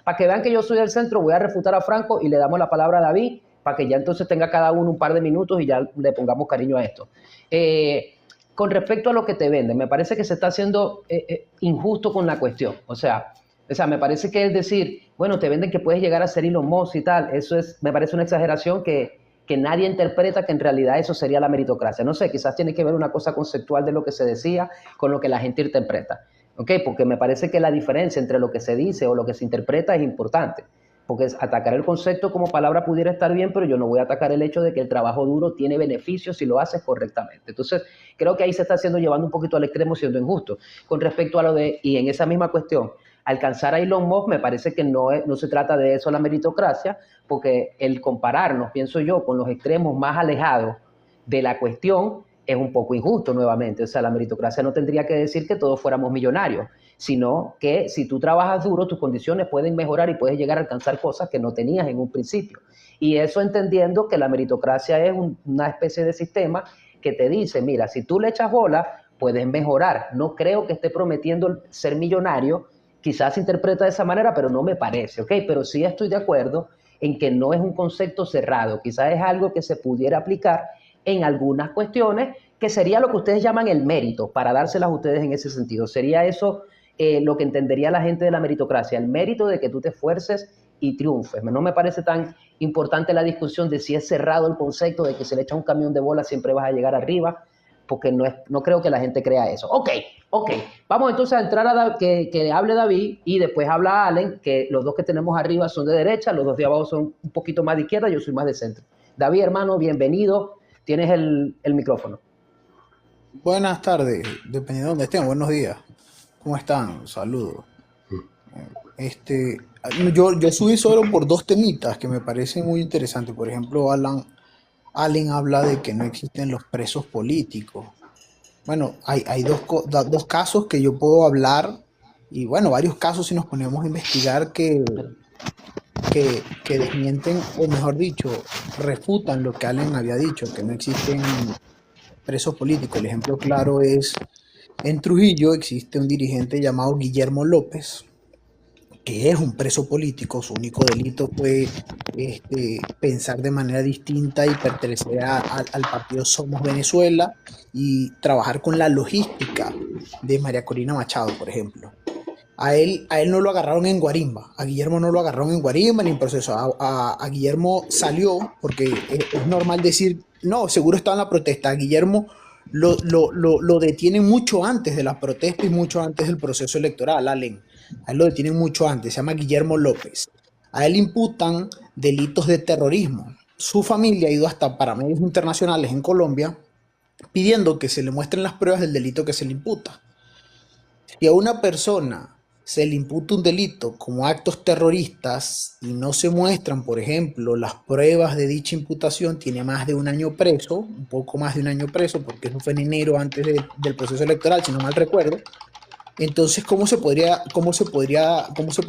para que vean que yo soy del centro, voy a refutar a Franco y le damos la palabra a David, para que ya entonces tenga cada uno un par de minutos y ya le pongamos cariño a esto. Con respecto a lo que te venden, me parece que se está haciendo injusto con la cuestión. O sea, me parece que es decir, bueno, te venden que puedes llegar a ser Elon Musk y tal. Eso me parece una exageración que nadie interpreta que en realidad eso sería la meritocracia. No sé, quizás tiene que ver una cosa conceptual de lo que se decía con lo que la gente interpreta. ¿Ok? Porque me parece que la diferencia entre lo que se dice o lo que se interpreta es importante. Porque atacar el concepto como palabra pudiera estar bien, pero yo no voy a atacar el hecho de que el trabajo duro tiene beneficios si lo haces correctamente. Entonces, creo que ahí se está haciendo llevando un poquito al extremo, siendo injusto. Con respecto a lo de, y en esa misma cuestión, alcanzar a Elon Musk, me parece que no se trata de eso la meritocracia, porque el compararnos, pienso yo, con los extremos más alejados de la cuestión es un poco injusto nuevamente. O sea, la meritocracia no tendría que decir que todos fuéramos millonarios, sino que si tú trabajas duro, tus condiciones pueden mejorar y puedes llegar a alcanzar cosas que no tenías en un principio. Y eso entendiendo que la meritocracia es una especie de sistema que te dice, mira, si tú le echas bola, puedes mejorar. No creo que esté prometiendo ser millonario, quizás se interpreta de esa manera, pero no me parece, ¿ok? Pero sí estoy de acuerdo en que no es un concepto cerrado, quizás es algo que se pudiera aplicar en algunas cuestiones, que sería lo que ustedes llaman el mérito, para dárselas a ustedes en ese sentido. Sería eso lo que entendería la gente de la meritocracia, el mérito de que tú te esfuerces y triunfes. No me parece tan importante la discusión de si es cerrado el concepto de que se le echa un camión de bola siempre vas a llegar arriba, porque no creo que la gente crea eso. Ok, vamos entonces a entrar a que hable David y después habla Allen, que los dos que tenemos arriba son de derecha, los dos de abajo son un poquito más de izquierda, yo soy más de centro. David, hermano, bienvenido, tienes el micrófono. Buenas tardes, dependiendo de dónde estén, buenos días. ¿Cómo están? Saludos. Este, yo subí solo por dos temitas que me parecen muy interesantes. Por ejemplo, Allen habla de que no existen los presos políticos. Bueno, hay dos casos que yo puedo hablar, y bueno, varios casos si nos ponemos a investigar que desmienten, o mejor dicho, refutan lo que Allen había dicho, que no existen presos políticos. El ejemplo claro es en Trujillo existe un dirigente llamado Guillermo López, que es un preso político. Su único delito fue pensar de manera distinta y pertenecer al partido Somos Venezuela y trabajar con la logística de María Corina Machado, por ejemplo. A él no lo agarraron en Guarimba, a Guillermo no lo agarraron en Guarimba ni en proceso. A Guillermo salió, porque es normal decir, no, seguro estaba en la protesta. A Guillermo lo detienen mucho antes de la protesta y mucho antes del proceso electoral, Allen. A él lo detienen mucho antes, se llama Guillermo López. A él imputan delitos de terrorismo. Su familia ha ido hasta para medios internacionales en Colombia pidiendo que se le muestren las pruebas del delito que se le imputa. Si a una persona se le imputa un delito como actos terroristas y no se muestran, por ejemplo, las pruebas de dicha imputación, tiene más de un año preso, un poco más de un año preso, porque eso fue en enero antes del proceso electoral, si no mal recuerdo. Entonces, ¿cómo se podría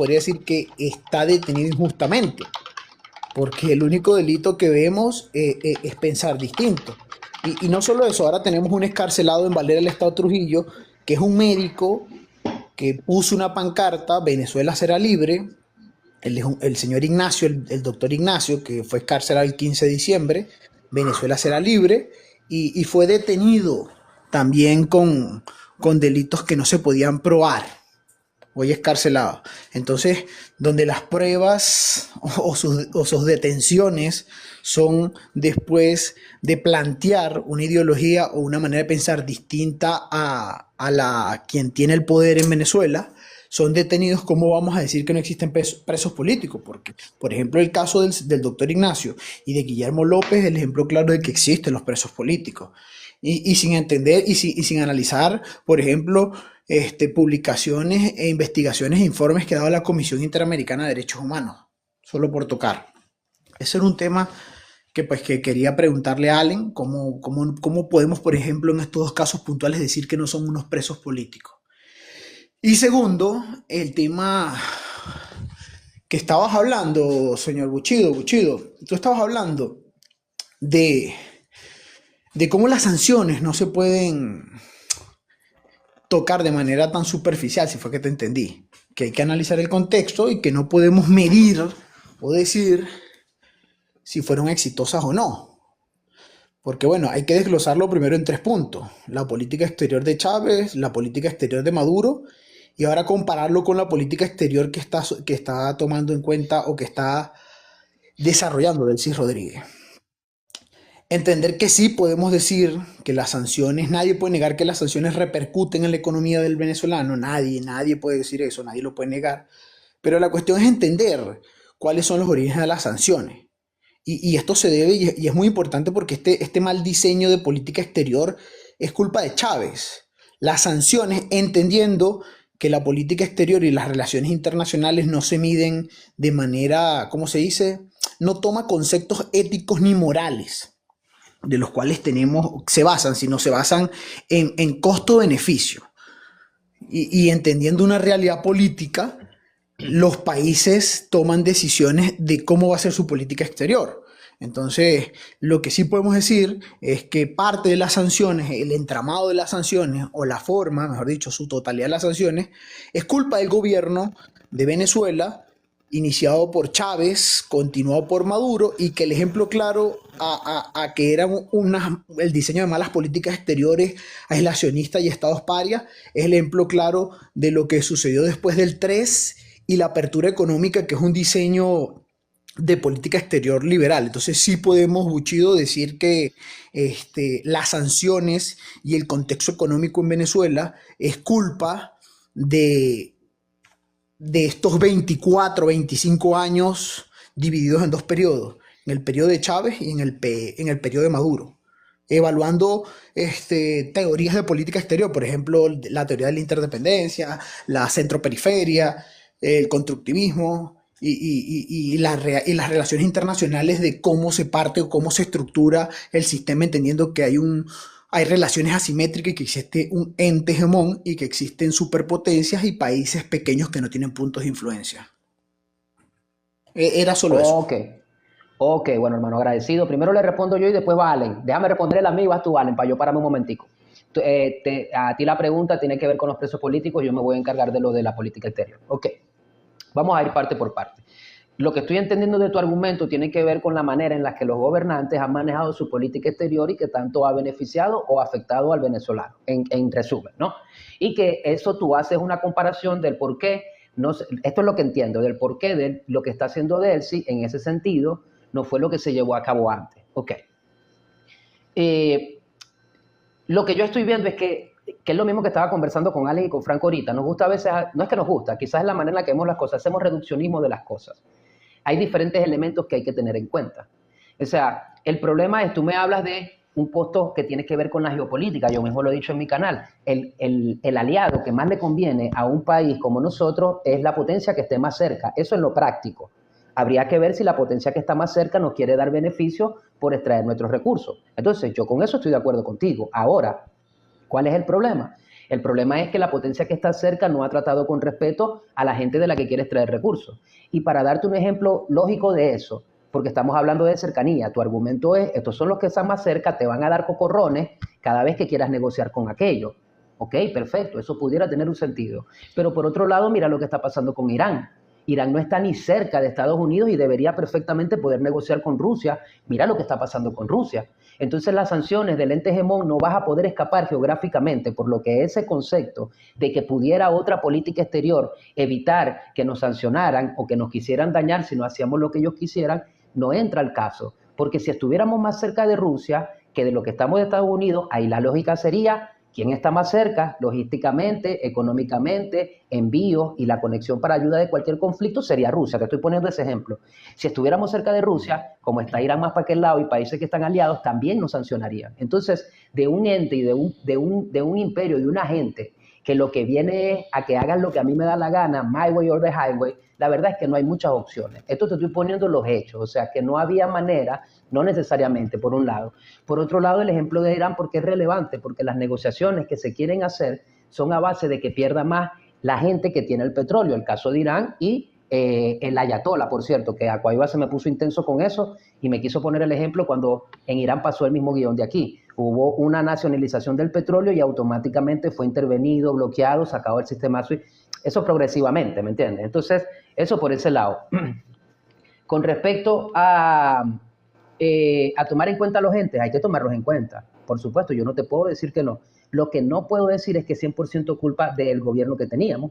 decir que está detenido injustamente? Porque el único delito que vemos es pensar distinto. Y no solo eso, ahora tenemos un excarcelado en Valera del Estado Trujillo, que es un médico que puso una pancarta, Venezuela será libre. El señor Ignacio, el doctor Ignacio, que fue excarcelado el 15 de diciembre, Venezuela será libre, y fue detenido también con delitos que no se podían probar. Hoy escarcelado. Entonces, donde las pruebas o sus detenciones son después de plantear una ideología o una manera de pensar distinta a la quien tiene el poder en Venezuela, son detenidos. ¿Cómo vamos a decir que no existen presos políticos? Porque, por ejemplo, el caso del doctor Ignacio y de Guillermo López es el ejemplo claro de que existen los presos políticos. Y sin entender y sin analizar, por ejemplo, publicaciones e investigaciones e informes que ha dado la Comisión Interamericana de Derechos Humanos, solo por tocar. Ese era un tema que quería preguntarle a Allen, cómo podemos, por ejemplo, en estos dos casos puntuales decir que no son unos presos políticos. Y segundo, el tema que estabas hablando, señor Buchido, tú estabas hablando de cómo las sanciones no se pueden tocar de manera tan superficial, si fue que te entendí, que hay que analizar el contexto y que no podemos medir o decir si fueron exitosas o no. Porque bueno, hay que desglosarlo primero en tres puntos. La política exterior de Chávez, la política exterior de Maduro, y ahora compararlo con la política exterior que está tomando en cuenta o que está desarrollando Delcy Rodríguez. Entender que sí podemos decir que las sanciones, nadie puede negar que las sanciones repercuten en la economía del venezolano, nadie puede decir eso, nadie lo puede negar, pero la cuestión es entender cuáles son los orígenes de las sanciones. Y esto se debe, y es muy importante porque este mal diseño de política exterior es culpa de Chávez. Las sanciones, entendiendo que la política exterior y las relaciones internacionales no se miden de manera, ¿cómo se dice? No toma conceptos éticos ni morales de los cuales se basan, sino se basan en costo-beneficio. Y entendiendo una realidad política, los países toman decisiones de cómo va a ser su política exterior. Entonces, lo que sí podemos decir es que parte de las sanciones, el entramado de las sanciones, o la forma, mejor dicho, su totalidad de las sanciones, es culpa del gobierno de Venezuela, iniciado por Chávez, continuado por Maduro, y que el ejemplo claro a que era el diseño de malas políticas exteriores, aislacionistas y estados parias, es el ejemplo claro de lo que sucedió después del 3 y la apertura económica, que es un diseño de política exterior liberal. Entonces sí podemos, Buchido, decir que las sanciones y el contexto económico en Venezuela es culpa de estos 24, 25 años divididos en dos periodos, en el periodo de Chávez y en el periodo de Maduro, evaluando teorías de política exterior, por ejemplo, la teoría de la interdependencia, la centroperiferia, el constructivismo y las relaciones internacionales de cómo se parte o cómo se estructura el sistema, entendiendo que hay relaciones asimétricas y que existe un ente hegemón y que existen superpotencias y países pequeños que no tienen puntos de influencia. Era solo eso. Ok, ok, bueno, hermano, agradecido. Primero le respondo yo y después va Allen. Déjame responderle a mí y vas tú, Allen, para yo pararme un momentico. A ti la pregunta tiene que ver con los presos políticos, yo me voy a encargar de lo de la política exterior. Ok, vamos a ir parte por parte. Lo que estoy entendiendo de tu argumento tiene que ver con la manera en la que los gobernantes han manejado su política exterior y que tanto ha beneficiado o afectado al venezolano, en resumen, ¿no? Y que eso tú haces una comparación del por qué, no sé, esto es lo que entiendo, del por qué de lo que está haciendo Delcy en ese sentido no fue lo que se llevó a cabo antes. Ok. Lo que yo estoy viendo es que es lo mismo que estaba conversando con Alex y con Franco ahorita. Nos gusta a veces, no es que nos gusta, quizás es la manera en la que vemos las cosas, hacemos reduccionismo de las cosas. Hay diferentes elementos que hay que tener en cuenta. O sea, el problema es, tú me hablas de un costo que tiene que ver con la geopolítica, yo mismo lo he dicho en mi canal, el aliado que más le conviene a un país como nosotros es la potencia que esté más cerca, eso es lo práctico. Habría que ver si la potencia que está más cerca nos quiere dar beneficio por extraer nuestros recursos. Entonces, yo con eso estoy de acuerdo contigo. Ahora, ¿cuál es el problema? El problema es que la potencia que está cerca no ha tratado con respeto a la gente de la que quiere extraer recursos. Y para darte un ejemplo lógico de eso, porque estamos hablando de cercanía, tu argumento es, estos son los que están más cerca, te van a dar cocorrones cada vez que quieras negociar con aquello. Ok, perfecto, eso pudiera tener un sentido. Pero por otro lado, mira lo que está pasando con Irán. Irán no está ni cerca de Estados Unidos y debería perfectamente poder negociar con Rusia. Mira lo que está pasando con Rusia. Entonces las sanciones del ente hegemón no vas a poder escapar geográficamente, por lo que ese concepto de que pudiera otra política exterior evitar que nos sancionaran o que nos quisieran dañar si no hacíamos lo que ellos quisieran, no entra al caso. Porque si estuviéramos más cerca de Rusia que de lo que estamos de Estados Unidos, ahí la lógica sería quién está más cerca, logísticamente, económicamente, envíos y la conexión para ayuda de cualquier conflicto sería Rusia. Te estoy poniendo ese ejemplo. Si estuviéramos cerca de Rusia, como está Irán más para aquel lado y países que están aliados, también nos sancionarían. Entonces, de un ente y de un imperio, de una gente que lo que viene es a que hagan lo que a mí me da la gana, my way or the highway, la verdad es que no hay muchas opciones. Esto te estoy poniendo los hechos, o sea que no había manera, no necesariamente, por un lado. Por otro lado, el ejemplo de Irán, porque es relevante, porque las negociaciones que se quieren hacer son a base de que pierda más la gente que tiene el petróleo, el caso de Irán y el ayatollah, por cierto, que Acuayba se me puso intenso con eso y me quiso poner el ejemplo cuando en Irán pasó el mismo guión de aquí. Hubo una nacionalización del petróleo y automáticamente fue intervenido, bloqueado, sacado del sistema SWIFT. Eso progresivamente, ¿me entiendes? Entonces, eso por ese lado. Con respecto a tomar en cuenta a los entes, hay que tomarlos en cuenta. Por supuesto, yo no te puedo decir que no. Lo que no puedo decir es que 100% culpa del gobierno que teníamos,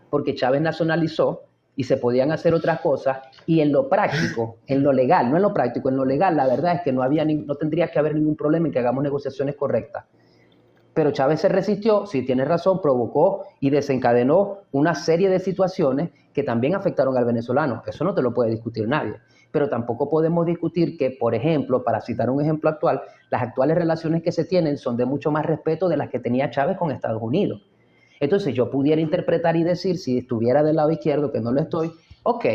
porque Chávez nacionalizó y se podían hacer otras cosas, y en lo práctico, en lo legal, no en lo práctico, en lo legal, la verdad es que no tendría que haber ningún problema en que hagamos negociaciones correctas. Pero Chávez se resistió, si tienes razón, provocó y desencadenó una serie de situaciones que también afectaron al venezolano. Eso no te lo puede discutir nadie. Pero tampoco podemos discutir que, por ejemplo, para citar un ejemplo actual, las actuales relaciones que se tienen son de mucho más respeto de las que tenía Chávez con Estados Unidos. Entonces yo pudiera interpretar y decir, si estuviera del lado izquierdo, que no lo estoy, ok,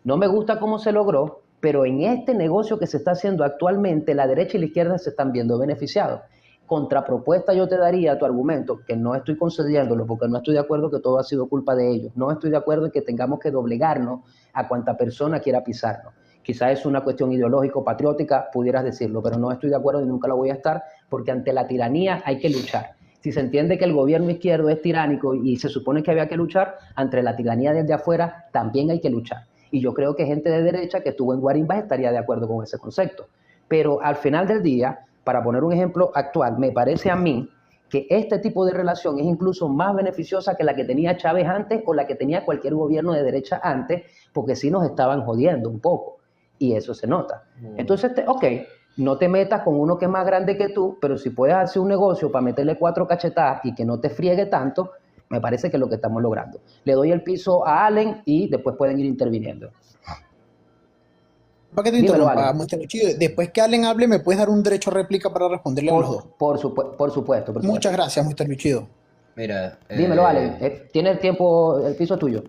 no me gusta cómo se logró, pero en este negocio que se está haciendo actualmente, la derecha y la izquierda se están viendo beneficiados. Contrapropuesta yo te daría a tu argumento, que no estoy concediéndolo porque no estoy de acuerdo que todo ha sido culpa de ellos. No estoy de acuerdo en que tengamos que doblegarnos a cuanta persona quiera pisarnos. Quizás es una cuestión ideológico-patriótica, pudieras decirlo, pero no estoy de acuerdo y nunca lo voy a estar, porque ante la tiranía hay que luchar. Si se entiende que el gobierno izquierdo es tiránico y se supone que había que luchar, ante la tiranía desde afuera también hay que luchar. Y yo creo que gente de derecha que estuvo en Guarimbas estaría de acuerdo con ese concepto. Pero al final del día, para poner un ejemplo actual, me parece a mí que este tipo de relación es incluso más beneficiosa que la que tenía Chávez antes o la que tenía cualquier gobierno de derecha antes, porque sí nos estaban jodiendo un poco. Y eso se nota. Entonces, ok, no te metas con uno que es más grande que tú, pero si puedes hacer un negocio para meterle 4 cachetadas y que no te friegue tanto, me parece que es lo que estamos logrando. Le doy el piso a Allen y después pueden ir interviniendo. Para que te Dímelo, interrumpa, Allen. Mr. Luchido, después que Allen hable, ¿me puedes dar un derecho a réplica para responderle a los dos? Por supuesto. Muchas gracias, Mr. Luchido. Mira, Dímelo, Allen. Tiene el tiempo, el piso tuyo.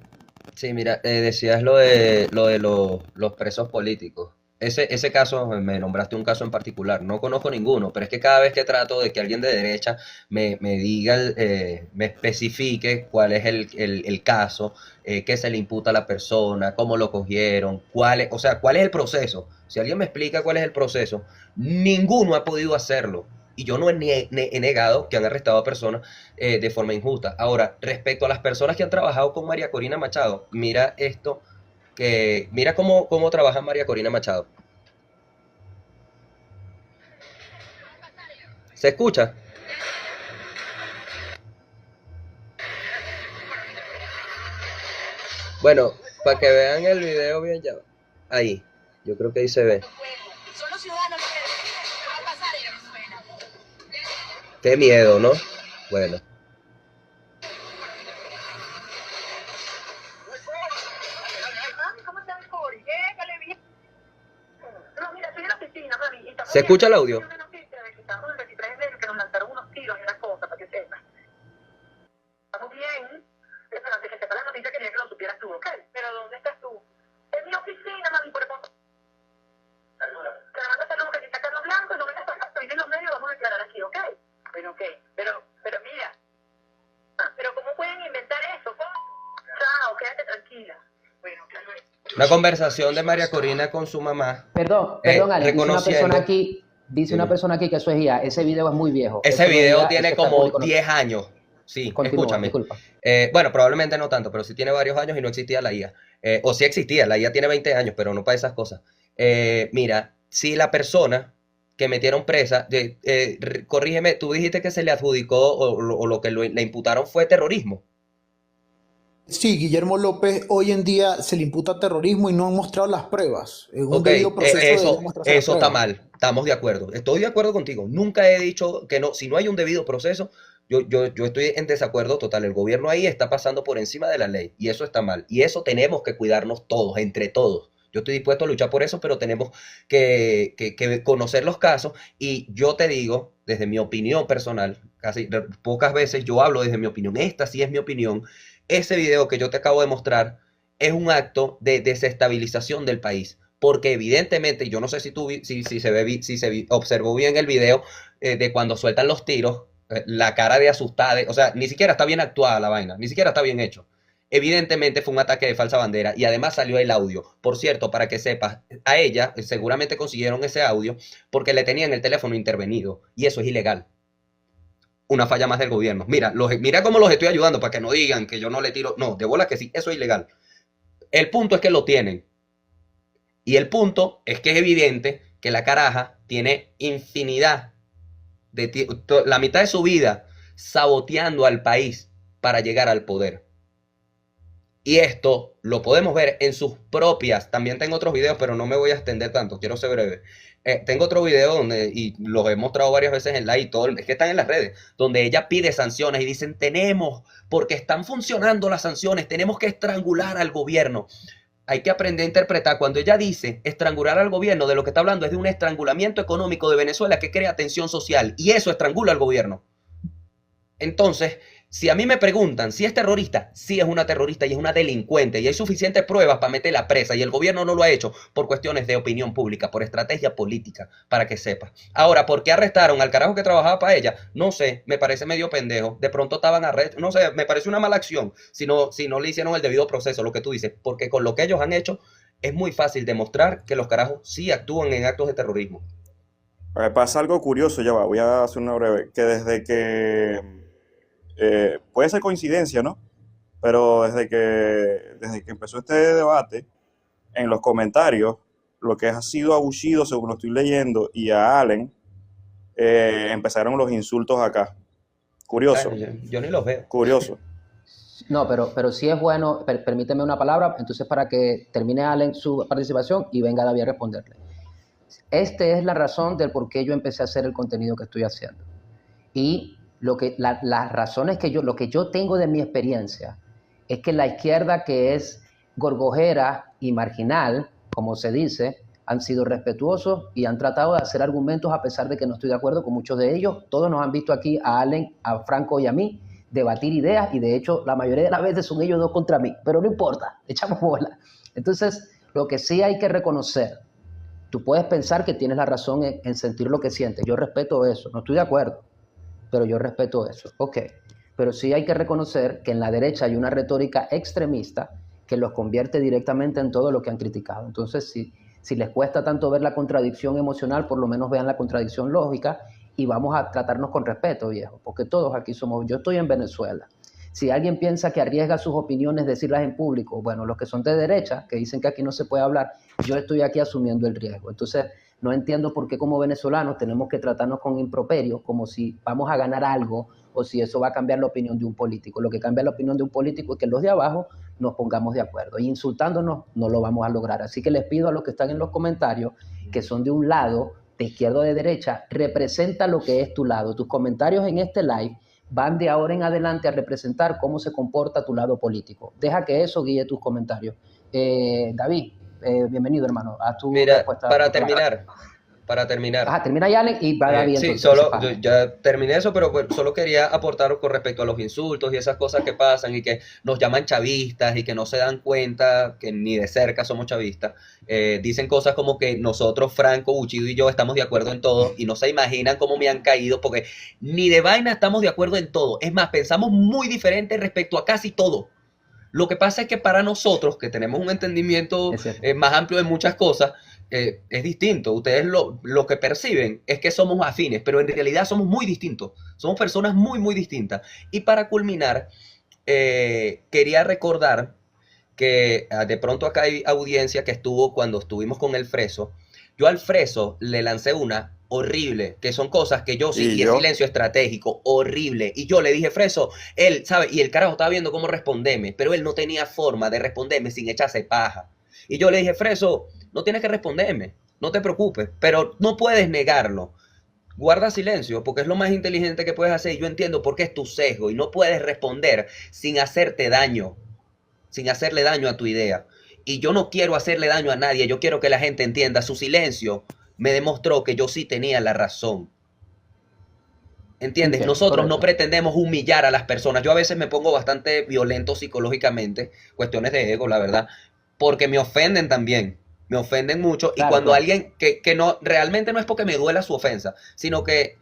sí, mira, decías lo de los presos políticos. Ese caso, me nombraste un caso en particular, no conozco ninguno, pero es que cada vez que trato de que alguien de derecha me diga, me especifique cuál es el caso, qué se le imputa a la persona, cómo lo cogieron, o sea, cuál es el proceso. Si alguien me explica cuál es el proceso, ninguno ha podido hacerlo. Y yo no he negado que han arrestado a personas de forma injusta. Ahora, respecto a las personas que han trabajado con María Corina Machado, mira esto, mira cómo trabaja María Corina Machado. ¿Se escucha? Bueno, para que vean el video bien ya. Ahí, yo creo que ahí se ve. Qué miedo, ¿no? Bueno. ¿Se escucha el audio? Una conversación de María Corina con su mamá. Perdón, Ale, dice una persona aquí que eso es IA. Ese video es muy viejo. Ese video tiene como 10 años. Sí, continúa, escúchame. Disculpa. Bueno, probablemente no tanto, pero sí tiene varios años y no existía la IA. O sí existía, la IA tiene 20 años, pero no para esas cosas. Mira, si la persona que metieron presa, corrígeme, tú dijiste que se le adjudicó o lo que le imputaron fue terrorismo. Sí, Guillermo López hoy en día se le imputa terrorismo y no han mostrado las pruebas. En un Ok, debido proceso debería mostrarse las eso está pruebas. mal, estamos de acuerdo. Estoy de acuerdo contigo. Nunca he dicho que no, si no hay un debido proceso, yo estoy en desacuerdo total. El gobierno ahí está pasando por encima de la ley y eso está mal. Y eso tenemos que cuidarnos todos, entre todos. Yo estoy dispuesto a luchar por eso, pero tenemos que conocer los casos. Y yo te digo, desde mi opinión personal, casi pocas veces yo hablo desde mi opinión. Esta sí es mi opinión. Ese video que yo te acabo de mostrar es un acto de desestabilización del país. Porque evidentemente, yo no sé si se observó bien el video de cuando sueltan los tiros, la cara de asustada, o sea, ni siquiera está bien actuada la vaina, ni siquiera está bien hecho. Evidentemente fue un ataque de falsa bandera y además salió el audio. Por cierto, para que sepas, a ella seguramente consiguieron ese audio porque le tenían el teléfono intervenido y eso es ilegal. Una falla más del gobierno. Mira cómo los estoy ayudando para que no digan que yo no le tiro. No, de bola que sí, eso es ilegal. El punto es que lo tienen. Y el punto es que es evidente que la caraja tiene infinidad la mitad de su vida saboteando al país para llegar al poder. Y esto lo podemos ver en sus propias. También tengo otros videos, pero no me voy a extender tanto. Quiero ser breve. Tengo otro video y los he mostrado varias veces en live y todo. Es que están en las redes. Donde ella pide sanciones y dicen, porque están funcionando las sanciones, tenemos que estrangular al gobierno. Hay que aprender a interpretar. Cuando ella dice estrangular al gobierno, de lo que está hablando es de un estrangulamiento económico de Venezuela que crea tensión social. Y eso estrangula al gobierno. Entonces, si a mí me preguntan si es terrorista, sí es una terrorista y es una delincuente y hay suficientes pruebas para meterla presa y el gobierno no lo ha hecho por cuestiones de opinión pública, por estrategia política, para que sepa. Ahora, ¿por qué arrestaron al carajo que trabajaba para ella? No sé, me parece medio pendejo. De pronto estaban arrestados, no sé, me parece una mala acción si no le hicieron el debido proceso, lo que tú dices, porque con lo que ellos han hecho es muy fácil demostrar que los carajos sí actúan en actos de terrorismo. Pasa algo curioso, ya va, voy a hacer una breve, que desde que puede ser coincidencia, ¿no? Pero desde que empezó este debate, en los comentarios, lo que ha sido abuchido, según lo estoy leyendo, y a Allen, empezaron los insultos acá. Curioso. Yo ni los veo. Curioso. No, pero sí es bueno, permíteme una palabra, entonces para que termine Allen su participación y venga David a responderle. Esta es la razón del por qué yo empecé a hacer el contenido que estoy haciendo. Y las razones lo que yo tengo de mi experiencia es que la izquierda, que es gorgojera y marginal, como se dice, han sido respetuosos y han tratado de hacer argumentos a pesar de que no estoy de acuerdo con muchos de ellos. Todos nos han visto aquí, a Allen, a Franco y a mí, debatir ideas y de hecho la mayoría de las veces son ellos dos contra mí, pero no importa, echamos bola. Entonces, lo que sí hay que reconocer, tú puedes pensar que tienes la razón en sentir lo que sientes, yo respeto eso, no estoy de acuerdo, pero yo respeto eso, ok. Pero sí hay que reconocer que en la derecha hay una retórica extremista que los convierte directamente en todo lo que han criticado. Entonces, si les cuesta tanto ver la contradicción emocional, por lo menos vean la contradicción lógica y vamos a tratarnos con respeto, viejo, porque todos aquí somos, yo estoy en Venezuela. Si alguien piensa que arriesga sus opiniones decirlas en público, bueno, los que son de derecha, que dicen que aquí no se puede hablar, yo estoy aquí asumiendo el riesgo. Entonces, no entiendo por qué como venezolanos tenemos que tratarnos con improperio, como si vamos a ganar algo o si eso va a cambiar la opinión de un político. Lo que cambia la opinión de un político es que los de abajo nos pongamos de acuerdo. Y insultándonos no lo vamos a lograr. Así que les pido a los que están en los comentarios, que son de un lado, de izquierda o de derecha, representa lo que es tu lado. Tus comentarios en este live van de ahora en adelante a representar cómo se comporta tu lado político. Deja que eso guíe tus comentarios. David, bienvenido, hermano. Haz tu respuesta. Para terminar. Ajá, termina ya y va David. Sí, ya terminé eso, pero bueno, solo quería aportar con respecto a los insultos y esas cosas que pasan y que nos llaman chavistas y que no se dan cuenta que ni de cerca somos chavistas. Dicen cosas como que nosotros, Franco, Buchido y yo estamos de acuerdo en todo y no se imaginan cómo me han caído porque ni de vaina estamos de acuerdo en todo. Es más, pensamos muy diferente respecto a casi todo. Lo que pasa es que para nosotros, que tenemos un entendimiento más amplio de muchas cosas, es distinto. Ustedes lo que perciben es que somos afines, pero en realidad somos muy distintos. Somos personas muy, muy distintas. Y para culminar, quería recordar que de pronto acá hay audiencia que estuvo cuando estuvimos con el Freso. Yo al Freso le lancé una horrible, que son cosas que yo sí, y el silencio estratégico, horrible. Y yo le dije, Freso, él, ¿sabe? Y el carajo estaba viendo cómo responderme, pero él no tenía forma de responderme sin echarse paja. Y yo le dije, Freso, no tienes que responderme, no te preocupes, pero no puedes negarlo. Guarda silencio, porque es lo más inteligente que puedes hacer. Y yo entiendo por qué es tu sesgo y no puedes responder sin hacerte daño, sin hacerle daño a tu idea. Y yo no quiero hacerle daño a nadie, yo quiero que la gente entienda. Su silencio me demostró que yo sí tenía la razón. ¿Entiendes? Nosotros no pretendemos humillar a las personas. Yo a veces me pongo bastante violento psicológicamente, cuestiones de ego, la verdad, porque me ofenden también. Me ofenden mucho. Claro, y cuando alguien que no, realmente no es porque me duela su ofensa, sino que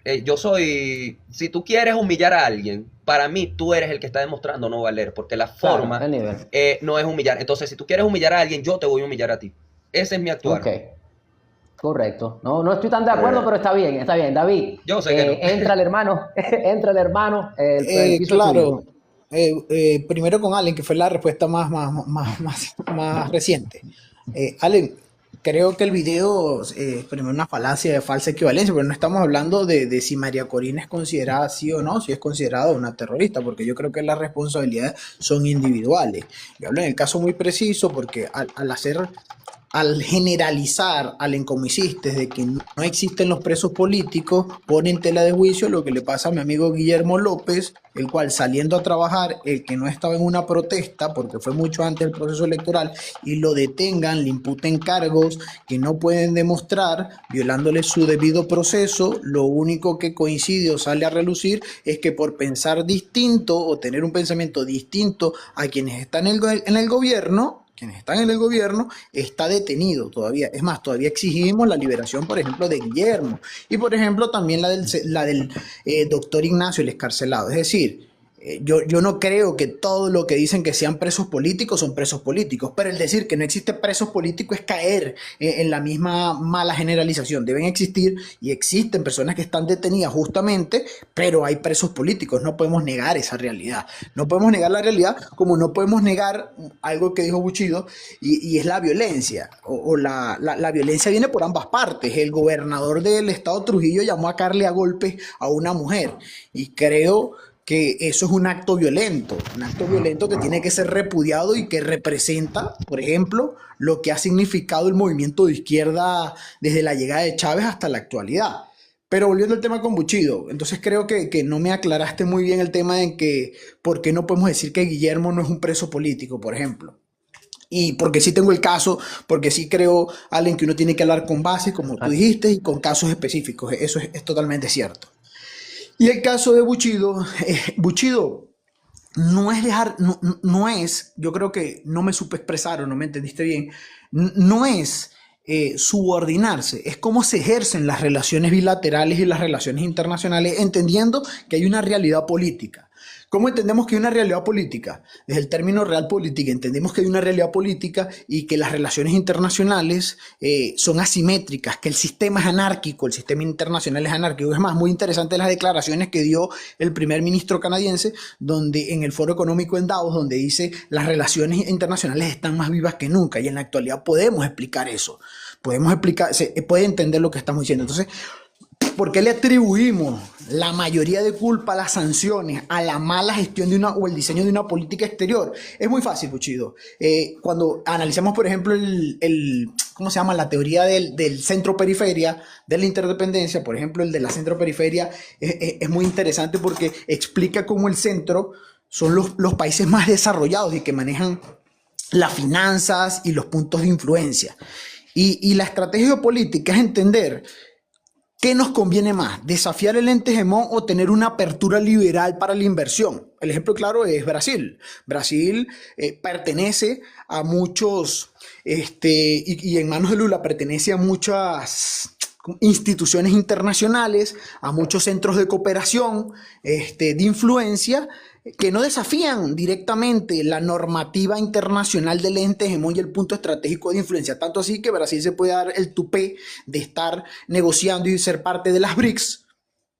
si tú quieres humillar a alguien, para mí tú eres el que está demostrando no valer, porque la Claro, forma el nivel. no es humillar. Entonces, si tú quieres humillar a alguien, yo te voy a humillar a ti. Ese es mi actuar. Ok, correcto. No, no estoy tan de acuerdo, Eh, pero está bien, está bien. David, Yo sé que no. entra el hermano, entra el hermano, el piso es tuyo. Claro, primero con Allen, que fue la respuesta más reciente. Allen, creo que el video primero una falacia de falsa equivalencia, pero no estamos hablando de si María Corina es considerada sí o no, si es considerada una terrorista, porque yo creo que las responsabilidades son individuales. Yo hablo en el caso muy preciso porque al generalizar al encomiciste de que no existen los presos políticos, pone en tela de juicio lo que le pasa a mi amigo Guillermo López, el cual saliendo a trabajar, el que no estaba en una protesta, porque fue mucho antes del proceso electoral, y lo detengan, le imputen cargos que no pueden demostrar, violándole su debido proceso, lo único que coincide o sale a relucir es que por pensar distinto o tener un pensamiento distinto a quienes están en el gobierno, está detenido todavía. Es más, todavía exigimos la liberación, por ejemplo, de Guillermo y, por ejemplo, también la del doctor Ignacio, el excarcelado. Es decir, yo no creo que todo lo que dicen que sean presos políticos son presos políticos, pero el decir que no existe presos políticos es caer en la misma mala generalización. Deben existir y existen personas que están detenidas justamente, pero hay presos políticos. No podemos negar esa realidad. No podemos negar la realidad como no podemos negar algo que dijo Buchido y es la violencia. La violencia viene por ambas partes. El gobernador del estado Trujillo llamó a Carle a golpes a una mujer y creo que eso es un acto violento que tiene que ser repudiado y que representa, por ejemplo, lo que ha significado el movimiento de izquierda desde la llegada de Chávez hasta la actualidad. Pero volviendo al tema con Buchido, entonces creo que no me aclaraste muy bien el tema de que por qué no podemos decir que Guillermo no es un preso político, por ejemplo. Y porque sí tengo el caso, porque sí creo, Allen, que uno tiene que hablar con base, como tú dijiste, y con casos específicos. Eso es totalmente cierto. Y el caso de Buchido, Buchido no es no es, yo creo que no me supe expresar o no me entendiste bien, no es subordinarse, es cómo se ejercen las relaciones bilaterales y las relaciones internacionales, entendiendo que hay una realidad política. ¿Cómo entendemos que hay una realidad política? Desde el término real política, entendemos que hay una realidad política y que las relaciones internacionales son asimétricas, que el sistema es anárquico, el sistema internacional es anárquico. Es más, muy interesante las declaraciones que dio el primer ministro canadiense, donde en el Foro Económico en Davos, donde dice las relaciones internacionales están más vivas que nunca, y en la actualidad podemos explicar eso, se puede entender lo que estamos diciendo. Entonces, ¿por qué le atribuimos la mayoría de culpa a las sanciones, a la mala gestión o el diseño de una política exterior? Es muy fácil, Buchido. Cuando analizamos, por ejemplo, ¿cómo se llama? La teoría del centro-periferia, de la interdependencia, por ejemplo, el de la centro-periferia, es muy interesante porque explica cómo el centro son los países más desarrollados y que manejan las finanzas y los puntos de influencia. Y la estrategia política es entender ¿qué nos conviene más? ¿Desafiar el ente hegemón o tener una apertura liberal para la inversión? El ejemplo claro es Brasil. Brasil pertenece a muchos, y en manos de Lula pertenece a muchas instituciones internacionales, a muchos centros de cooperación, de influencia, que no desafían directamente la normativa internacional del ente hegemón y el punto estratégico de influencia. Tanto así que Brasil se puede dar el tupé de estar negociando y ser parte de las BRICS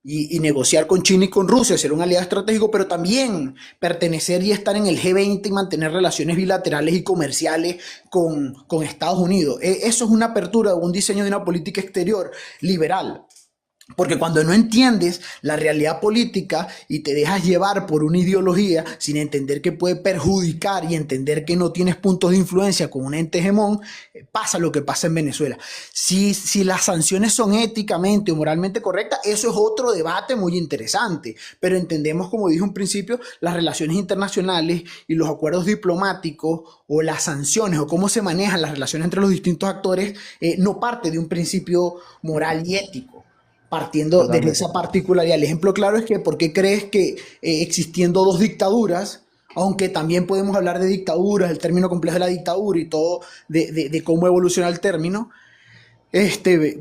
y negociar con China y con Rusia, ser un aliado estratégico, pero también pertenecer y estar en el G20 y mantener relaciones bilaterales y comerciales con Estados Unidos. Eso es una apertura, un diseño de una política exterior liberal. Porque cuando no entiendes la realidad política y te dejas llevar por una ideología sin entender que puede perjudicar y entender que no tienes puntos de influencia con un ente hegemón, pasa lo que pasa en Venezuela. Si las sanciones son éticamente o moralmente correctas, eso es otro debate muy interesante. Pero entendemos, como dije un principio, las relaciones internacionales y los acuerdos diplomáticos o las sanciones o cómo se manejan las relaciones entre los distintos actores no parte de un principio moral y ético. Partiendo de esa particularidad. El ejemplo claro es que ¿por qué crees que existiendo dos dictaduras, aunque también podemos hablar de dictaduras, el término complejo de la dictadura y todo, de cómo evoluciona el término,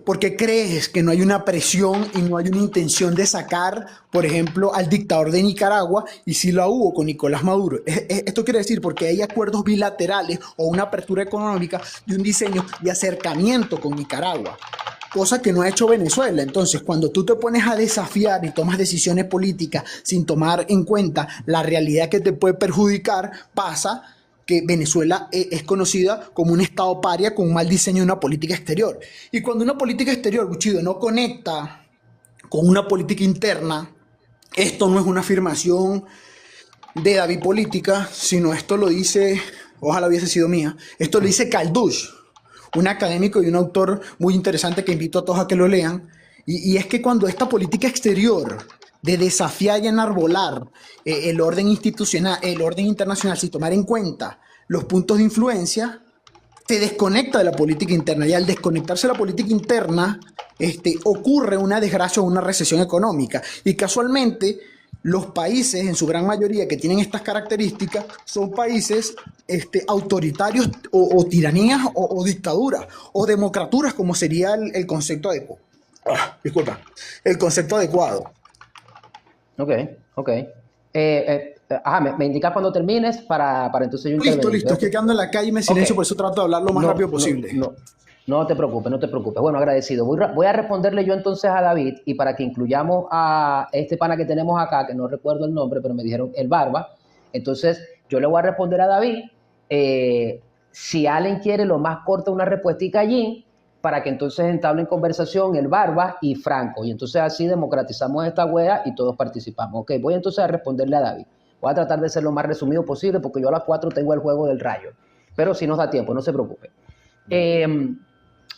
¿Por qué crees que no hay una presión y no hay una intención de sacar, por ejemplo, al dictador de Nicaragua y sí la hubo con Nicolás Maduro? Esto quiere decir porque hay acuerdos bilaterales o una apertura económica y un diseño de acercamiento con Nicaragua, cosa que no ha hecho Venezuela. Entonces, cuando tú te pones a desafiar y tomas decisiones políticas sin tomar en cuenta la realidad que te puede perjudicar, pasa que Venezuela es conocida como un estado paria con un mal diseño de una política exterior. Y cuando una política exterior, Buchido, no conecta con una política interna, esto no es una afirmación de David Política, sino esto lo dice, ojalá hubiese sido mía, esto lo dice Caldush, un académico y un autor muy interesante que invito a todos a que lo lean, y es que cuando esta política exterior de desafiar y enarbolar el orden institucional, el orden internacional, sin tomar en cuenta los puntos de influencia, te desconecta de la política interna, y al desconectarse de la política interna, ocurre una desgracia o una recesión económica. Y casualmente, los países, en su gran mayoría, que tienen estas características, son países autoritarios o tiranías o dictaduras, o democraturas, como sería el concepto adecuado. Disculpa, el concepto adecuado. Ok, ok. Me indicas cuando termines para entonces yo intervenir. Listo, estoy quedando en la calle y me silencio, Ok. por eso trato de hablar lo más rápido posible. No te preocupes, no te preocupes. Bueno, agradecido. Voy a responderle yo entonces a David, y para que incluyamos a este pana que tenemos acá, que no recuerdo el nombre, pero me dijeron el Barba. Entonces, yo le voy a responder a David. Si Allen quiere lo más corta, una respuestica allí, para que entonces entablen conversación el Barba y Franco. Y entonces así democratizamos esta wea y todos participamos. Ok, voy entonces a responderle a David. Voy a tratar de ser lo más resumido posible porque yo a las 4 tengo el juego del rayo. Pero si nos da tiempo, no se preocupe.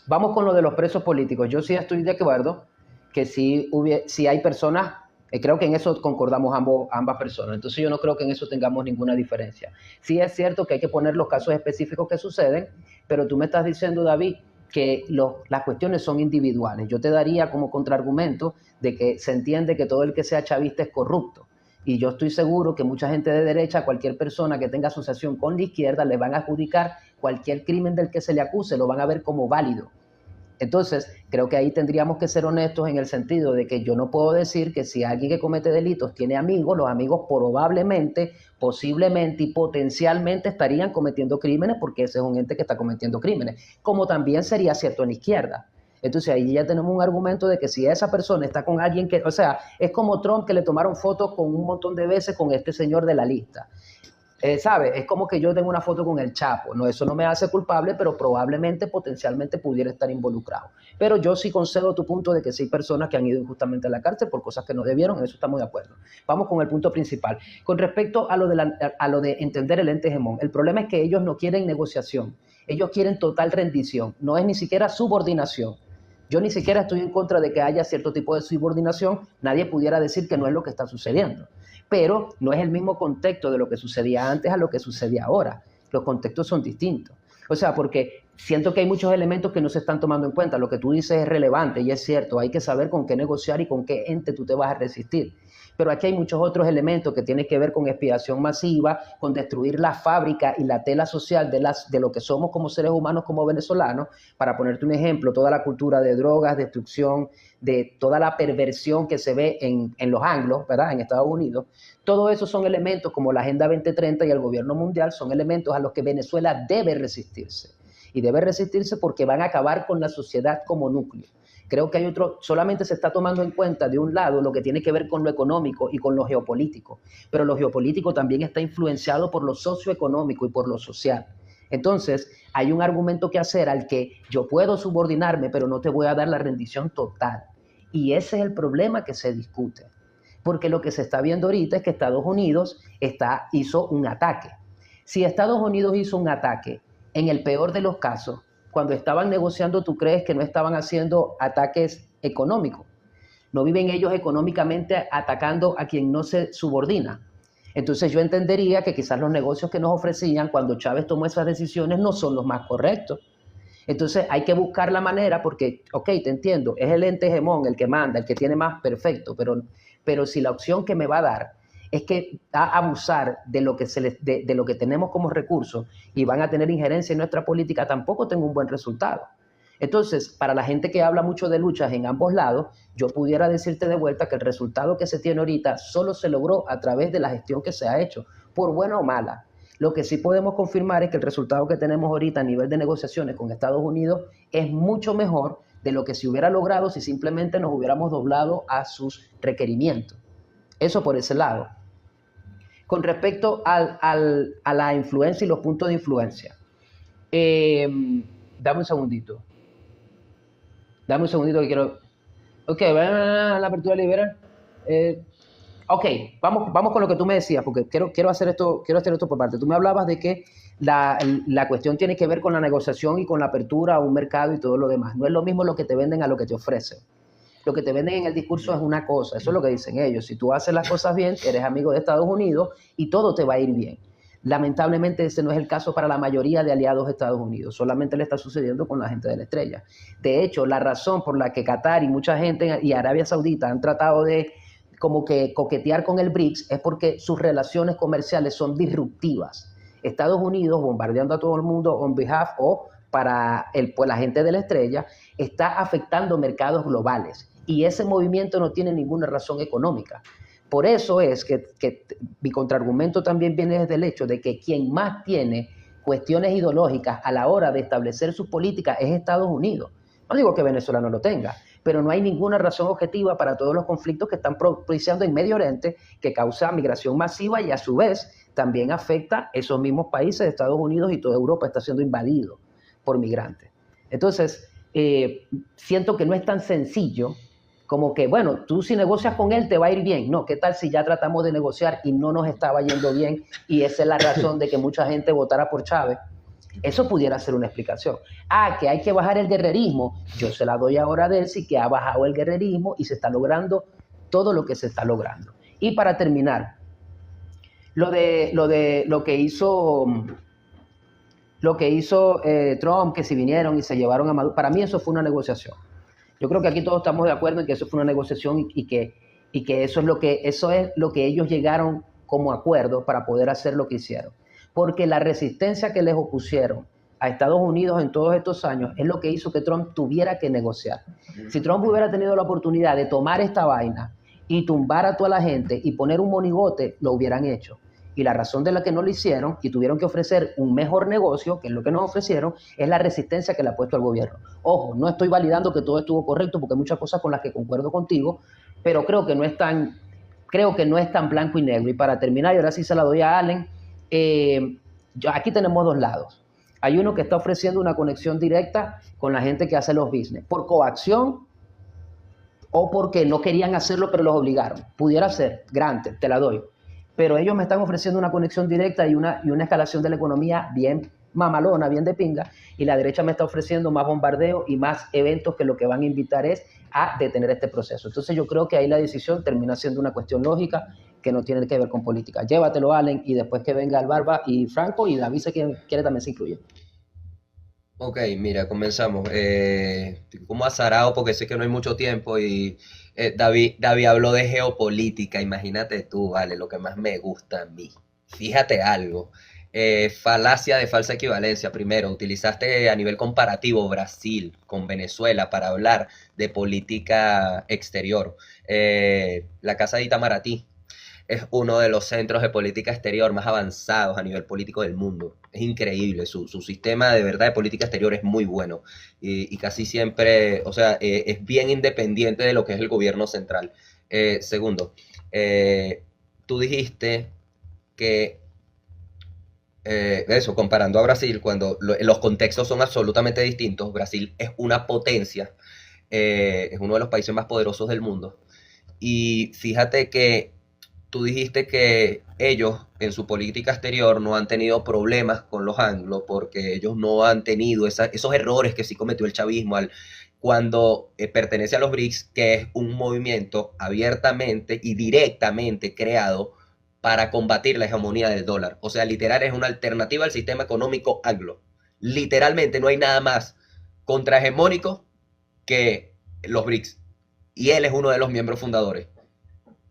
Vamos con lo de los presos políticos. Yo sí estoy de acuerdo que si hay personas, creo que en eso concordamos ambas personas. Entonces yo no creo que en eso tengamos ninguna diferencia. Sí es cierto que hay que poner los casos específicos que suceden, pero tú me estás diciendo, David, que las cuestiones son individuales. Yo te daría como contraargumento de que se entiende que todo el que sea chavista es corrupto. Y yo estoy seguro que mucha gente de derecha, cualquier persona que tenga asociación con la izquierda, le van a adjudicar cualquier crimen del que se le acuse, lo van a ver como válido. Entonces, creo que ahí tendríamos que ser honestos en el sentido de que yo no puedo decir que si alguien que comete delitos tiene amigos, los amigos probablemente, posiblemente y potencialmente estarían cometiendo crímenes, porque ese es un ente que está cometiendo crímenes, como también sería cierto en la izquierda. Entonces ahí ya tenemos un argumento de que si esa persona está con alguien que, o sea, es como Trump, que le tomaron fotos con un montón de veces con este señor de la lista. ¿Sabes? Es como que yo tengo una foto con el Chapo. No, eso no me hace culpable, pero probablemente, potencialmente pudiera estar involucrado. Pero yo sí concedo tu punto de que sí hay personas que han ido injustamente a la cárcel por cosas que no debieron, en eso estamos de acuerdo. Vamos con el punto principal. Con respecto a lo de entender el ente hegemón, el problema es que ellos no quieren negociación, ellos quieren total rendición, no es ni siquiera subordinación. Yo ni siquiera estoy en contra de que haya cierto tipo de subordinación, nadie pudiera decir que no es lo que está sucediendo. Pero no es el mismo contexto de lo que sucedía antes a lo que sucede ahora. Los contextos son distintos. O sea, porque siento que hay muchos elementos que no se están tomando en cuenta. Lo que tú dices es relevante y es cierto. Hay que saber con qué negociar y con qué ente tú te vas a resistir. Pero aquí hay muchos otros elementos que tienen que ver con expiación masiva, con destruir la fábrica y la tela social de lo que somos como seres humanos, como venezolanos. Para ponerte un ejemplo, toda la cultura de drogas, destrucción, de toda la perversión que se ve en los anglos, ¿verdad? En Estados Unidos. Todo eso son elementos como la Agenda 2030 y el gobierno mundial, son elementos a los que Venezuela debe resistirse. Y debe resistirse porque van a acabar con la sociedad como núcleo. Creo que hay otro, solamente se está tomando en cuenta de un lado lo que tiene que ver con lo económico y con lo geopolítico, pero lo geopolítico también está influenciado por lo socioeconómico y por lo social. Entonces, hay un argumento que hacer al que yo puedo subordinarme, pero no te voy a dar la rendición total. Y ese es el problema que se discute. Porque lo que se está viendo ahorita es que Estados Unidos hizo un ataque. Si Estados Unidos hizo un ataque, en el peor de los casos, cuando estaban negociando, ¿tú crees que no estaban haciendo ataques económicos? ¿No viven ellos económicamente atacando a quien no se subordina? Entonces yo entendería que quizás los negocios que nos ofrecían cuando Chávez tomó esas decisiones no son los más correctos. Entonces hay que buscar la manera porque, ok, te entiendo, es el ente hegemón el que manda, el que tiene más, perfecto, pero si la opción que me va a dar es que va a abusar de lo que, de lo que tenemos como recursos y van a tener injerencia en nuestra política, tampoco tengo un buen resultado. Entonces, para la gente que habla mucho de luchas en ambos lados, yo pudiera decirte de vuelta que el resultado que se tiene ahorita solo se logró a través de la gestión que se ha hecho, por buena o mala. Lo que sí podemos confirmar es que el resultado que tenemos ahorita a nivel de negociaciones con Estados Unidos es mucho mejor de lo que se hubiera logrado si simplemente nos hubiéramos doblado a sus requerimientos. Eso por ese lado. Con respecto a la influencia y los puntos de influencia. Dame un segundito. Dame un segundito que quiero... Ok, la apertura liberal. Ok, vamos con lo que tú me decías, porque quiero hacer esto por parte. Tú me hablabas de que la cuestión tiene que ver con la negociación y con la apertura a un mercado y todo lo demás. No es lo mismo lo que te venden a lo que te ofrecen. Lo que te venden en el discurso es una cosa, eso es lo que dicen ellos. Si tú haces las cosas bien, eres amigo de Estados Unidos y todo te va a ir bien. Lamentablemente ese no es el caso para la mayoría de aliados de Estados Unidos, solamente le está sucediendo con la gente de la estrella. De hecho, la razón por la que Qatar y mucha gente y Arabia Saudita han tratado de como que coquetear con el BRICS es porque sus relaciones comerciales son disruptivas. Estados Unidos bombardeando a todo el mundo on behalf o para la gente de la estrella está afectando mercados globales y ese movimiento no tiene ninguna razón económica. Por eso es que mi contraargumento también viene desde el hecho de que quien más tiene cuestiones ideológicas a la hora de establecer sus políticas es Estados Unidos. No digo que Venezuela no lo tenga, pero no hay ninguna razón objetiva para todos los conflictos que están propiciando en Medio Oriente, que causa migración masiva y a su vez también afecta a esos mismos países de Estados Unidos y toda Europa está siendo invadido por migrantes. Entonces, siento que no es tan sencillo como que, bueno, tú si negocias con él te va a ir bien. No, ¿qué tal si ya tratamos de negociar y no nos estaba yendo bien y esa es la razón de que mucha gente votara por Chávez? Eso pudiera ser una explicación. Que hay que bajar el guerrerismo. Yo se la doy ahora a Delcy, que ha bajado el guerrerismo y se está logrando todo lo que se está logrando. Y para terminar, lo que hizo Trump, que si vinieron y se llevaron a Maduro, para mí eso fue una negociación. Yo creo que aquí todos estamos de acuerdo en que eso fue una negociación y que eso es lo que ellos llegaron como acuerdo para poder hacer lo que hicieron. Porque la resistencia que les opusieron a Estados Unidos en todos estos años es lo que hizo que Trump tuviera que negociar. Si Trump hubiera tenido la oportunidad de tomar esta vaina y tumbar a toda la gente y poner un monigote, lo hubieran hecho. Y la razón de la que no lo hicieron y tuvieron que ofrecer un mejor negocio, que es lo que nos ofrecieron, es la resistencia que le ha puesto al gobierno. Ojo, no estoy validando que todo estuvo correcto porque hay muchas cosas con las que concuerdo contigo, pero creo que no es tan blanco y negro. Y para terminar, y ahora sí se la doy a Allen, aquí tenemos dos lados. Hay uno que está ofreciendo una conexión directa con la gente que hace los business, por coacción o porque no querían hacerlo pero los obligaron. Pudiera ser, grande, te la doy. Pero ellos me están ofreciendo una conexión directa y una escalación de la economía bien mamalona, bien de pinga, y la derecha me está ofreciendo más bombardeo y más eventos que lo que van a invitar es a detener este proceso. Entonces yo creo que ahí la decisión termina siendo una cuestión lógica que no tiene que ver con política. Llévatelo, Allen, y después que venga el Barba y Franco, y David se quiere también se incluye. Ok, mira, comenzamos. Estoy como azarado porque sé que no hay mucho tiempo y David habló de geopolítica. Imagínate tú, vale, lo que más me gusta a mí. Fíjate algo. Falacia de falsa equivalencia. Primero, utilizaste a nivel comparativo Brasil con Venezuela para hablar de política exterior. La Casa de Itamaraty es uno de los centros de política exterior más avanzados a nivel político del mundo. Es increíble, su sistema de verdad de política exterior es muy bueno y casi siempre, o sea, es bien independiente de lo que es el gobierno central. Segundo, tú dijiste que eso, comparando a Brasil, cuando los contextos son absolutamente distintos, Brasil es una potencia, es uno de los países más poderosos del mundo. Y fíjate que tú dijiste que ellos en su política exterior no han tenido problemas con los anglos porque ellos no han tenido esos errores que sí cometió el chavismo cuando pertenece a los BRICS, que es un movimiento abiertamente y directamente creado para combatir la hegemonía del dólar. O sea, literal es una alternativa al sistema económico anglo. Literalmente no hay nada más contrahegemónico que los BRICS. Y él es uno de los miembros fundadores.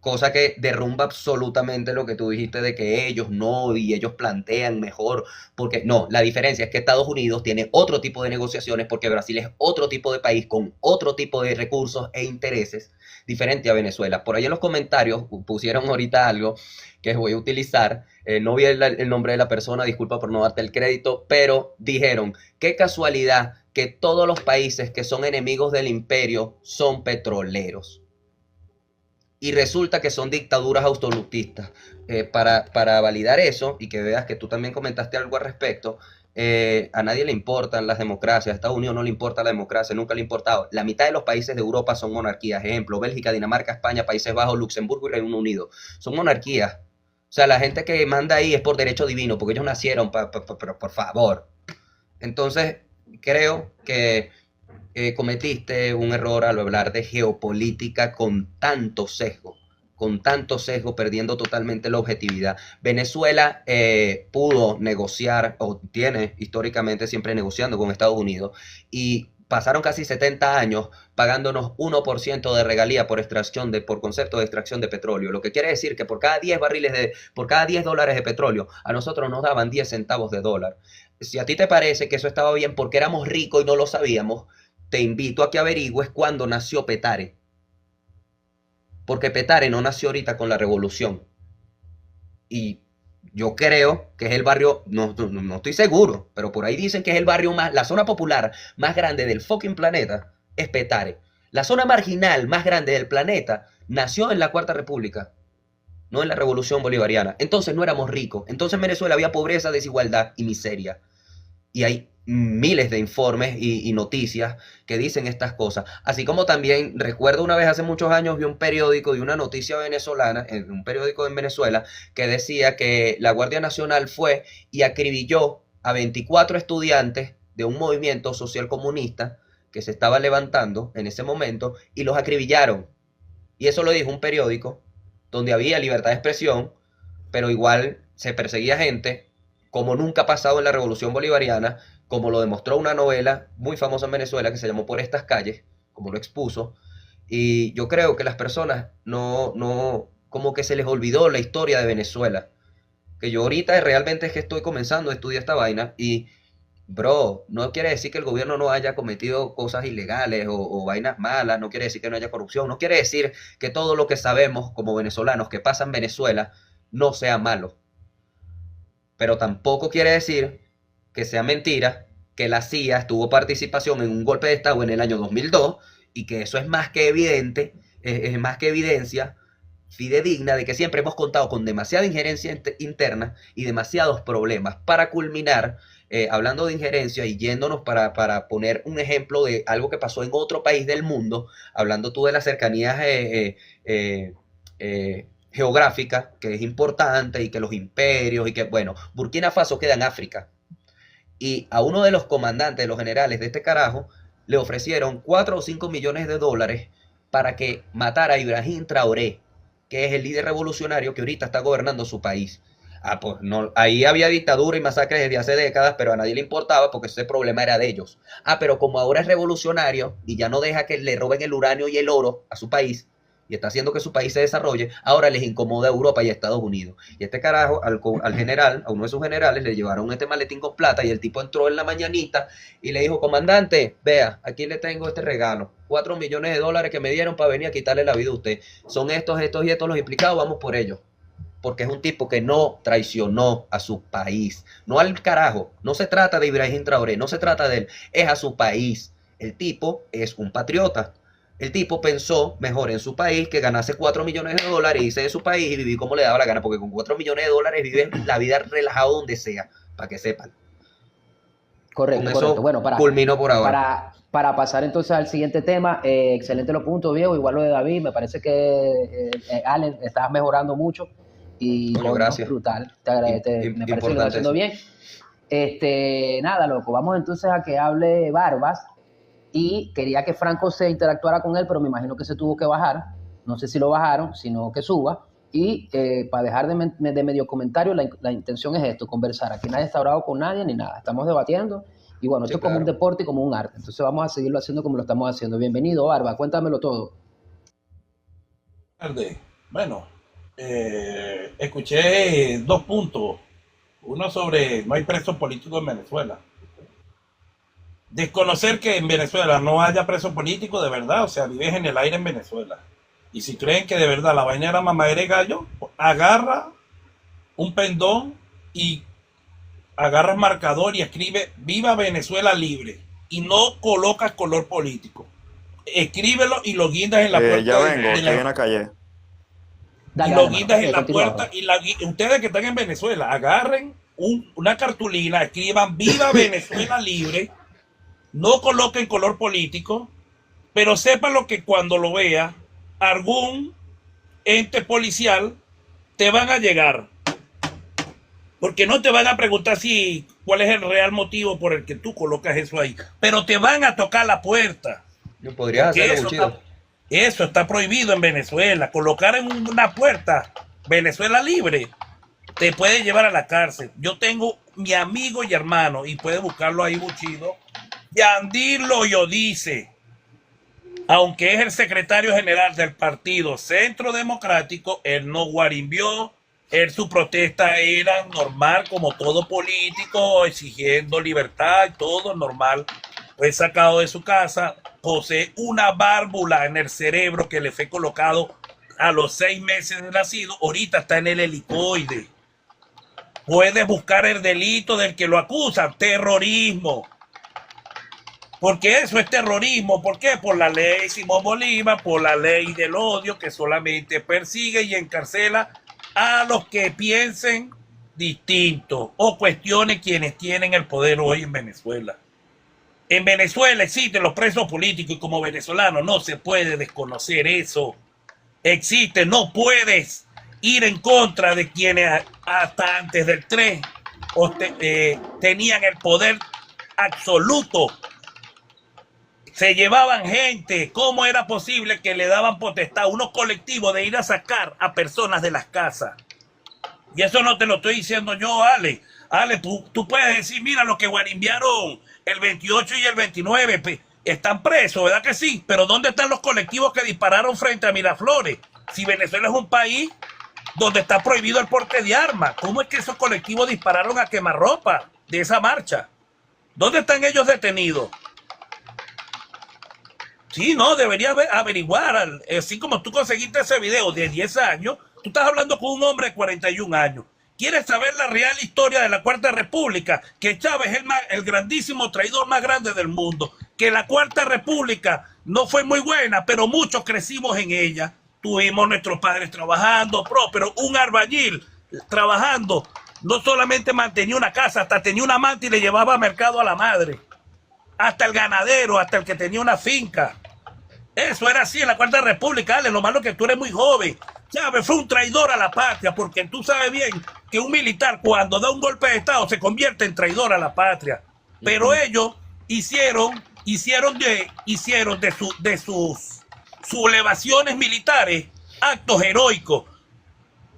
cosa que derrumba absolutamente lo que tú dijiste de que ellos no, y ellos plantean mejor, porque no, la diferencia es que Estados Unidos tiene otro tipo de negociaciones, porque Brasil es otro tipo de país con otro tipo de recursos e intereses diferente a Venezuela. Por ahí en los comentarios pusieron ahorita algo que voy a utilizar, no vi el nombre de la persona, disculpa por no darte el crédito, pero dijeron, qué casualidad que todos los países que son enemigos del imperio son petroleros. Y resulta que son dictaduras absolutistas. Para validar eso, y que veas que tú también comentaste algo al respecto, a nadie le importan las democracias. A Estados Unidos no le importa la democracia, nunca le ha importado. La mitad de los países de Europa son monarquías. Ejemplo, Bélgica, Dinamarca, España, Países Bajos, Luxemburgo y Reino Unido. Son monarquías. O sea, la gente que manda ahí es por derecho divino, porque ellos nacieron, pero por favor. Entonces, creo que cometiste un error al hablar de geopolítica con tanto sesgo, perdiendo totalmente la objetividad. Venezuela pudo negociar, o tiene históricamente siempre negociando con Estados Unidos, y pasaron casi 70 años pagándonos 1% de regalía por concepto de extracción de petróleo, lo que quiere decir que por cada 10 por cada 10 dólares de petróleo, a nosotros nos daban 10 centavos de dólar. Si a ti te parece que eso estaba bien porque éramos ricos y no lo sabíamos, te invito a que averigües cuándo nació Petare. Porque Petare no nació ahorita con la revolución. Y yo creo que es el barrio, no estoy seguro, pero por ahí dicen que es el barrio la zona popular más grande del fucking planeta, es Petare. La zona marginal más grande del planeta nació en la Cuarta República, no en la Revolución Bolivariana. Entonces no éramos ricos. Entonces en Venezuela había pobreza, desigualdad y miseria. Y hay miles de informes y noticias que dicen estas cosas. Así como también recuerdo una vez hace muchos años vi un periódico y una noticia venezolana, en un periódico en Venezuela, que decía que la Guardia Nacional fue y acribilló a 24 estudiantes de un movimiento social comunista que se estaba levantando en ese momento, y los acribillaron. Y eso lo dijo un periódico donde había libertad de expresión, pero igual se perseguía gente, como nunca ha pasado en la Revolución Bolivariana, como lo demostró una novela muy famosa en Venezuela que se llamó Por estas calles, como lo expuso. Y yo creo que las personas como que se les olvidó la historia de Venezuela. Que yo ahorita realmente es que estoy comenzando a estudiar esta vaina y, bro, no quiere decir que el gobierno no haya cometido cosas ilegales o vainas malas, no quiere decir que no haya corrupción, no quiere decir que todo lo que sabemos como venezolanos que pasa en Venezuela no sea malo. Pero tampoco quiere decir que sea mentira que la CIA tuvo participación en un golpe de Estado en el año 2002 y que eso es más que evidente, es más que evidencia fidedigna de que siempre hemos contado con demasiada injerencia interna y demasiados problemas para culminar, hablando de injerencia y yéndonos para poner un ejemplo de algo que pasó en otro país del mundo, hablando tú de las cercanías geográfica, que es importante, y que los imperios, y que, bueno, Burkina Faso queda en África. Y a uno de los comandantes, de los generales de este carajo, le ofrecieron 4 o 5 millones de dólares para que matara a Ibrahim Traoré, que es el líder revolucionario que ahorita está gobernando su país. Pues no, ahí había dictadura y masacres desde hace décadas, pero a nadie le importaba porque ese problema era de ellos. Pero como ahora es revolucionario y ya no deja que le roben el uranio y el oro a su país, y está haciendo que su país se desarrolle, ahora les incomoda a Europa y a Estados Unidos. Y este carajo, al general, a uno de sus generales, le llevaron este maletín con plata y el tipo entró en la mañanita y le dijo, comandante, vea, aquí le tengo este regalo, 4 millones de dólares que me dieron para venir a quitarle la vida a usted. Son estos y estos los implicados, vamos por ellos. Porque es un tipo que no traicionó a su país, no al carajo. No se trata de Ibrahim Traoré, no se trata de él, es a su país. El tipo es un patriota. El tipo pensó mejor en su país que ganase 4 millones de dólares, irse de su país y vivir como le daba la gana, porque con 4 millones de dólares vive la vida relajado donde sea, para que sepan. Correcto, Con correcto. eso Bueno, culmino por ahora. para pasar entonces al siguiente tema, excelente los puntos, viejo, igual lo de David, me parece que Allen, estás mejorando mucho y Coño, gracias. brutal, me parece que lo estás haciendo bien. Nada, loco, vamos entonces a que hable Barbas. Y quería que Franco se interactuara con él, pero me imagino que se tuvo que bajar. No sé si lo bajaron, sino que suba. Y para dejar de medio comentario, la intención es esto, conversar. Aquí nadie está bravo con nadie ni nada. Estamos debatiendo. Y bueno, esto es como un deporte y como un arte. Entonces vamos a seguirlo haciendo como lo estamos haciendo. Bienvenido, Barba. Cuéntamelo todo. Buenas tardes. Bueno, escuché dos puntos. Uno sobre no hay presos políticos en Venezuela. Desconocer que en Venezuela no haya presos políticos de verdad, o sea, vives en el aire en Venezuela. Y si creen que de verdad la vaina era mamadera de gallo, agarra un pendón y agarras marcador y escribe Viva Venezuela libre y no colocas color político. Escríbelo y lo guindas en la puerta Ya vengo, de estoy en la, la calle. y Dale, lo dale, mano. guindas en la Continúa, puerta Juan. y ustedes que están en Venezuela agarren una cartulina, escriban Viva Venezuela libre, no coloquen color político, pero sépanlo que cuando lo vea algún ente policial te van a llegar. Porque no te van a preguntar si cuál es el real motivo por el que tú colocas eso ahí. Pero te van a tocar la puerta. No podrías Porque hacerlo, Buchido. eso está prohibido en Venezuela. Colocar en una puerta Venezuela libre te puede llevar a la cárcel. Yo tengo mi amigo y hermano, y puede buscarlo ahí, Buchido, Yandir Loyo dice, aunque es el secretario general del partido Centro Democrático, él no guarimbió. Su protesta era normal, como todo político, exigiendo libertad y todo normal. Fue sacado de su casa, posee una válvula en el cerebro que le fue colocado a los 6 meses de nacido. Ahorita está en el helicoide. Puedes buscar el delito del que lo acusan, terrorismo. Porque eso es terrorismo. ¿Por qué? Por la ley Simón Bolívar, por la ley del odio que solamente persigue y encarcela a los que piensen distinto o cuestionen quienes tienen el poder hoy en Venezuela. En Venezuela existen los presos políticos y como venezolano no se puede desconocer eso. Existe, no puedes ir en contra de quienes hasta antes del 3 tenían el poder absoluto. Se llevaban gente. ¿Cómo era posible que le daban potestad a unos colectivos de ir a sacar a personas de las casas? Y eso no te lo estoy diciendo yo, Ale. Ale, tú puedes decir, mira, lo que guarimbiaron el 28 y el 29, están presos, ¿verdad que sí? Pero ¿dónde están los colectivos que dispararon frente a Miraflores? Si Venezuela es un país donde está prohibido el porte de armas, ¿cómo es que esos colectivos dispararon a quemarropa de esa marcha? ¿Dónde están ellos detenidos? Sí, no, debería averiguar. Así como tú conseguiste ese video de 10 años, tú estás hablando con un hombre de 41 años. ¿Quieres saber la real historia de la Cuarta República? Que Chávez es el grandísimo traidor más grande del mundo. Que la Cuarta República no fue muy buena, pero muchos crecimos en ella. Tuvimos nuestros padres trabajando, pero un albañil trabajando no solamente mantenía una casa, hasta tenía un amante y le llevaba mercado a la madre. Hasta el ganadero, hasta el que tenía una finca. Eso era así en la Cuarta República, Ale. Lo malo es que tú eres muy joven. Chávez fue un traidor a la patria, porque tú sabes bien que un militar cuando da un golpe de estado se convierte en traidor a la patria. Pero ellos hicieron de sus sublevaciones militares actos heroicos.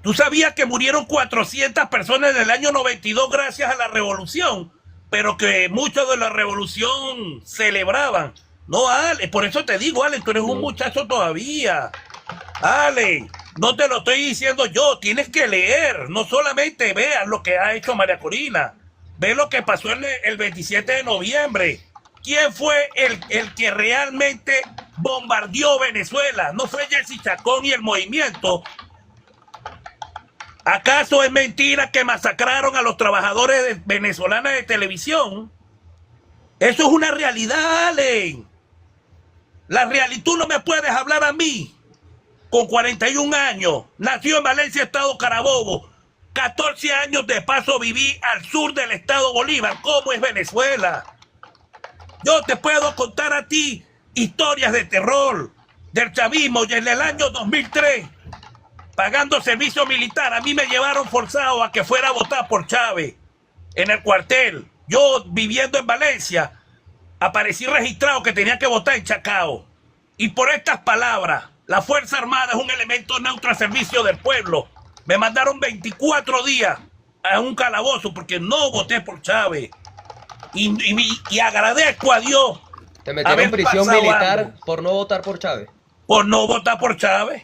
Tú sabías que murieron 400 personas en el año 92 gracias a la revolución, pero que muchos de la revolución celebraban. No, Ale, por eso te digo, Ale, tú eres un muchacho todavía. Ale, no te lo estoy diciendo yo, tienes que leer, no solamente veas lo que ha hecho María Corina, ve lo que pasó el 27 de noviembre. ¿Quién fue el que realmente bombardeó Venezuela? ¿No fue Jessy Chacón y el movimiento? ¿Acaso es mentira que masacraron a los trabajadores venezolanos de televisión? Eso es una realidad, Ale. La realidad, tú no me puedes hablar a mí, con 41 años, nació en Valencia, Estado Carabobo, 14 años de paso viví al sur del Estado Bolívar. ¿Cómo es Venezuela? Yo te puedo contar a ti historias de terror, del chavismo, y en el año 2003, pagando servicio militar, a mí me llevaron forzado a que fuera a votar por Chávez en el cuartel. Yo, viviendo en Valencia, aparecí registrado que tenía que votar en Chacao. Y por estas palabras, la Fuerza Armada es un elemento neutro al servicio del pueblo. Me mandaron 24 días a un calabozo porque no voté por Chávez. Y agradezco a Dios. Te metieron en prisión militar por no votar por Chávez. Por no votar por Chávez.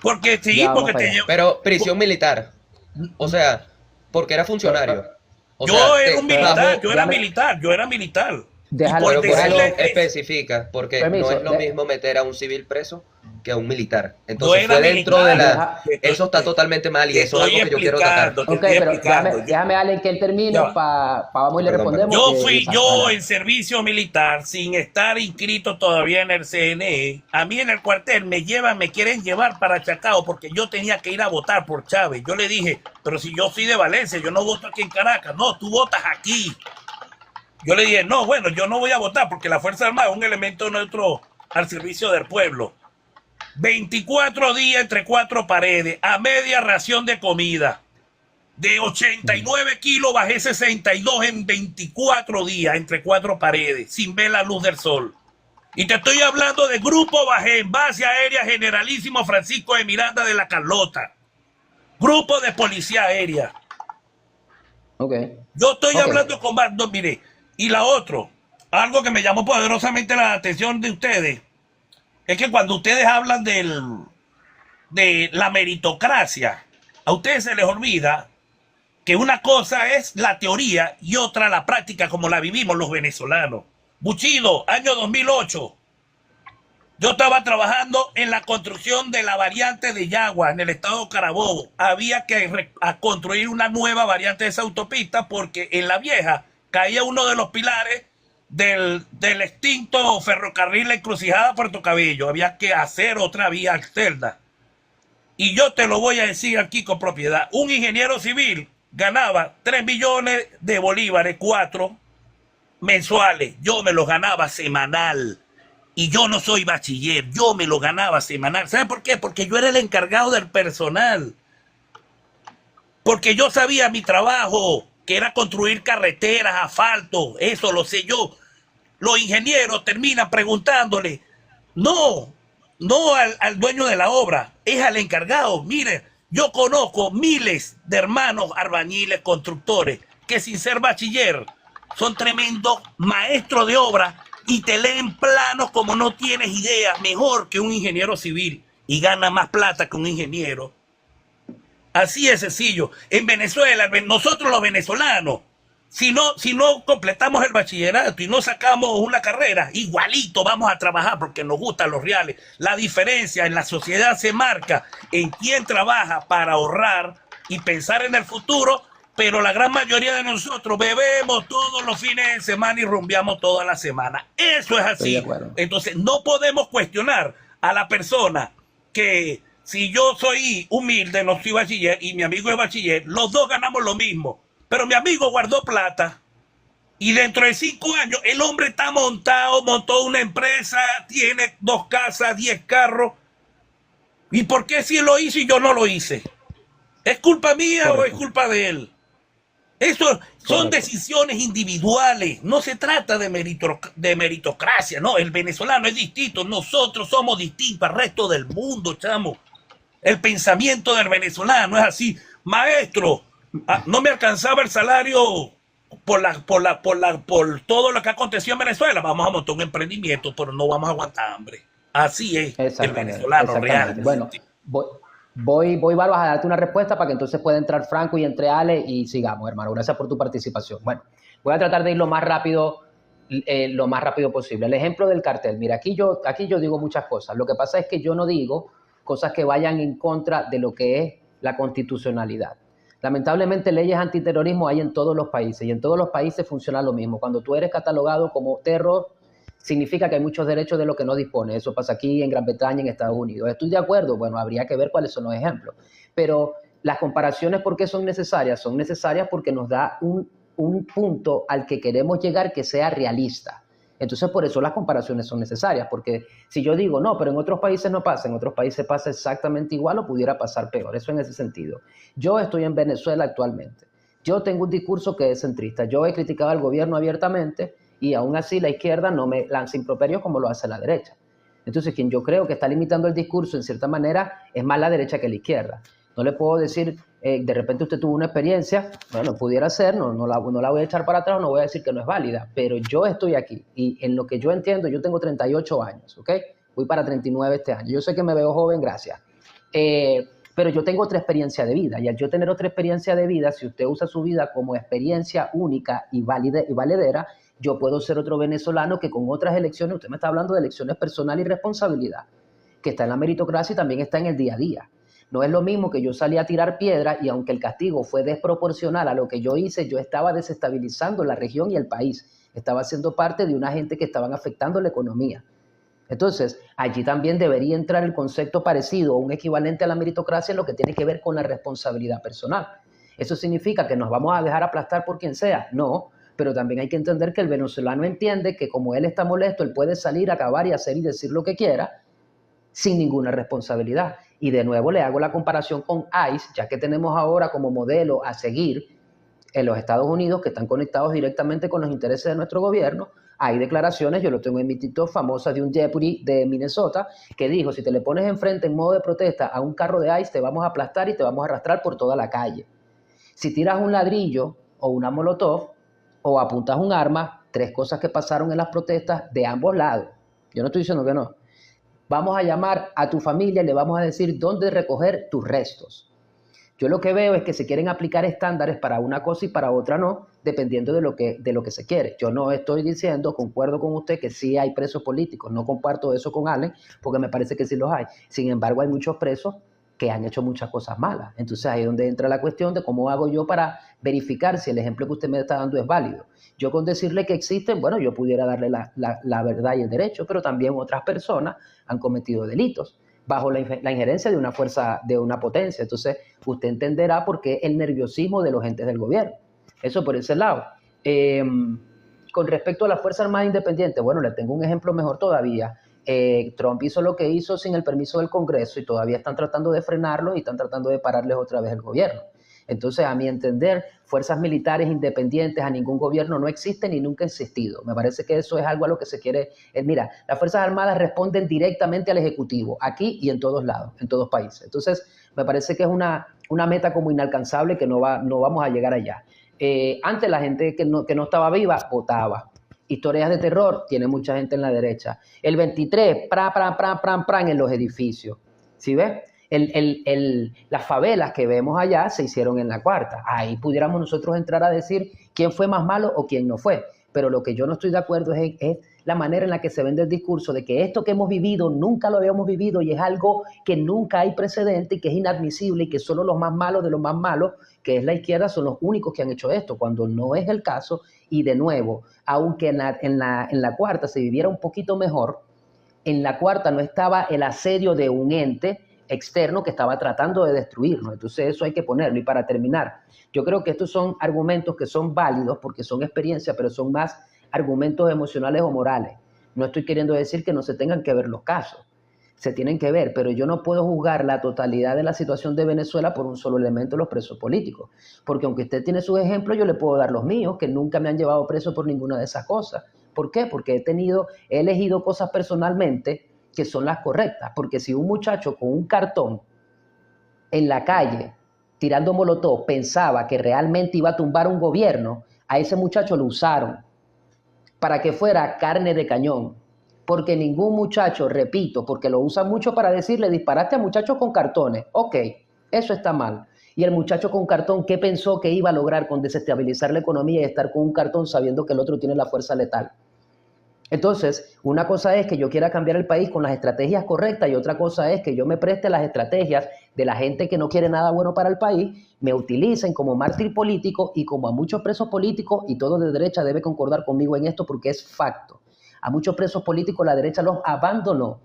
Porque sí, Ya vamos porque para te allá. llevo. Pero prisión militar, o sea, porque era funcionario. O Yo sea, era un Pero, militar, bajo, déjame, yo era militar. Y por déjalo, pero ¿por qué decirle déjalo, especifica? Porque no es permiso, lo mismo meter a un civil preso que a un militar. yo Entonces era fue dentro de militar. la... deja, Eso está totalmente mal y Te eso es estoy algo que yo quiero atacar. explicando, te ok, estoy pero explicando. déjame Allen que él Ya termine, va. vamos y le Perdón, perdón. respondemos. Yo fui, Exacto, yo en adelante. servicio militar, sin estar inscrito todavía en el CNE, a mí en el cuartel me quieren llevar para Chacao porque yo tenía que ir a votar por Chávez. Yo le dije, pero si yo soy de Valencia, yo no voto aquí en Caracas. No, tú votas aquí. Yo le dije, no, bueno, yo no voy a votar porque la Fuerza Armada es un elemento neutro al servicio del pueblo. 24 días entre cuatro paredes, a media ración de comida. De 89 kilos bajé 62 en 24 días entre cuatro paredes, sin ver la luz del sol. Y te estoy hablando de Grupo Bajé, Base Aérea Generalísimo Francisco de Miranda de la Carlota. Grupo de Policía Aérea. Ok, Yo estoy ok. hablando con más, no, mire. Y la otra, algo que me llamó poderosamente la atención de ustedes, es que cuando ustedes hablan de la meritocracia, a ustedes se les olvida que una cosa es la teoría y otra la práctica como la vivimos los venezolanos. Buchido, año 2008. Yo estaba trabajando en la construcción de la variante de Yagua en el estado de Carabobo. Había que construir una nueva variante de esa autopista porque en la vieja caía uno de los pilares del extinto ferrocarril La Encrucijada Puerto Cabello. Había que hacer otra vía alterna. Y yo te lo voy a decir aquí con propiedad. Un ingeniero civil ganaba 3 millones de bolívares, 4 mensuales. Yo me los ganaba semanal. Y yo no soy bachiller, yo me lo ganaba semanal. ¿Sabe por qué? Porque yo era el encargado del personal. Porque yo sabía mi trabajo, que era construir carreteras, asfalto, eso lo sé yo. Los ingenieros terminan preguntándole, no al dueño de la obra, es al encargado. Mire, yo conozco miles de hermanos albañiles, constructores, que sin ser bachiller son tremendos maestros de obra y te leen planos como no tienes idea, mejor que un ingeniero civil y gana más plata que un ingeniero. Así es sencillo. En Venezuela, nosotros los venezolanos, si no completamos el bachillerato y no sacamos una carrera, igualito vamos a trabajar porque nos gustan los reales. La diferencia en la sociedad se marca en quién trabaja para ahorrar y pensar en el futuro, pero la gran mayoría de nosotros bebemos todos los fines de semana y rumbeamos toda la semana. Eso es Estoy de así. acuerdo. Entonces no podemos cuestionar a la persona que si yo soy humilde, no soy bachiller, y mi amigo es bachiller, los dos ganamos lo mismo. Pero mi amigo guardó plata y dentro de 5 años el hombre está montó una empresa, tiene 2 casas, 10 carros. ¿Y por qué si él lo hizo y yo no lo hice? ¿Es culpa mía o es Correcto, culpa de él? Eso son correcto. decisiones individuales, no se trata de meritocracia, no, el venezolano es distinto, nosotros somos distintos al resto del mundo, chamo. El pensamiento del venezolano es así, maestro, no me alcanzaba el salario por todo lo que aconteció en Venezuela, vamos a montar un emprendimiento, pero no vamos a aguantar hambre. Así es el Exactamente, venezolano real. exactamente. Bueno, voy Barbas, a darte una respuesta para que entonces pueda entrar Franco y entre Ale y sigamos, hermano. Gracias por tu participación. Bueno, voy a tratar de ir lo más rápido posible. El ejemplo del cartel. Mira, aquí yo digo muchas cosas. Lo que pasa es que yo no digo cosas que vayan en contra de lo que es la constitucionalidad. Lamentablemente, leyes antiterrorismo hay en todos los países y en todos los países funciona lo mismo. Cuando tú eres catalogado como terror, significa que hay muchos derechos de lo que no dispone. Eso pasa aquí en Gran Bretaña, en Estados Unidos. ¿Estoy de acuerdo? Bueno, habría que ver cuáles son los ejemplos. Pero las comparaciones, ¿por qué son necesarias? Son necesarias porque nos da un punto al que queremos llegar que sea realista. Entonces, por eso las comparaciones son necesarias, porque si yo digo, no, pero en otros países no pasa, en otros países pasa exactamente igual o pudiera pasar peor. Eso en ese sentido. Yo estoy en Venezuela actualmente. Yo tengo un discurso que es centrista. Yo he criticado al gobierno abiertamente y aún así la izquierda no me lanza improperios como lo hace la derecha. Entonces, quien yo creo que está limitando el discurso en cierta manera es más la derecha que la izquierda. No le puedo decir, de repente usted tuvo una experiencia, bueno, pudiera ser, no la voy a echar para atrás, no voy a decir que no es válida, pero yo estoy aquí y en lo que yo entiendo, yo tengo 38 años, ¿ok? Voy para 39 este año. Yo sé que me veo joven, gracias. Pero yo tengo otra experiencia de vida, y al yo tener otra experiencia de vida, si usted usa su vida como experiencia única y valedera, yo puedo ser otro venezolano que con otras elecciones, usted me está hablando de elecciones personal y responsabilidad, que está en la meritocracia y también está en el día a día. No es lo mismo que yo salí a tirar piedra y aunque el castigo fue desproporcional a lo que yo hice, yo estaba desestabilizando la región y el país. Estaba siendo parte de una gente que estaban afectando la economía. Entonces, allí también debería entrar el concepto parecido o un equivalente a la meritocracia en lo que tiene que ver con la responsabilidad personal. ¿Eso significa que nos vamos a dejar aplastar por quien sea? No, pero también hay que entender que el venezolano entiende que como él está molesto, él puede salir, acabar y hacer y decir lo que quiera sin ninguna responsabilidad. Y de nuevo le hago la comparación con ICE, ya que tenemos ahora como modelo a seguir en los Estados Unidos que están conectados directamente con los intereses de nuestro gobierno. Hay declaraciones, yo lo tengo en mi TikTok, famosas de un deputy de Minnesota que dijo, si te le pones enfrente en modo de protesta a un carro de ICE, te vamos a aplastar y te vamos a arrastrar por toda la calle. Si tiras un ladrillo o una molotov o apuntas un arma, 3 cosas que pasaron en las protestas de ambos lados. Yo no estoy diciendo que no. Vamos a llamar a tu familia y le vamos a decir dónde recoger tus restos. Yo lo que veo es que se quieren aplicar estándares para una cosa y para otra no, dependiendo de lo que se quiere. Yo no estoy diciendo, concuerdo con usted, que sí hay presos políticos. No comparto eso con Allen, porque me parece que sí los hay. Sin embargo, hay muchos presos que han hecho muchas cosas malas. Entonces ahí es donde entra la cuestión de cómo hago yo para verificar si el ejemplo que usted me está dando es válido. Yo con decirle que existen, bueno, yo pudiera darle la verdad y el derecho, pero también otras personas han cometido delitos bajo la injerencia de una fuerza, de una potencia. Entonces usted entenderá por qué el nerviosismo de los entes del gobierno. Eso por ese lado. Con respecto a la Fuerza Armada Independiente, bueno, le tengo un ejemplo mejor todavía. Trump hizo lo que hizo sin el permiso del Congreso y todavía están tratando de frenarlo y están tratando de pararles otra vez el gobierno. Entonces, a mi entender, fuerzas militares independientes a ningún gobierno no existen y nunca ha existido. Me parece que eso es algo a lo que se quiere. Mira, las Fuerzas Armadas responden directamente al Ejecutivo, aquí y en todos lados, en todos países. Entonces, me parece que es una meta como inalcanzable que no vamos a llegar allá. Antes la gente que no estaba viva votaba. Historias de terror, tiene mucha gente en la derecha. El 23, pran en los edificios. ¿Sí ves? Las favelas que vemos allá se hicieron en la cuarta. Ahí pudiéramos nosotros entrar a decir quién fue más malo o quién no fue. Pero lo que yo no estoy de acuerdo es la manera en la que se vende el discurso de que esto que hemos vivido nunca lo habíamos vivido y es algo que nunca hay precedente y que es inadmisible y que solo los más malos de los más malos, que es la izquierda, son los únicos que han hecho esto, cuando no es el caso. Y de nuevo, aunque en la cuarta se viviera un poquito mejor, en la cuarta no estaba el asedio de un ente externo que estaba tratando de destruirnos. Entonces eso hay que ponerlo. Y para terminar, yo creo que estos son argumentos que son válidos porque son experiencias, pero son más argumentos emocionales o morales. No estoy queriendo decir que no se tengan que ver los casos. Se tienen que ver, pero yo no puedo juzgar la totalidad de la situación de Venezuela por un solo elemento de los presos políticos. Porque aunque usted tiene sus ejemplos, yo le puedo dar los míos, que nunca me han llevado preso por ninguna de esas cosas. ¿Por qué? Porque he elegido cosas personalmente que son las correctas. Porque si un muchacho con un cartón en la calle, tirando molotov, pensaba que realmente iba a tumbar un gobierno, a ese muchacho lo usaron para que fuera carne de cañón. Porque ningún muchacho, repito, porque lo usan mucho para decirle, disparaste a muchachos con cartones. Ok, eso está mal. Y el muchacho con cartón, ¿qué pensó que iba a lograr con desestabilizar la economía y estar con un cartón sabiendo que el otro tiene la fuerza letal? Entonces, una cosa es que yo quiera cambiar el país con las estrategias correctas y otra cosa es que yo me preste las estrategias de la gente que no quiere nada bueno para el país, me utilicen como mártir político y como a muchos presos políticos, y todo de derecha debe concordar conmigo en esto porque es facto. A muchos presos políticos la derecha los abandonó.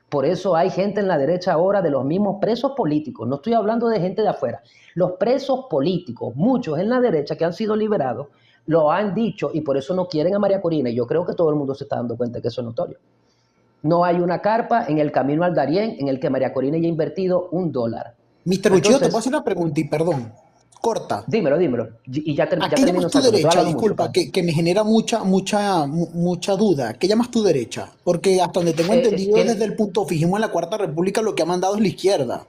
Por eso hay gente en la derecha ahora de los mismos presos políticos. No estoy hablando de gente de afuera. Los presos políticos, muchos en la derecha que han sido liberados, lo han dicho y por eso no quieren a María Corina. Y yo creo que todo el mundo se está dando cuenta que eso es notorio. No hay una carpa en el camino al Darién en el que María Corina haya invertido $1. Mr. Uchillo, te puedo hacer una pregunta y perdón, corta. Dímelo. Y ya ¿A qué termino. llamas tu derecha? Disculpa, que me genera mucha duda. ¿Qué llamas tu derecha? Porque hasta donde tengo entendido, desde el punto fijismo en la Cuarta República, lo que ha mandado es la izquierda.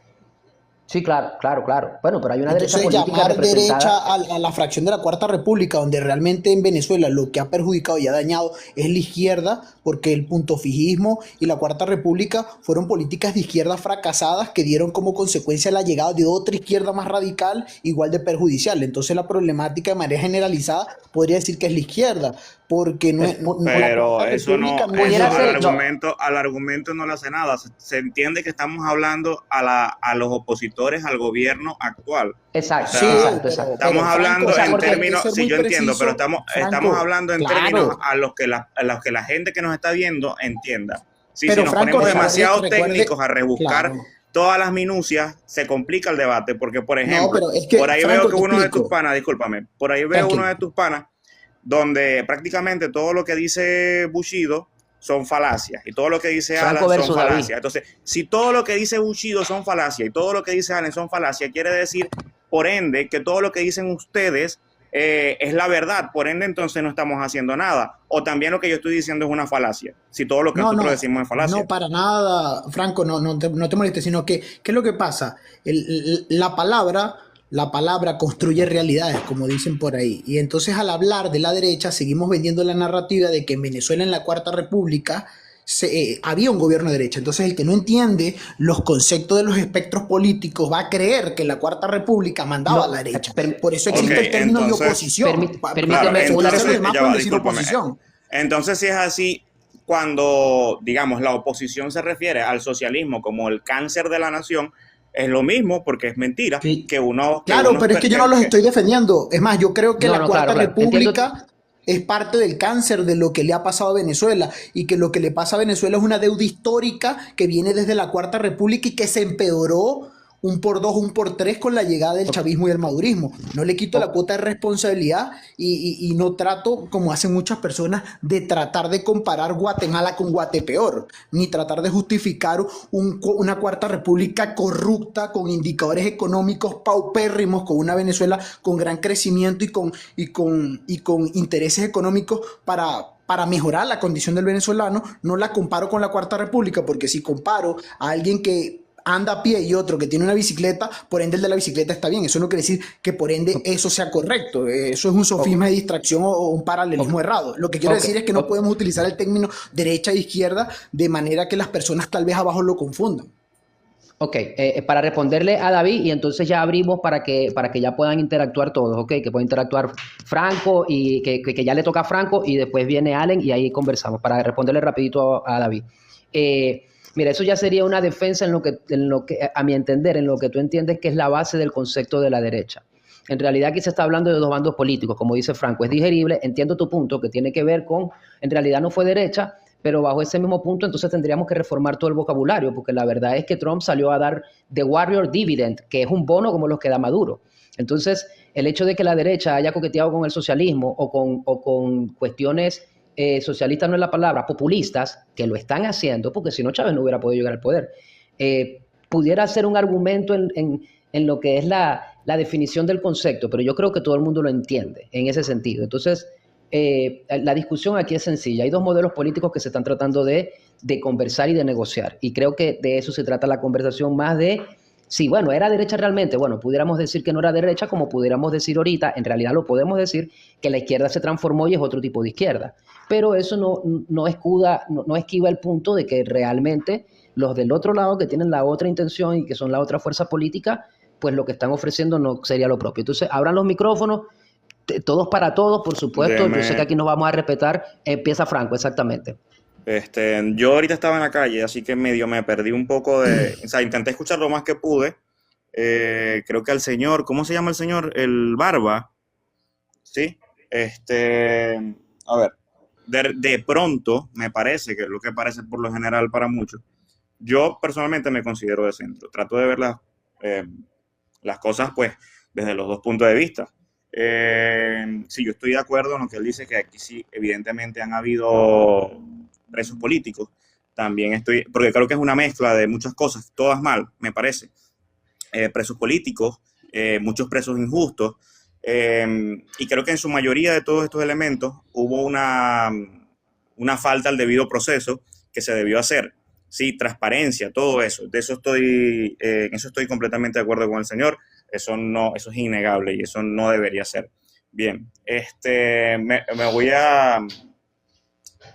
Sí, claro, claro, claro. Bueno, pero hay una derecha Entonces, política llamar derecha representada. a la fracción de la Cuarta República, donde realmente en Venezuela lo que ha perjudicado y ha dañado es la izquierda, porque el punto fijismo y la Cuarta República fueron políticas de izquierda fracasadas que dieron como consecuencia la llegada de otra izquierda más radical, igual de perjudicial. Entonces, la problemática de manera generalizada podría decir que es la izquierda, porque no es, la Pero Cuarta eso República no, no es eso Pudiera la ser, no, derecha. al argumento no le hace nada. Se entiende que estamos hablando a los opositores al gobierno actual. O exacto, Sí, sea, exacto, exacto. estamos Franco, O hablando sea, en Hay que porque, términos, ser sí, muy yo entiendo, pero preciso, estamos Franco, hablando en términos claro. a los que la gente que nos está viendo entienda. Sí, si Pero nos Franco, ponemos exacto. demasiado recuerde, técnicos a rebuscar claro. todas las minucias, se complica el debate, porque, por No, ejemplo, pero es por que, ahí veo Franco, que te uno de tus explico. panas, discúlpame, por ahí veo uno Tranquilo. de tus panas donde prácticamente todo lo que dice Bushido son falacias y todo lo que dice Franco Alan son versus David. falacias. Entonces, si todo lo que dice Bushido son falacias y todo lo que dice Alan son falacias, quiere decir, por ende, que todo lo que dicen ustedes es la verdad. Por ende, entonces no estamos haciendo nada. O también lo que yo estoy diciendo es una falacia, si todo lo que No, nosotros no, decimos es no falacia. para nada, Franco, no te molestes, sino que, ¿qué es lo que pasa? La palabra construye realidades, como dicen por ahí. Y entonces al hablar de la derecha, seguimos vendiendo la narrativa de que en Venezuela, en la Cuarta República, había un gobierno de derecha. Entonces el que no entiende los conceptos de los espectros políticos va a creer que la Cuarta República mandaba a la No, derecha. Por eso Ok, existe el término de entonces, oposición. claro, permíteme una Beneficiar a los entonces, reflexión. demás ya pueden va, decir discúlpame. oposición. Entonces, si es así, cuando, digamos, la oposición se refiere al socialismo como el cáncer de la nación, es lo mismo porque es mentira Sí. que uno, Claro, pero es que yo no los estoy defendiendo. Es más, yo creo que No, la no, claro, Cuarta claro. Entiendo. República es parte del cáncer de lo que le ha pasado a Venezuela y que lo que le pasa a Venezuela es una deuda histórica que viene desde la Cuarta República y que se empeoró un por dos, un por tres con la llegada del Ok, chavismo y el madurismo. No le quito la ok, cuota de responsabilidad y no trato, como hacen muchas personas, de tratar de comparar Guatemala con Guatepeor, ni tratar de justificar una Cuarta República corrupta con indicadores económicos paupérrimos, con una Venezuela con gran crecimiento y con intereses económicos para mejorar la condición del venezolano. No la comparo con la Cuarta República, porque si comparo a alguien que anda a pie y otro que tiene una bicicleta, por ende el de la bicicleta está bien. Eso no quiere decir que por ende eso sea correcto. Eso es un ok, sofisma de distracción o un ok, paralelismo errado. Lo que quiero ok, decir es que no ok. podemos utilizar el término derecha e izquierda de manera que las personas tal vez abajo lo confundan. Ok, para responderle a David y entonces ya abrimos para que ya puedan interactuar todos, ok, que pueda interactuar Franco y que ya le toca a Franco y después viene Allen y ahí conversamos para responderle rapidito a David. Eh, Mira, eso ya sería una defensa en lo que, a mi entender, en lo que tú entiendes que es la base del concepto de la derecha. En realidad aquí se está hablando de dos bandos políticos, como dice Franco, es digerible, entiendo tu punto, que tiene que ver con, en realidad no fue derecha, pero bajo ese mismo punto entonces tendríamos que reformar todo el vocabulario, porque la verdad es que Trump salió a dar The Warrior Dividend, que es un bono como los que da Maduro. Entonces, el hecho de que la derecha haya coqueteado con el socialismo o con cuestiones socialistas no es la palabra, populistas, que lo están haciendo, porque si no Chávez no hubiera podido llegar al poder, pudiera ser un argumento en lo que es la definición del concepto, pero yo creo que todo el mundo lo entiende en ese sentido. Entonces, la discusión aquí es sencilla. Hay dos modelos políticos que se están tratando de conversar y de negociar. Y creo que de eso se trata la conversación más de, sí, bueno, ¿era derecha realmente? Bueno, pudiéramos decir que no era derecha, como pudiéramos decir ahorita, en realidad lo podemos decir, que la izquierda se transformó y es otro tipo de izquierda. Pero eso no esquiva el punto de que realmente los del otro lado que tienen la otra intención y que son la otra fuerza política, pues lo que están ofreciendo no sería lo propio. Entonces, abran los micrófonos, todos para todos, por supuesto. Yo sé que Deme, aquí nos vamos a respetar. Empieza Franco, exactamente. yo ahorita estaba en la calle, así que medio me perdí un poco o sea, intenté escuchar lo más que pude. Creo que al señor, ¿cómo se llama el señor? El Barba, ¿sí? A ver, de pronto, me parece que es lo que parece por lo general para muchos, yo personalmente me considero de centro. Trato de ver las cosas, pues, desde los dos puntos de vista. Sí, yo estoy de acuerdo en lo que él dice, que aquí sí, evidentemente han habido presos políticos. También estoy, porque creo que es una mezcla de muchas cosas, todas mal, me parece. Presos políticos, muchos presos injustos, y creo que en su mayoría de todos estos elementos hubo una falta al debido proceso que se debió hacer. Sí, transparencia, todo eso. De eso estoy, en eso estoy completamente de acuerdo con el señor. Eso no, eso es innegable y eso no debería ser. Bien, me voy a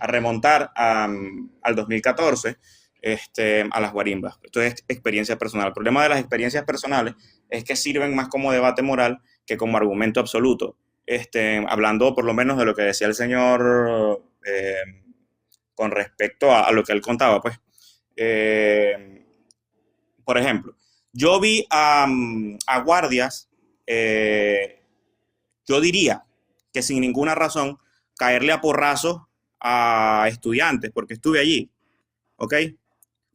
remontar al 2014, a las guarimbas. Esto es experiencia personal. El problema de las experiencias personales es que sirven más como debate moral que como argumento absoluto. Hablando por lo menos de lo que decía el señor con respecto a lo que él contaba, pues. Eh, por ejemplo, yo vi a guardias, yo diría que sin ninguna razón, caerle a porrazos a estudiantes, porque estuve allí, ¿ok?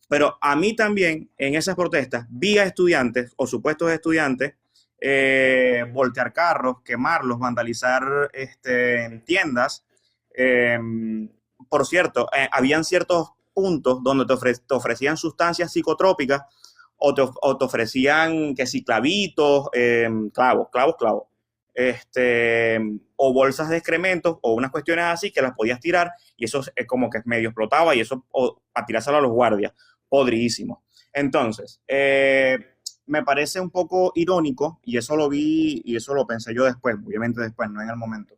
Pero a mí también, en esas protestas, vi a estudiantes o supuestos estudiantes voltear carros, quemarlos, vandalizar tiendas. Eh, por cierto, habían ciertos puntos donde te ofrecían sustancias psicotrópicas o te ofrecían que si clavitos, clavos, o bolsas de excrementos o unas cuestiones así que las podías tirar y eso es como que medio explotaba y eso para tirárselo a los guardias, podridísimo. Entonces, me parece un poco irónico y eso lo vi y eso lo pensé yo después, obviamente después, no en el momento.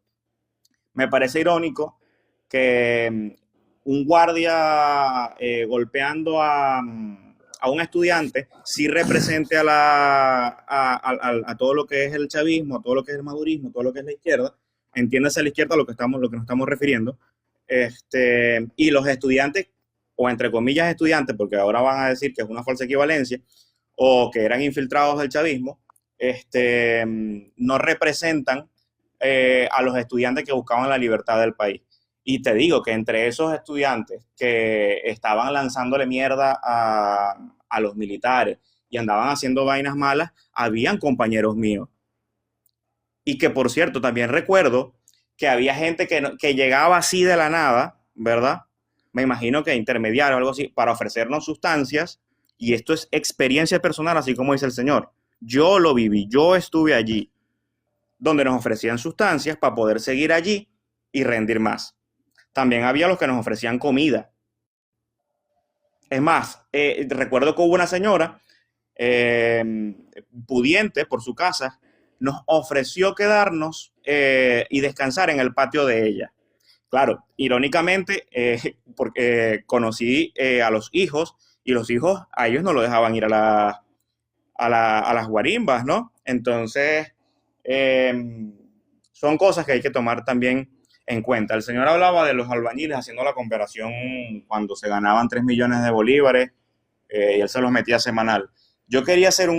Me parece irónico que un guardia golpeando a un estudiante sí represente a todo lo que es el chavismo, a todo lo que es el madurismo, todo lo que es la izquierda, entiéndase a la izquierda lo que nos estamos refiriendo, y los estudiantes, o entre comillas estudiantes, porque ahora van a decir que es una falsa equivalencia, o que eran infiltrados del chavismo, no representan a los estudiantes que buscaban la libertad del país. Y te digo que entre esos estudiantes que estaban lanzándole mierda a los militares y andaban haciendo vainas malas, habían compañeros míos. Y que, por cierto, también recuerdo que había gente que llegaba así de la nada, ¿verdad? Me imagino que intermediario o algo así, para ofrecernos sustancias. Y esto es experiencia personal, así como dice el señor. Yo lo viví, yo estuve allí, donde nos ofrecían sustancias para poder seguir allí y rendir más. También había los que nos ofrecían comida. Es más, recuerdo que hubo una señora pudiente por su casa, nos ofreció quedarnos y descansar en el patio de ella. Claro, irónicamente, porque conocí a los hijos y los hijos a ellos no lo dejaban ir a las guarimbas, ¿no? Entonces, son cosas que hay que tomar también en cuenta. El señor hablaba de los albañiles haciendo la comparación cuando se ganaban 3 millones de bolívares y él se los metía semanal. Yo quería hacer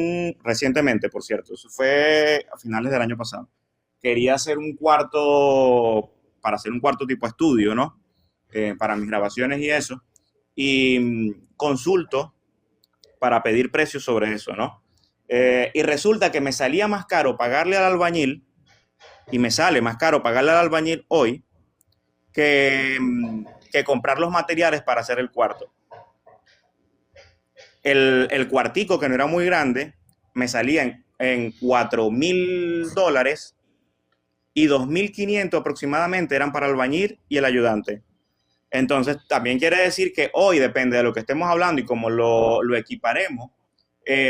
recientemente, por cierto, eso fue a finales del año pasado, quería hacer para hacer un cuarto tipo estudio, ¿no? Para mis grabaciones y eso, y consulto para pedir precios sobre eso, ¿no? Y resulta que me salía más caro pagarle al albañil, y me sale más caro pagarle al albañil hoy que comprar los materiales para hacer el cuarto. El cuartico, que no era muy grande, me salía en $4,000 y 2,500 aproximadamente eran para el albañil y el ayudante. Entonces, también quiere decir que hoy, depende de lo que estemos hablando y cómo lo equiparemos,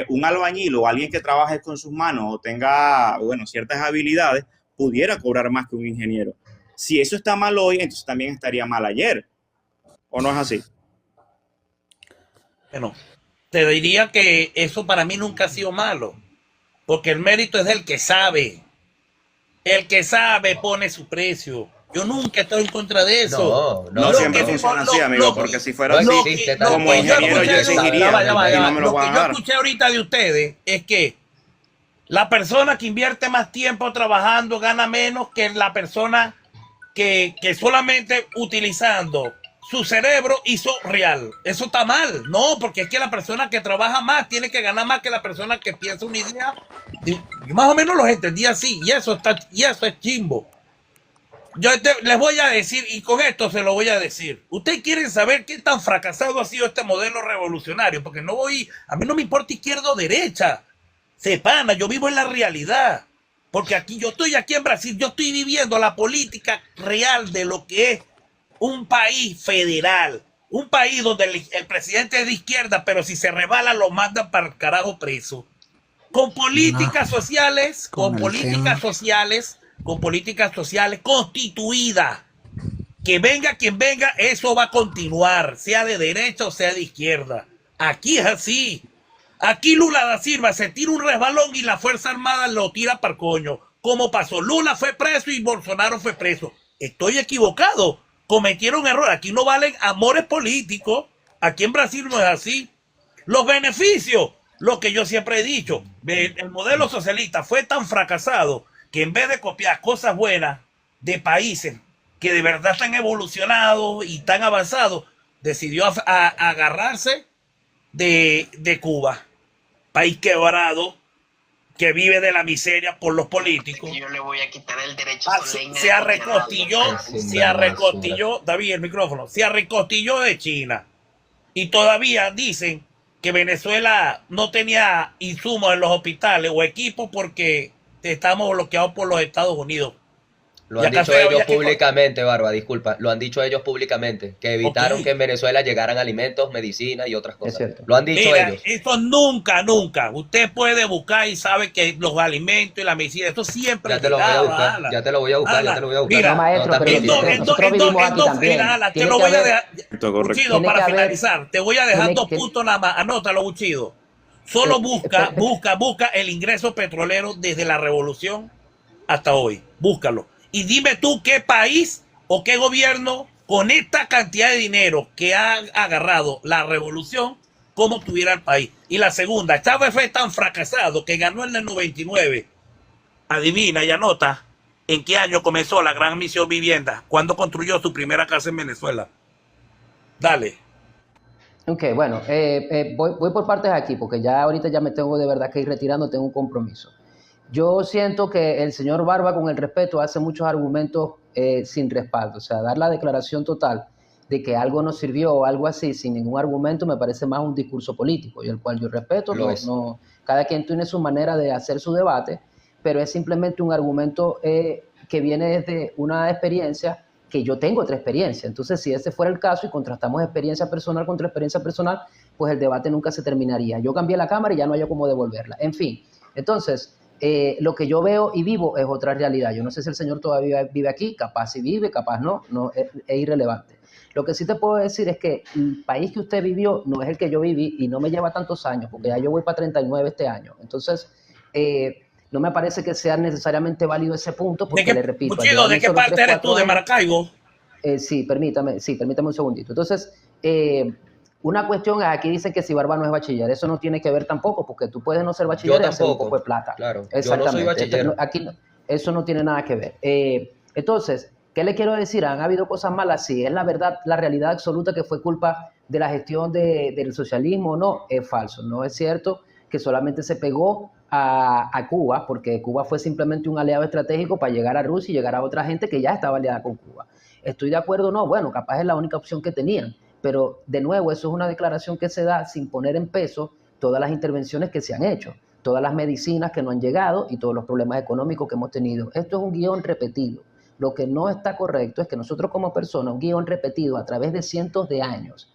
un albañil o alguien que trabaje con sus manos o tenga, bueno, ciertas habilidades, pudiera cobrar más que un ingeniero. Si eso está mal hoy, entonces también estaría mal ayer. ¿O no es así? Bueno, te diría que eso para mí nunca ha sido malo, porque el mérito es del que sabe. El que sabe pone su precio. Yo nunca estoy en contra de eso. No siempre funciona así, amigo, porque si fuera así, como ingeniero yo exigiría y no me lo van a dar. Lo que yo escuché ahorita de ustedes es que la persona que invierte más tiempo trabajando gana menos que la persona que solamente utilizando su cerebro hizo real. Eso está mal. No, porque es que la persona que trabaja más tiene que ganar más que la persona que piensa una idea. Yo más o menos los entendí así. Y eso es chimbo. Yo les voy a decir, y con esto se lo voy a decir. Ustedes quieren saber qué tan fracasado ha sido este modelo revolucionario, porque a mí no me importa izquierda o derecha. Sepana, yo vivo en la realidad. Porque yo estoy aquí en Brasil, yo estoy viviendo la política real de lo que es un país federal. Un país donde el presidente es de izquierda, pero si se rebala lo mandan para el carajo preso. Con políticas sociales, con el tema. con políticas sociales constituidas. Que venga quien venga, eso va a continuar, sea de derecha o sea de izquierda. Aquí es así. Aquí Lula da Silva se tira un resbalón y la Fuerza Armada lo tira para el coño. ¿Cómo pasó? Lula fue preso y Bolsonaro fue preso. Estoy equivocado. Cometieron error. Aquí no valen amores políticos. Aquí en Brasil no es así. Los beneficios, lo que yo siempre he dicho, el modelo socialista fue tan fracasado que en vez de copiar cosas buenas de países que de verdad están evolucionados y tan avanzados, decidió agarrarse de Cuba, país quebrado, que vive de la miseria por los políticos. Yo le voy a quitar el derecho solemne Se de arrecostilló, David, el micrófono, se arrecostilló de China. Y todavía dicen que Venezuela no tenía insumos en los hospitales o equipos porque estamos bloqueados por los Estados Unidos. Lo Y han acá dicho se ellos había que públicamente, Barba, disculpa. Lo han dicho ellos públicamente, que evitaron Ok. que en Venezuela llegaran alimentos, medicina y otras cosas. cierto. Lo han dicho Mira, ellos. eso nunca. Usted puede buscar y sabe que los alimentos y la medicina, esto siempre Ya te lo voy a buscar, Ala. ya te lo voy a buscar, Ala. ya te lo voy a buscar. Mira, No, maestro, te pero preocupes. nosotros vivimos aquí también. Mira, Ala, te Tiene lo que voy a haber- dejar. Correcto, correcto. Buchido, Tiene para que haber- finalizar, te voy a dejar tiene dos que- puntos nada más. Anótalo, Buchido. Solo busca el ingreso petrolero desde la revolución hasta hoy. Búscalo. Y dime tú qué país o qué gobierno con esta cantidad de dinero que ha agarrado la revolución, cómo tuviera el país. Y la segunda, Chávez fue tan fracasado que ganó en el 99. Adivina y anota en qué año comenzó la Gran Misión Vivienda. ¿Cuándo construyó su primera casa en Venezuela? Dale. Ok, bueno, voy por partes aquí, porque ya ahorita ya me tengo de verdad que ir retirando, tengo un compromiso. Yo siento que el señor Barba, con el respeto, hace muchos argumentos sin respaldo. O sea, dar la declaración total de que algo no sirvió o algo así sin ningún argumento me parece más un discurso político, y el cual yo respeto. Cada quien tiene su manera de hacer su debate, pero es simplemente un argumento que viene desde una experiencia que yo tengo otra experiencia. Entonces, si ese fuera el caso y contrastamos experiencia personal contra experiencia personal, pues el debate nunca se terminaría. Yo cambié la cámara y ya no hay cómo devolverla. En fin, entonces, lo que yo veo y vivo es otra realidad. Yo no sé si el señor todavía vive aquí, capaz si vive, capaz no es irrelevante. Lo que sí te puedo decir es que el país que usted vivió no es el que yo viví y no me lleva tantos años, porque ya yo voy para 39 este año. Entonces, no me parece que sea necesariamente válido ese punto, porque le repito. Buchido, ¿de qué parte eres tú? ¿De Maracaibo? Sí, permítame un segundito. Entonces, una cuestión es, aquí dicen que si Barba no es bachiller, eso no tiene que ver tampoco, porque tú puedes no ser bachiller y hacer un poco de plata. Claro, exactamente. yo no soy bachiller. Aquí eso no tiene nada que ver. Entonces, ¿qué le quiero decir? ¿Han habido cosas malas? Sí, es la verdad, la realidad absoluta que fue culpa de la gestión del socialismo. No, es falso. No es cierto que solamente se pegó a Cuba, porque Cuba fue simplemente un aliado estratégico para llegar a Rusia y llegar a otra gente que ya estaba aliada con Cuba. ¿Estoy de acuerdo o no? Bueno, capaz es la única opción que tenían, pero de nuevo, eso es una declaración que se da sin poner en peso todas las intervenciones que se han hecho, todas las medicinas que no han llegado y todos los problemas económicos que hemos tenido. Esto es un guión repetido. Lo que no está correcto es que nosotros como personas, un guión repetido a través de cientos de años,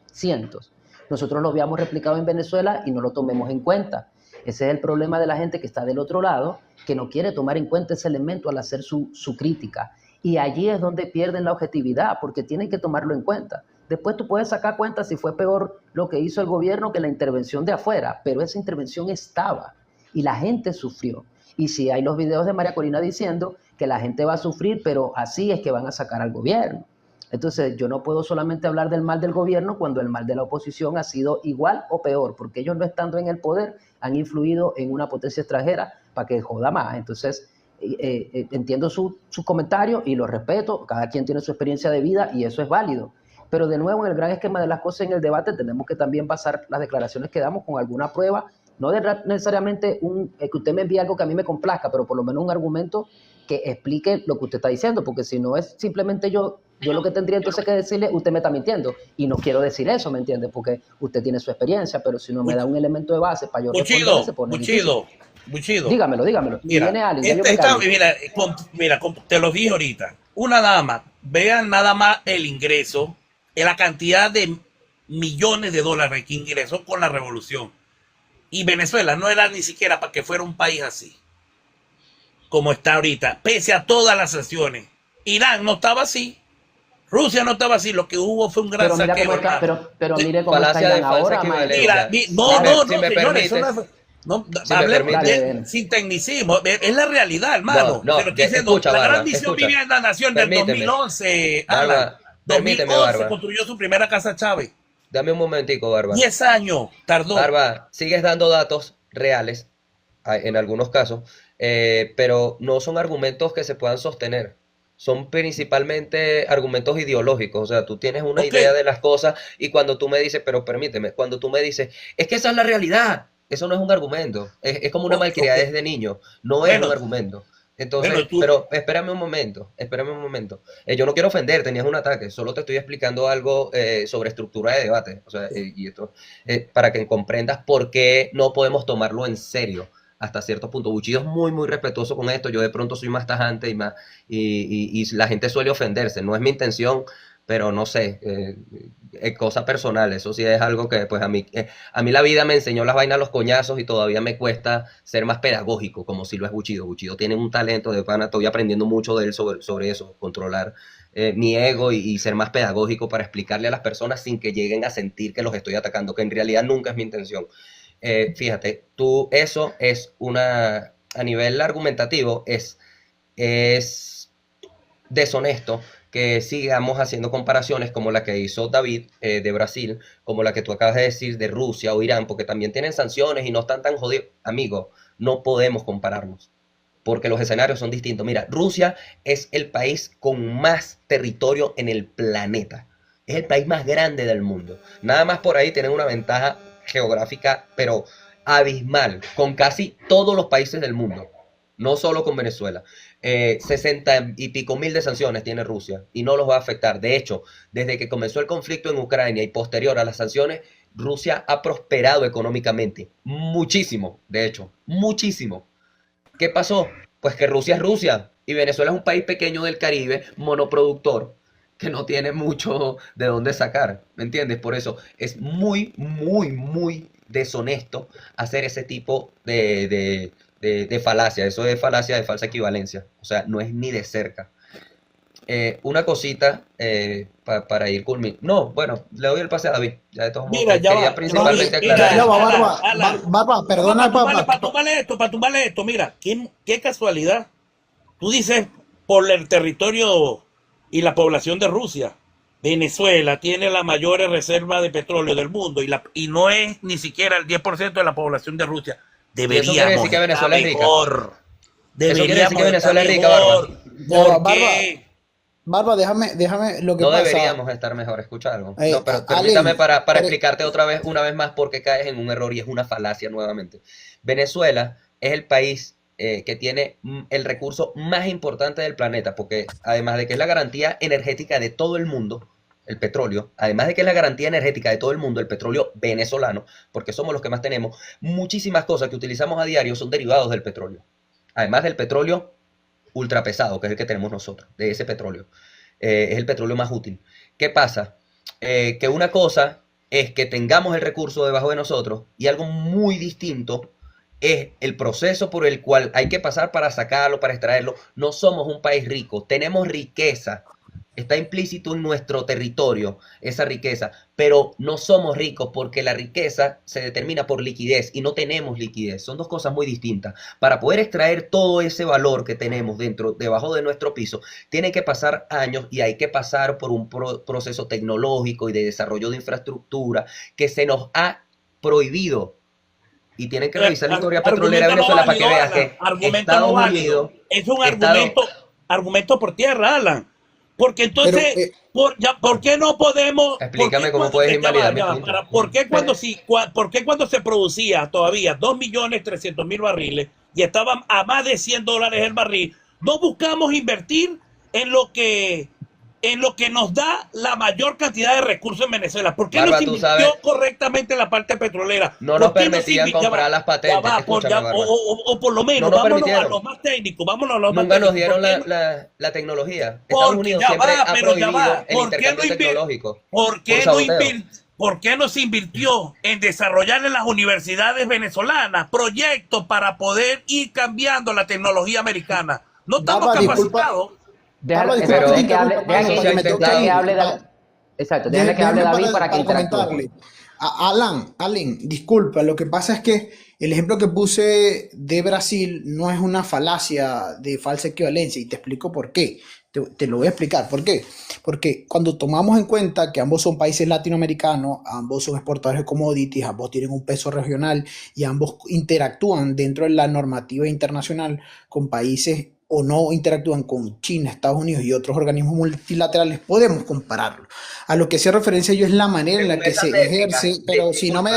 nosotros lo habíamos replicado en Venezuela y no lo tomemos en cuenta. Ese es el problema de la gente que está del otro lado, que no quiere tomar en cuenta ese elemento al hacer su crítica. Y allí es donde pierden la objetividad, porque tienen que tomarlo en cuenta. Después tú puedes sacar cuenta si fue peor lo que hizo el gobierno que la intervención de afuera, pero esa intervención estaba y la gente sufrió. Y si hay los videos de María Corina diciendo que la gente va a sufrir, pero así es que van a sacar al gobierno. Entonces yo no puedo solamente hablar del mal del gobierno cuando el mal de la oposición ha sido igual o peor, porque ellos no estando en el poder han influido en una potencia extranjera para que joda más. Entonces entiendo su comentario y lo respeto, cada quien tiene su experiencia de vida y eso es válido. Pero de nuevo, en el gran esquema de las cosas en el debate, tenemos que también basar las declaraciones que damos con alguna prueba, no necesariamente que usted me envíe algo que a mí me complazca, pero por lo menos un argumento que explique lo que usted está diciendo, porque si no es simplemente yo lo que tendría entonces que decirle, usted me está mintiendo, y no quiero decir eso, ¿me entiende? Porque usted tiene su experiencia, pero si no me da un elemento de base para yo responder, se pone difícil. Buchido. Dígamelo. Mira, Viene alguien, yo me callo. te lo dije ahorita. Una dama, vean nada más el ingreso, la cantidad de millones de dólares que ingresó con la revolución. Y Venezuela no era ni siquiera para que fuera un país así, como está ahorita, pese a todas las sanciones. Irán no estaba así, Rusia no estaba así, lo que hubo fue un gran Pero mira saqueo, cómo está, hermano. pero mire cómo está Falacia de Irán falsa ahora, equivalencia. maestro. Mira, Si no, me- no, si me señores, eso permites, no es- no, si me hablemos permites. sin tecnicismo, es la realidad, hermano. No, Te lo estoy diciendo, escucha, la Barba, gran visión escucha. vivía en la nación del Permíteme. 2011, Alan. Barba, permíteme, 2011 Barba. construyó su primera casa Chávez. Dame un momentico, Barba. 10 años tardó. Barba, sigues dando datos reales, en algunos casos, pero no son argumentos que se puedan sostener. Son principalmente argumentos ideológicos. O sea, tú tienes una Ok. idea de las cosas y cuando tú me dices, pero permíteme, cuando tú me dices, es que esa es la realidad, eso no es un argumento. Es como una malcriadez Ok. de niño, no es Bueno, un argumento. Entonces, bueno, tú, pero espérame un momento, espérame un momento. Yo no quiero ofender, tenías un ataque, solo te estoy explicando algo sobre estructura de debate. O sea, y esto, para que comprendas por qué no podemos tomarlo en serio hasta cierto punto. Buchido es muy, muy respetuoso con esto. Yo de pronto soy más tajante y más, y la gente suele ofenderse. No es mi intención, pero no sé, es cosa personal. Eso sí es algo que, pues a mí la vida me enseñó las vainas a los coñazos y todavía me cuesta ser más pedagógico, como si lo es Buchido. Buchido tiene un talento de pana, estoy aprendiendo mucho de él sobre eso, controlar mi ego y ser más pedagógico para explicarle a las personas sin que lleguen a sentir que los estoy atacando, que en realidad nunca es mi intención. Fíjate, eso es a nivel argumentativo, es deshonesto que sigamos haciendo comparaciones como la que hizo David de Brasil, como la que tú acabas de decir de Rusia o Irán, porque también tienen sanciones y no están tan jodidos. Amigo, no podemos compararnos, porque los escenarios son distintos. Mira, Rusia es el país con más territorio en el planeta. Es el país más grande del mundo. Nada más por ahí tienen una ventaja geográfica, pero abismal, con casi todos los países del mundo, no solo con Venezuela. 60 y pico mil de sanciones tiene Rusia y no los va a afectar. De hecho, desde que comenzó el conflicto en Ucrania y posterior a las sanciones, Rusia ha prosperado económicamente. Muchísimo, de hecho, muchísimo. ¿Qué pasó? Pues que Rusia es Rusia y Venezuela es un país pequeño del Caribe, monoproductor, que no tiene mucho de dónde sacar, ¿me entiendes? Por eso es muy, muy, muy deshonesto hacer ese tipo de falacia. Eso es falacia de falsa equivalencia. O sea, no es ni de cerca. Una cosita para ir culminando. No, bueno, le doy el pase a David. Ya de todos modos, mira, ya quería va. principalmente Mira, aclarar. Ya va, Alan, Barba, Alan. Barba, perdona, Para tumbarle esto, mira, qué casualidad. Tú dices por el territorio y la población de Rusia. Venezuela tiene la mayor reserva de petróleo del mundo y no es ni siquiera el 10% de la población de Rusia. Y eso quiere Deberíamos decir que estar Venezuela es rica. mejor. Eso quiere decir Deberíamos que Venezuela estar es rica, Barba. mejor. Ya va, ¿Por qué? Barba, déjame lo que No pasa. deberíamos estar mejor, escucha algo. Eh, No, pero Ale, permítame para pero- explicarte una vez más por qué caes en un error y es una falacia nuevamente. Venezuela es el país que tiene el recurso más importante del planeta, porque además de que es la garantía energética de todo el mundo, el petróleo, además de que es la garantía energética de todo el mundo, el petróleo venezolano, porque somos los que más tenemos, muchísimas cosas que utilizamos a diario son derivados del petróleo. Además del petróleo ultrapesado, que es el que tenemos nosotros, de ese petróleo. Es el petróleo más útil. ¿Qué pasa? Que una cosa es que tengamos el recurso debajo de nosotros y algo muy distinto es el proceso por el cual hay que pasar para sacarlo, para extraerlo. No somos un país rico, tenemos riqueza. Está implícito en nuestro territorio esa riqueza, pero no somos ricos porque la riqueza se determina por liquidez y no tenemos liquidez. Son dos cosas muy distintas. Para poder extraer todo ese valor que tenemos debajo de nuestro piso, tiene que pasar años y hay que pasar por un proceso tecnológico y de desarrollo de infraestructura que se nos ha prohibido. Y tienen que revisar la historia petrolera de Venezuela para que veas que Estados Unidos... Es un argumento por tierra, Alan. Porque entonces, Pero, ¿por qué no podemos? Explícame cómo puedes invalidar mi punto. ¿Por qué cuando se producía todavía 2.300.000 barriles y estaban a más de $100 el barril, no buscamos invertir en lo que nos da la mayor cantidad de recursos en Venezuela? ¿Por qué Barba, no se tú invirtió sabes, correctamente en la parte petrolera? no nos ¿Por qué no se permitían invirtió? comprar las patentes. Escúchame, Barba. O por lo menos, No nos vámonos a permitieron. lo más técnico, vámonos a lo más Nunca nos técnico. dieron ¿Por qué no? la tecnología. Estados Porque Unidos ya siempre va, ha pero ya prohibido va. el ¿Por qué intercambio no tecnológico. ¿Por qué Por no saboteo. ¿por qué no se invirtió en desarrollar en las universidades venezolanas proyectos para poder ir cambiando la tecnología americana? No estamos Bárbara, disculpa. capacitados. Déjalo, Bárbara, exacto, disculpa que deja que hable, interrumpa, deja Alan, que, porque me tengo que deja que ir. hable exacto, déjale que hable Déjeme David para que interactúe. comentarle. Alan, disculpa, lo que pasa es que el ejemplo que puse de Brasil no es una falacia de falsa equivalencia y te explico por qué. Te lo voy a explicar. ¿Por qué? Porque cuando tomamos en cuenta que ambos son países latinoamericanos, ambos son exportadores de commodities, ambos tienen un peso regional y ambos interactúan dentro de la normativa internacional con países o no interactúan con China, Estados Unidos y otros organismos multilaterales, podemos compararlo. A lo que hace referencia yo es la manera en la que se ejerce, pero si no me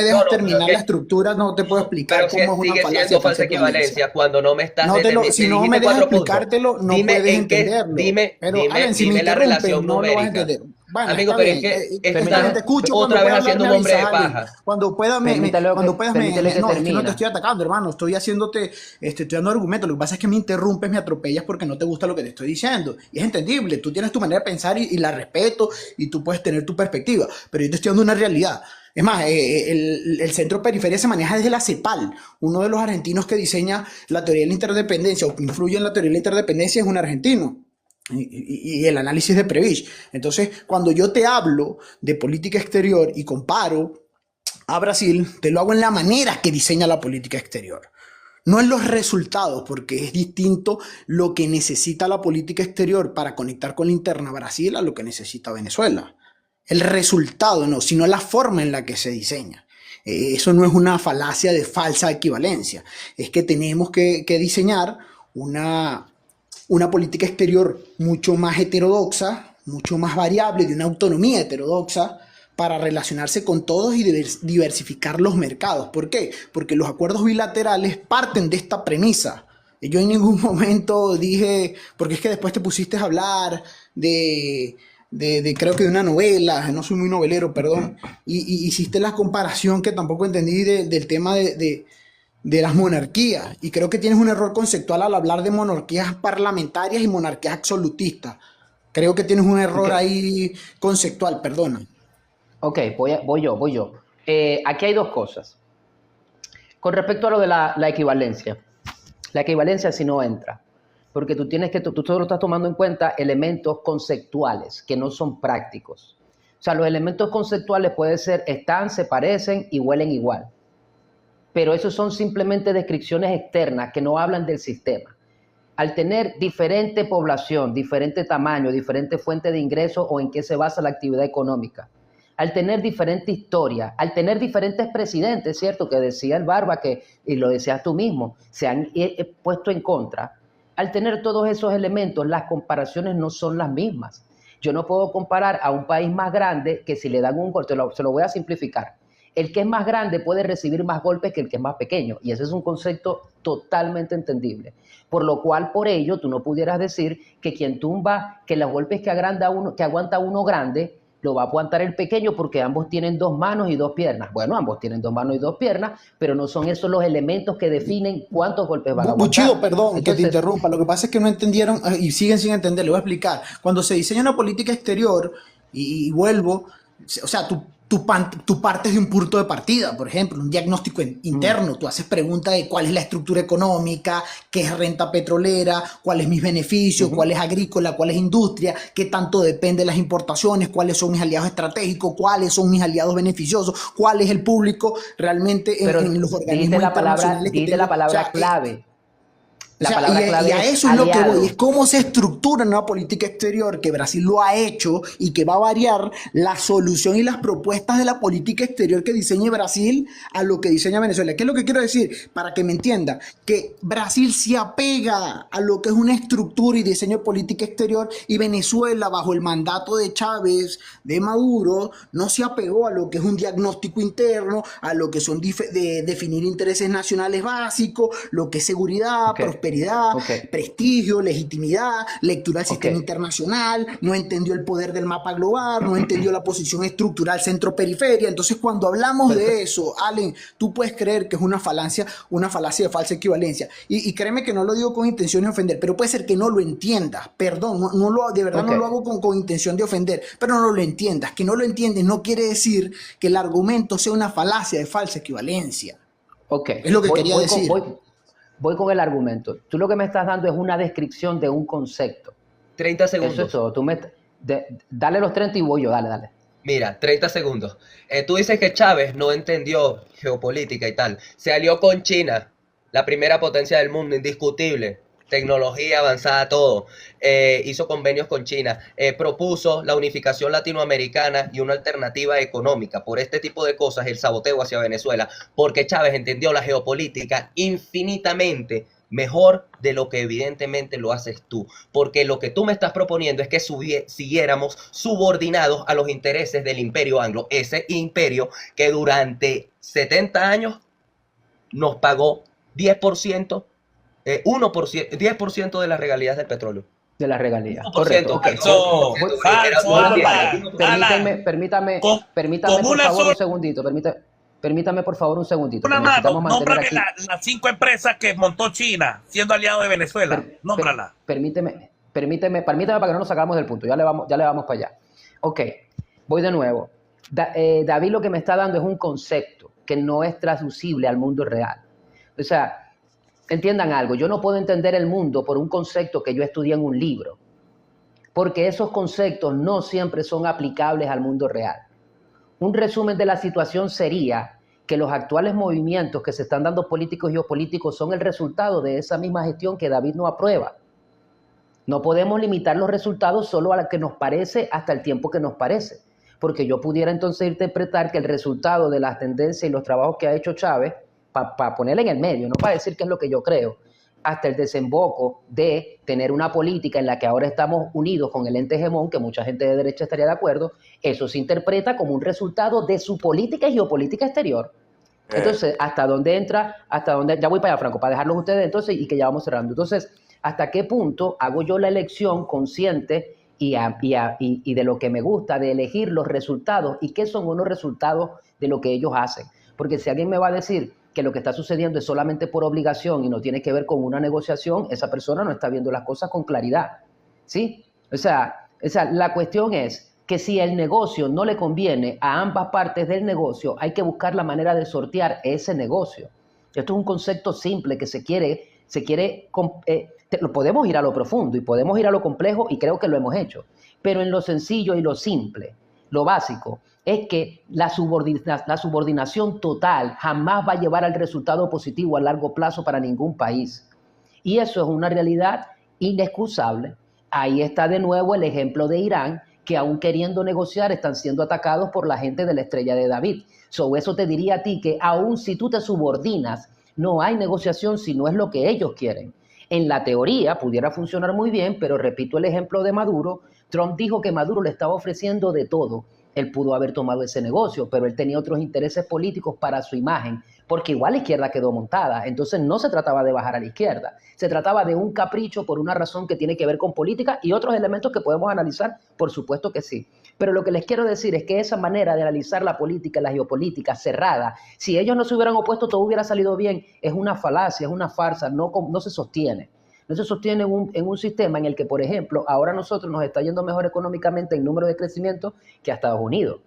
dejas terminar la estructura, no te puedo explicar Pero cómo que es una sigue falacia siendo de falsa equivalencia cuando no me estás si no me dejas explicártelo, no puedes entenderlo. Pero Alan, si me la interrumpes, relación no lo vas a numérica. entender. Bueno, Amigo, está pero bien. es que permítame, te escucho otra cuando vez puedas haciendo un me hombre de avisas, Ale. paja. Cuando puedas permítele que no, es que no termine. te estoy atacando, hermano. Estoy haciéndote, estoy dando argumentos. Lo que pasa es que me interrumpes, me atropellas porque no te gusta lo que te estoy diciendo. Y es entendible. Tú tienes tu manera de pensar y la respeto y tú puedes tener tu perspectiva. Pero yo te estoy dando una realidad. Es más, el centro periferia se maneja desde la CEPAL. Uno de los argentinos que diseña la teoría de la interdependencia o que influye en la teoría de la interdependencia es un argentino. Y el análisis de Prebisch. Entonces, cuando yo te hablo de política exterior y comparo a Brasil, te lo hago en la manera que diseña la política exterior. No en los resultados, porque es distinto lo que necesita la política exterior para conectar con la interna Brasil a lo que necesita Venezuela. El resultado no, sino la forma en la que se diseña. Eso no es una falacia de falsa equivalencia. Es que tenemos que diseñar una política exterior mucho más heterodoxa, mucho más variable, de una autonomía heterodoxa para relacionarse con todos y diversificar los mercados. ¿Por qué? Porque los acuerdos bilaterales parten de esta premisa. Yo en ningún momento dije, porque es que después te pusiste a hablar de creo que de una novela, no soy muy novelero, perdón, y hiciste la comparación que tampoco entendí del tema de las monarquías, y creo que tienes un error conceptual al hablar de monarquías parlamentarias y monarquías absolutistas. Creo que tienes un error ahí conceptual, perdona. Ok, voy yo. Aquí hay dos cosas. Con respecto a lo de la equivalencia. La equivalencia si no entra, porque tú solo estás tomando en cuenta elementos conceptuales que no son prácticos. O sea, los elementos conceptuales pueden ser, se parecen y huelen igual. Pero esos son simplemente descripciones externas que no hablan del sistema. Al tener diferente población, diferente tamaño, diferente fuente de ingresos o en qué se basa la actividad económica, al tener diferente historia, al tener diferentes presidentes, ¿cierto? Que decía el Barba, y lo decías tú mismo, se han puesto en contra. Al tener todos esos elementos, las comparaciones no son las mismas. Yo no puedo comparar a un país más grande que si le dan un golpe, se lo voy a simplificar. El que es más grande puede recibir más golpes que el que es más pequeño, y ese es un concepto totalmente entendible. Por lo cual, por ello, tú no pudieras decir que quien tumba, que los golpes que aguanta uno grande, lo va a aguantar el pequeño porque ambos tienen 2 manos y 2 piernas. Bueno, ambos tienen 2 manos y 2 piernas, pero no son esos los elementos que definen cuántos golpes van a aguantar. Buchido, perdón, que te interrumpa. Lo que pasa es que no entendieron y siguen sin entender. Le voy a explicar. Cuando se diseña una política exterior, y vuelvo, o sea, tú partes de un punto de partida, por ejemplo, un diagnóstico interno. Tú haces preguntas de cuál es la estructura económica, qué es renta petrolera, cuál es mis beneficios, cuál es agrícola, cuál es industria, qué tanto depende de las importaciones, cuáles son mis aliados estratégicos, cuáles son mis aliados beneficiosos, cuál es el público realmente en los organismos internacionales. Dite la palabra clave. Y a eso es lo que voy, es cómo se estructura una política exterior, que Brasil lo ha hecho y que va a variar la solución y las propuestas de la política exterior que diseñe Brasil a lo que diseña Venezuela. ¿Qué es lo que quiero decir? Para que me entienda, que Brasil se apega a lo que es una estructura y diseño de política exterior, y Venezuela, bajo el mandato de Chávez, de Maduro, no se apegó a lo que es un diagnóstico interno, a lo que son definir intereses nacionales básicos, lo que es seguridad, prosperidad, prosperidad, Ok, prestigio, legitimidad, lectura del ok, sistema internacional, no entendió el poder del mapa global, no entendió la posición estructural centro-periferia. Entonces, cuando hablamos de perfecto. eso, Allen, tú puedes creer que es una falacia de falsa equivalencia. Y créeme que no lo digo con intención de ofender, pero puede ser que no lo entiendas. Perdón, de verdad Ok, no lo hago con intención de ofender, pero no lo entiendas. Que no lo entiendes no quiere decir que el argumento sea una falacia de falsa equivalencia. ok. Es lo que Voy, quería voy con, decir. voy, voy con el argumento. Tú lo que me estás dando es una descripción de un concepto. 30 Eso es segundos. todo. Dale los 30 y voy yo, dale, dale. Mira, 30 segundos. Tú dices que Chávez no entendió geopolítica y tal. Se alió con China, la primera potencia del mundo, indiscutible. Tecnología avanzada, todo. Hizo convenios con China. Propuso la unificación latinoamericana y una alternativa económica. Por este tipo de cosas, el saboteo hacia Venezuela. Porque Chávez entendió la geopolítica infinitamente mejor de lo que evidentemente lo haces tú. Porque lo que tú me estás proponiendo es que siguiéramos subordinados a los intereses del imperio anglo. Ese imperio que durante 70 años nos pagó 10%, 1%, 10% de las regalías del petróleo. De las regalías. 1%, Correcto, ok. Falso, falso, Voy contigo. Alan. Alan, Permítame, con, permítame con por una favor sola un segundito. Permítame por favor un segundito, que una mano, necesitamos mantener nómbrame aquí. las 5 empresas que montó China siendo aliado de Venezuela. Nómbrala. Permíteme para que no nos sacamos del punto. Ya le vamos para allá. Ok, voy de nuevo. David lo que me está dando es un concepto que no es traducible al mundo real. O sea, entiendan algo, yo no puedo entender el mundo por un concepto que yo estudié en un libro, porque esos conceptos no siempre son aplicables al mundo real. Un resumen de la situación sería que los actuales movimientos que se están dando políticos y geopolíticos son el resultado de esa misma gestión que David no aprueba. No podemos limitar los resultados solo a lo que nos parece hasta el tiempo que nos parece, porque yo pudiera entonces interpretar que el resultado de las tendencias y los trabajos que ha hecho Chávez, para ponerle en el medio, no para decir qué es lo que yo creo, hasta el desemboco de tener una política en la que ahora estamos unidos con el ente hegemón, que mucha gente de derecha estaría de acuerdo, eso se interpreta como un resultado de su política y geopolítica exterior. Entonces, ¿hasta dónde entra? Ya voy para allá, Franco, para dejarlos ustedes entonces y que ya vamos cerrando. Entonces, ¿hasta qué punto hago yo la elección consciente y de lo que me gusta, de elegir los resultados y qué son unos resultados de lo que ellos hacen? Porque si alguien me va a decir que lo que está sucediendo es solamente por obligación y no tiene que ver con una negociación, esa persona no está viendo las cosas con claridad, ¿sí? O sea, la cuestión es que si el negocio no le conviene a ambas partes del negocio, hay que buscar la manera de sortear ese negocio. Esto es un concepto simple que lo podemos ir a lo profundo y podemos ir a lo complejo y creo que lo hemos hecho, pero en lo sencillo y lo simple, lo básico, es que la subordinación total jamás va a llevar al resultado positivo a largo plazo para ningún país. Y eso es una realidad inexcusable. Ahí está de nuevo el ejemplo de Irán, que aún queriendo negociar están siendo atacados por la gente de la Estrella de David. Eso te diría a ti que aún si tú te subordinas, no hay negociación si no es lo que ellos quieren. En la teoría pudiera funcionar muy bien, pero repito el ejemplo de Maduro. Trump dijo que Maduro le estaba ofreciendo de todo. Él pudo haber tomado ese negocio, pero él tenía otros intereses políticos para su imagen, porque igual la izquierda quedó montada. Entonces no se trataba de bajar a la izquierda, se trataba de un capricho por una razón que tiene que ver con política y otros elementos que podemos analizar, por supuesto que sí. Pero lo que les quiero decir es que esa manera de analizar la política, la geopolítica cerrada, si ellos no se hubieran opuesto, todo hubiera salido bien, es una falacia, es una farsa, no se sostiene. No se sostiene en un sistema en el que, por ejemplo, ahora nosotros nos está yendo mejor económicamente en número de crecimiento que a Estados Unidos.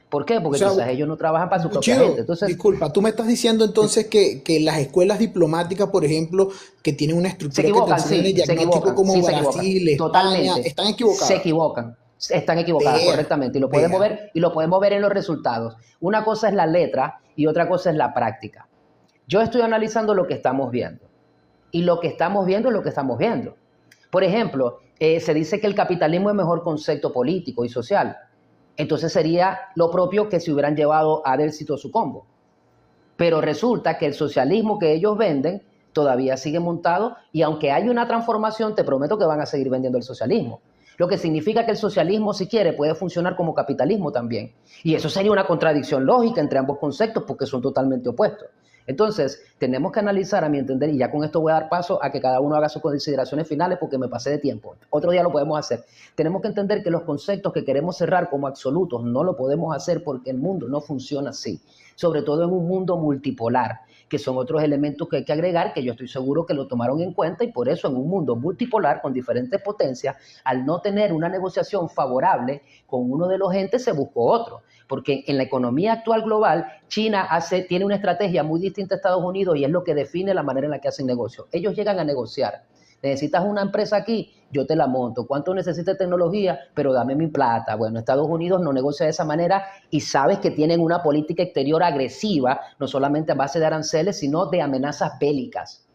¿Por qué? Porque quizás ellos no trabajan para su propia gente. Entonces, disculpa, tú me estás diciendo entonces que las escuelas diplomáticas, por ejemplo, que tienen una estructura que te enseñan el diagnóstico como Brasil, España, totalmente, están equivocadas. Se equivocan. Están equivocadas, correctamente. Y lo podemos ver en los resultados. Una cosa es la letra y otra cosa es la práctica. Yo estoy analizando lo que estamos viendo. Y lo que estamos viendo es lo que estamos viendo. Por ejemplo, se dice que el capitalismo es mejor concepto político y social. Entonces sería lo propio que si hubieran llevado a éxito su combo. Pero resulta que el socialismo que ellos venden todavía sigue montado y aunque hay una transformación, te prometo que van a seguir vendiendo el socialismo. Lo que significa que el socialismo, si quiere, puede funcionar como capitalismo también. Y eso sería una contradicción lógica entre ambos conceptos porque son totalmente opuestos. Entonces, tenemos que analizar, a mi entender, y ya con esto voy a dar paso a que cada uno haga sus consideraciones finales porque me pasé de tiempo. Otro día lo podemos hacer. Tenemos que entender que los conceptos que queremos cerrar como absolutos no lo podemos hacer porque el mundo no funciona así, sobre todo en un mundo multipolar, que son otros elementos que hay que agregar, que yo estoy seguro que lo tomaron en cuenta, y por eso en un mundo multipolar con diferentes potencias, al no tener una negociación favorable con uno de los entes, se buscó otro. Porque en la economía actual global, China tiene una estrategia muy distinta a Estados Unidos y es lo que define la manera en la que hacen negocios. Ellos llegan a negociar. Necesitas una empresa aquí, yo te la monto. ¿Cuánto necesitas de tecnología? Pero dame mi plata. Bueno, Estados Unidos no negocia de esa manera y sabes que tienen una política exterior agresiva, no solamente a base de aranceles, sino de amenazas bélicas.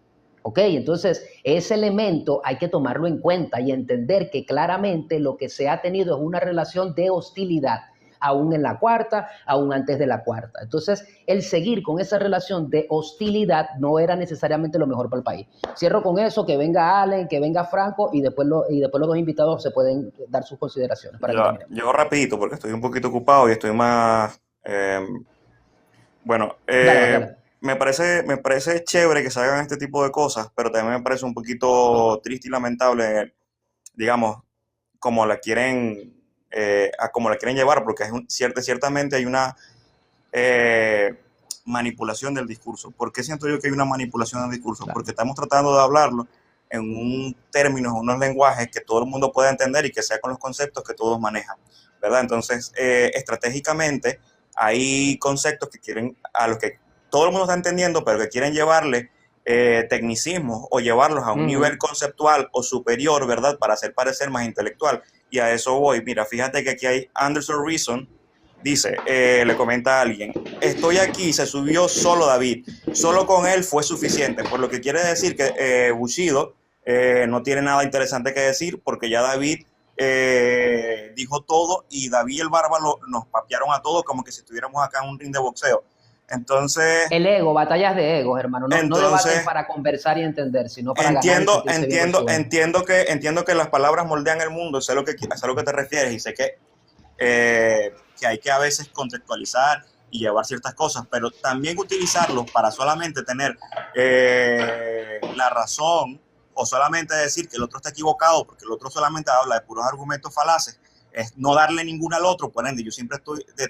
¿Ok? Entonces, ese elemento hay que tomarlo en cuenta y entender que claramente lo que se ha tenido es una relación de hostilidad, aún en la cuarta, aún antes de la cuarta. Entonces, el seguir con esa relación de hostilidad no era necesariamente lo mejor para el país. Cierro con eso, que venga Allen, que venga Franco, y después los dos invitados se pueden dar sus consideraciones. Yo rapidito, porque estoy un poquito ocupado y estoy más... Dale. me parece chévere que se hagan este tipo de cosas, pero también me parece un poquito triste y lamentable, digamos, como la quieren... como la quieren llevar, porque ciertamente hay una manipulación del discurso. ¿Por qué siento yo que hay una manipulación del discurso? Porque estamos tratando de hablarlo en un término, en unos lenguajes que todo el mundo pueda entender y que sea con los conceptos que todos manejan, ¿verdad? Entonces, estratégicamente, hay conceptos a los que todo el mundo está entendiendo, pero que quieren llevarle tecnicismos o llevarlos a un nivel conceptual o superior, ¿verdad? Para hacer parecer más intelectual. Y a eso voy. Mira, fíjate que aquí hay Anderson Reason, dice, le comenta a alguien, estoy aquí, se subió solo David, solo con él fue suficiente, por lo que quiere decir que Bushido no tiene nada interesante que decir, porque ya David dijo todo, y David y el Bárbaro nos papearon a todos como que si estuviéramos acá en un ring de boxeo. Entonces... El ego, batallas de egos, hermano. No debaten para conversar y entender, sino para entiendo que las palabras moldean el mundo, sé a lo que te refieres, y sé que hay que a veces contextualizar y llevar ciertas cosas, pero también utilizarlos para solamente tener la razón, o solamente decir que el otro está equivocado, porque el otro solamente habla de puros argumentos falaces, es no darle ninguna al otro. Por ende, yo siempre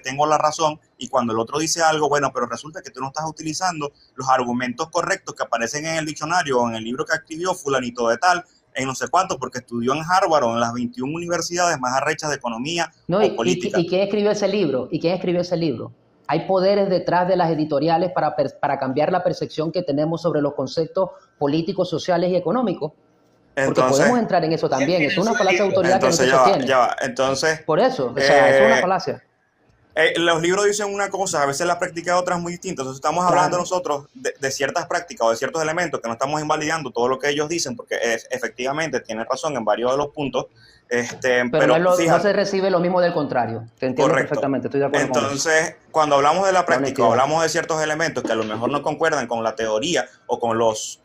tengo la razón, y cuando el otro dice algo, bueno, pero resulta que tú no estás utilizando los argumentos correctos que aparecen en el diccionario o en el libro que escribió fulanito de tal, en no sé cuánto, porque estudió en Harvard o en las 21 universidades más arrechas de economía o política. ¿Y quién escribió ese libro? Hay poderes detrás de las editoriales para cambiar la percepción que tenemos sobre los conceptos políticos, sociales y económicos. Porque podemos entrar en eso también. Es una falacia de autoridad que no se sostiene. Entonces, por eso, es una falacia. Los libros dicen una cosa, a veces la práctica otras muy distintas. Entonces estamos hablando nosotros de ciertas prácticas o de ciertos elementos, que no estamos invalidando todo lo que ellos dicen, porque efectivamente tienen razón en varios de los puntos. Pero no se recibe lo mismo del contrario. Te entiendo perfectamente, estoy de acuerdo. Entonces, cuando hablamos de la práctica, hablamos de ciertos elementos que a lo mejor no concuerdan con la teoría o con los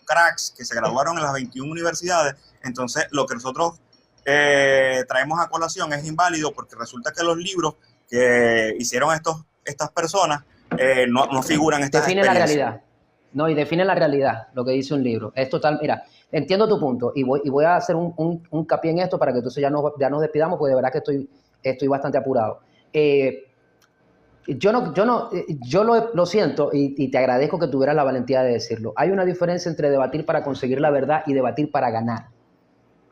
cracks que se graduaron en las 21 universidades. Entonces, lo que nosotros traemos a colación es inválido, porque resulta que los libros que hicieron estas personas no figuran estas experiencias. Define la realidad. No, y define la realidad, lo que dice un libro. Es total, mira, entiendo tu punto, y voy a hacer un hincapié en esto para que entonces ya nos despidamos, porque de verdad que estoy bastante apurado. Yo lo siento, y te agradezco que tuvieras la valentía de decirlo. Hay una diferencia entre debatir para conseguir la verdad y debatir para ganar.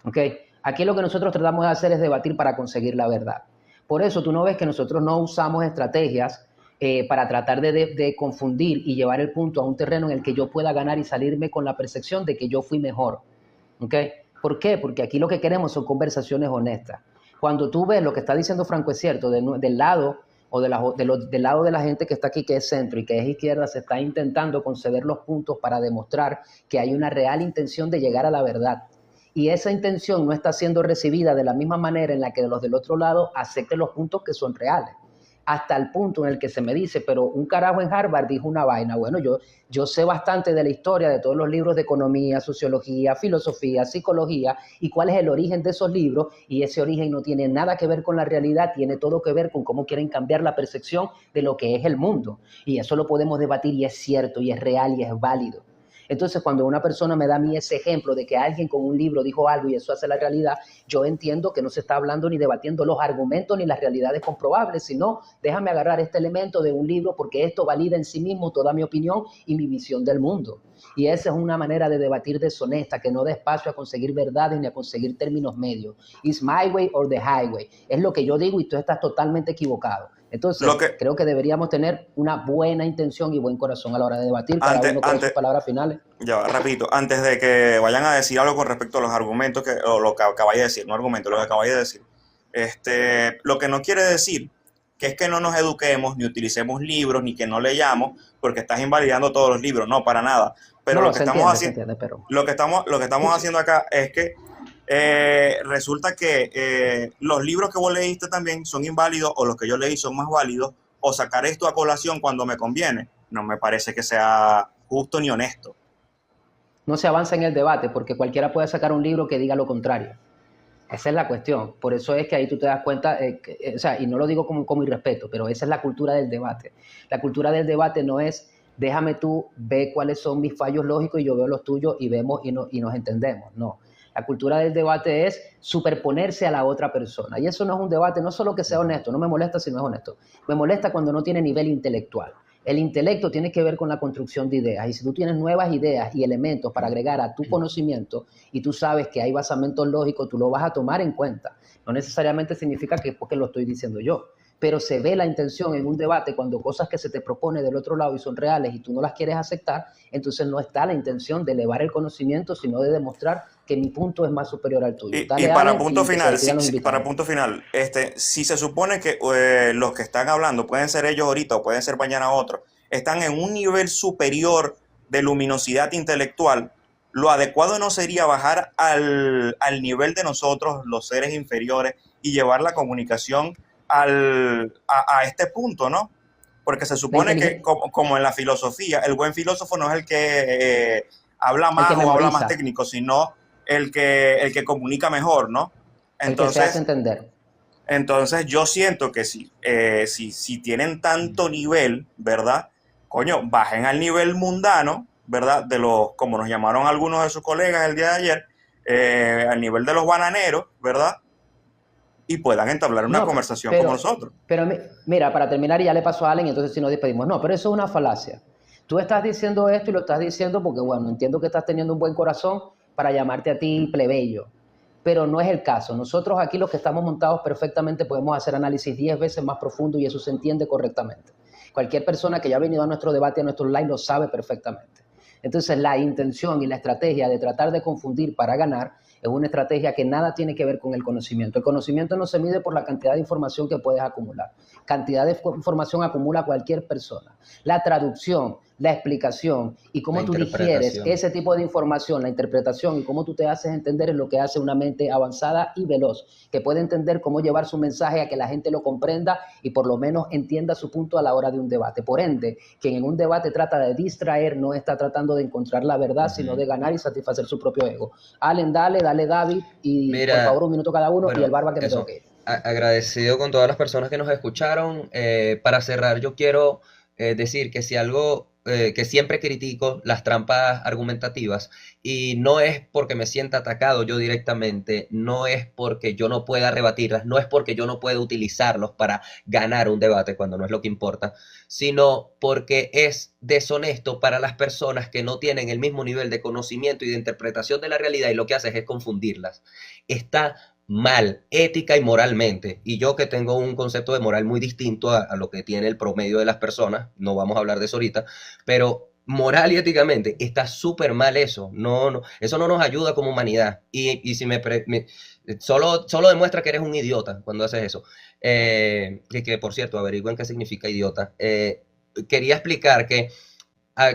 ¿Ok? Aquí lo que nosotros tratamos de hacer es debatir para conseguir la verdad. Por eso tú no ves que nosotros no usamos estrategias para tratar de confundir y llevar el punto a un terreno en el que yo pueda ganar y salirme con la percepción de que yo fui mejor. ¿Okay? ¿Por qué? Porque aquí lo que queremos son conversaciones honestas. Cuando tú ves lo que está diciendo Franco es cierto, del lado o del lado de la gente que está aquí, que es centro y que es izquierda, se está intentando conceder los puntos para demostrar que hay una real intención de llegar a la verdad. Y esa intención no está siendo recibida de la misma manera en la que los del otro lado acepten los puntos que son reales. hasta el punto en el que se me dice, pero un carajo en Harvard dijo una vaina. Bueno, yo sé bastante de la historia de todos los libros de economía, sociología, filosofía, psicología y cuál es el origen de esos libros, y ese origen no tiene nada que ver con la realidad, tiene todo que ver con cómo quieren cambiar la percepción de lo que es el mundo. Y eso lo podemos debatir y es cierto y es real y es válido. Entonces, cuando una persona me da a mí ese ejemplo de que alguien con un libro dijo algo y eso hace la realidad, yo entiendo que no se está hablando ni debatiendo los argumentos ni las realidades comprobables, sino déjame agarrar este elemento de un libro porque esto valida en sí mismo toda mi opinión y mi visión del mundo. Y esa es una manera de debatir deshonesta, que no da espacio a conseguir verdades ni a conseguir términos medios. It's my way or the highway. Es lo que yo digo y tú estás totalmente equivocado. Entonces, creo que deberíamos tener una buena intención y buen corazón a la hora de debatir, cada uno con sus palabras finales. Ya, repito, antes de que vayan a decir algo con respecto a los argumentos, o lo que acabáis de decir, no argumentos, lo que acabáis de decir. Lo que no quiere decir que es que no nos eduquemos, ni utilicemos libros, ni que no leyamos, porque estás invalidando todos los libros, no, para nada. Pero No, lo que estamos haciendo, pero... lo que estamos haciendo acá es que resulta que los libros que vos leíste también son inválidos, o los que yo leí son más válidos, o sacar esto a colación cuando me conviene. No me parece que sea justo ni honesto. No se avanza en el debate porque cualquiera puede sacar un libro que diga lo contrario. Esa es la cuestión. Por eso es que ahí tú te das cuenta, o sea, y no lo digo como irrespeto, pero esa es la cultura del debate. La cultura del debate no es déjame tú ver cuáles son mis fallos lógicos y yo veo los tuyos y vemos y nos entendemos. No. La cultura del debate es superponerse a la otra persona. Y eso no es un debate, no solo que sea honesto, no me molesta si no es honesto. Me molesta cuando no tiene nivel intelectual. El intelecto tiene que ver con la construcción de ideas. Y si tú tienes nuevas ideas y elementos para agregar a tu conocimiento y tú sabes que hay basamentos lógicos, tú lo vas a tomar en cuenta. No necesariamente significa que es porque lo estoy diciendo yo. Pero se ve la intención en un debate cuando cosas que se te propone del otro lado y son reales y tú no las quieres aceptar, entonces no está la intención de elevar el conocimiento, sino de demostrar que mi punto es más superior al tuyo. Y para punto final, para punto final, si se supone que los que están hablando, pueden ser ellos ahorita o pueden ser mañana otros, están en un nivel superior de luminosidad intelectual, lo adecuado no sería bajar al nivel de nosotros, los seres inferiores, y llevar la comunicación a este punto, ¿no? Porque se supone que, como en la filosofía, el buen filósofo no es el que habla más o habla más técnico, sino el que comunica mejor, ¿no? Entonces, el que se hace entender. Entonces yo siento que si tienen tanto nivel, ¿verdad? Coño, bajen al nivel mundano, ¿verdad? De los, como nos llamaron algunos de sus colegas el día de ayer, al nivel de los bananeros, ¿verdad? Y puedan entablar una conversación como nosotros. Pero mira, para terminar, ya le pasó a Allen, entonces si nos despedimos. No, pero eso es una falacia. Tú estás diciendo esto y lo estás diciendo porque, bueno, entiendo que estás teniendo un buen corazón para llamarte a ti plebeyo, pero no es el caso. Nosotros aquí los que estamos montados perfectamente podemos hacer análisis 10 veces más profundo y eso se entiende correctamente. Cualquier persona que ya ha venido a nuestro debate, a nuestro live, lo sabe perfectamente. Entonces la intención y la estrategia de tratar de confundir para ganar es una estrategia que nada tiene que ver con el conocimiento. El conocimiento no se mide por la cantidad de información que puedes acumular. Cantidad de información acumula cualquier persona. La traducción, la explicación y cómo tú digieres ese tipo de información, la interpretación y cómo tú te haces entender es lo que hace una mente avanzada y veloz, que puede entender cómo llevar su mensaje a que la gente lo comprenda y por lo menos entienda su punto a la hora de un debate. Por ende, quien en un debate trata de distraer no está tratando de encontrar la verdad, sino de ganar y satisfacer su propio ego. Allen, dale David y mira, por favor un minuto cada uno, bueno, y el barba que me toque. Agradecido con todas las personas que nos escucharon. Para cerrar, yo quiero decir que si algo que siempre critico las trampas argumentativas, y no es porque me sienta atacado yo directamente, no es porque yo no pueda rebatirlas, no es porque yo no pueda utilizarlos para ganar un debate cuando no es lo que importa, sino porque es deshonesto para las personas que no tienen el mismo nivel de conocimiento y de interpretación de la realidad y lo que haces es confundirlas. Está mal, ética y moralmente, y yo que tengo un concepto de moral muy distinto a lo que tiene el promedio de las personas, no vamos a hablar de eso ahorita, pero moral y éticamente está súper mal eso, eso no nos ayuda como humanidad, y si solo demuestra que eres un idiota cuando haces eso, que por cierto, averigüen qué significa idiota. Quería explicar que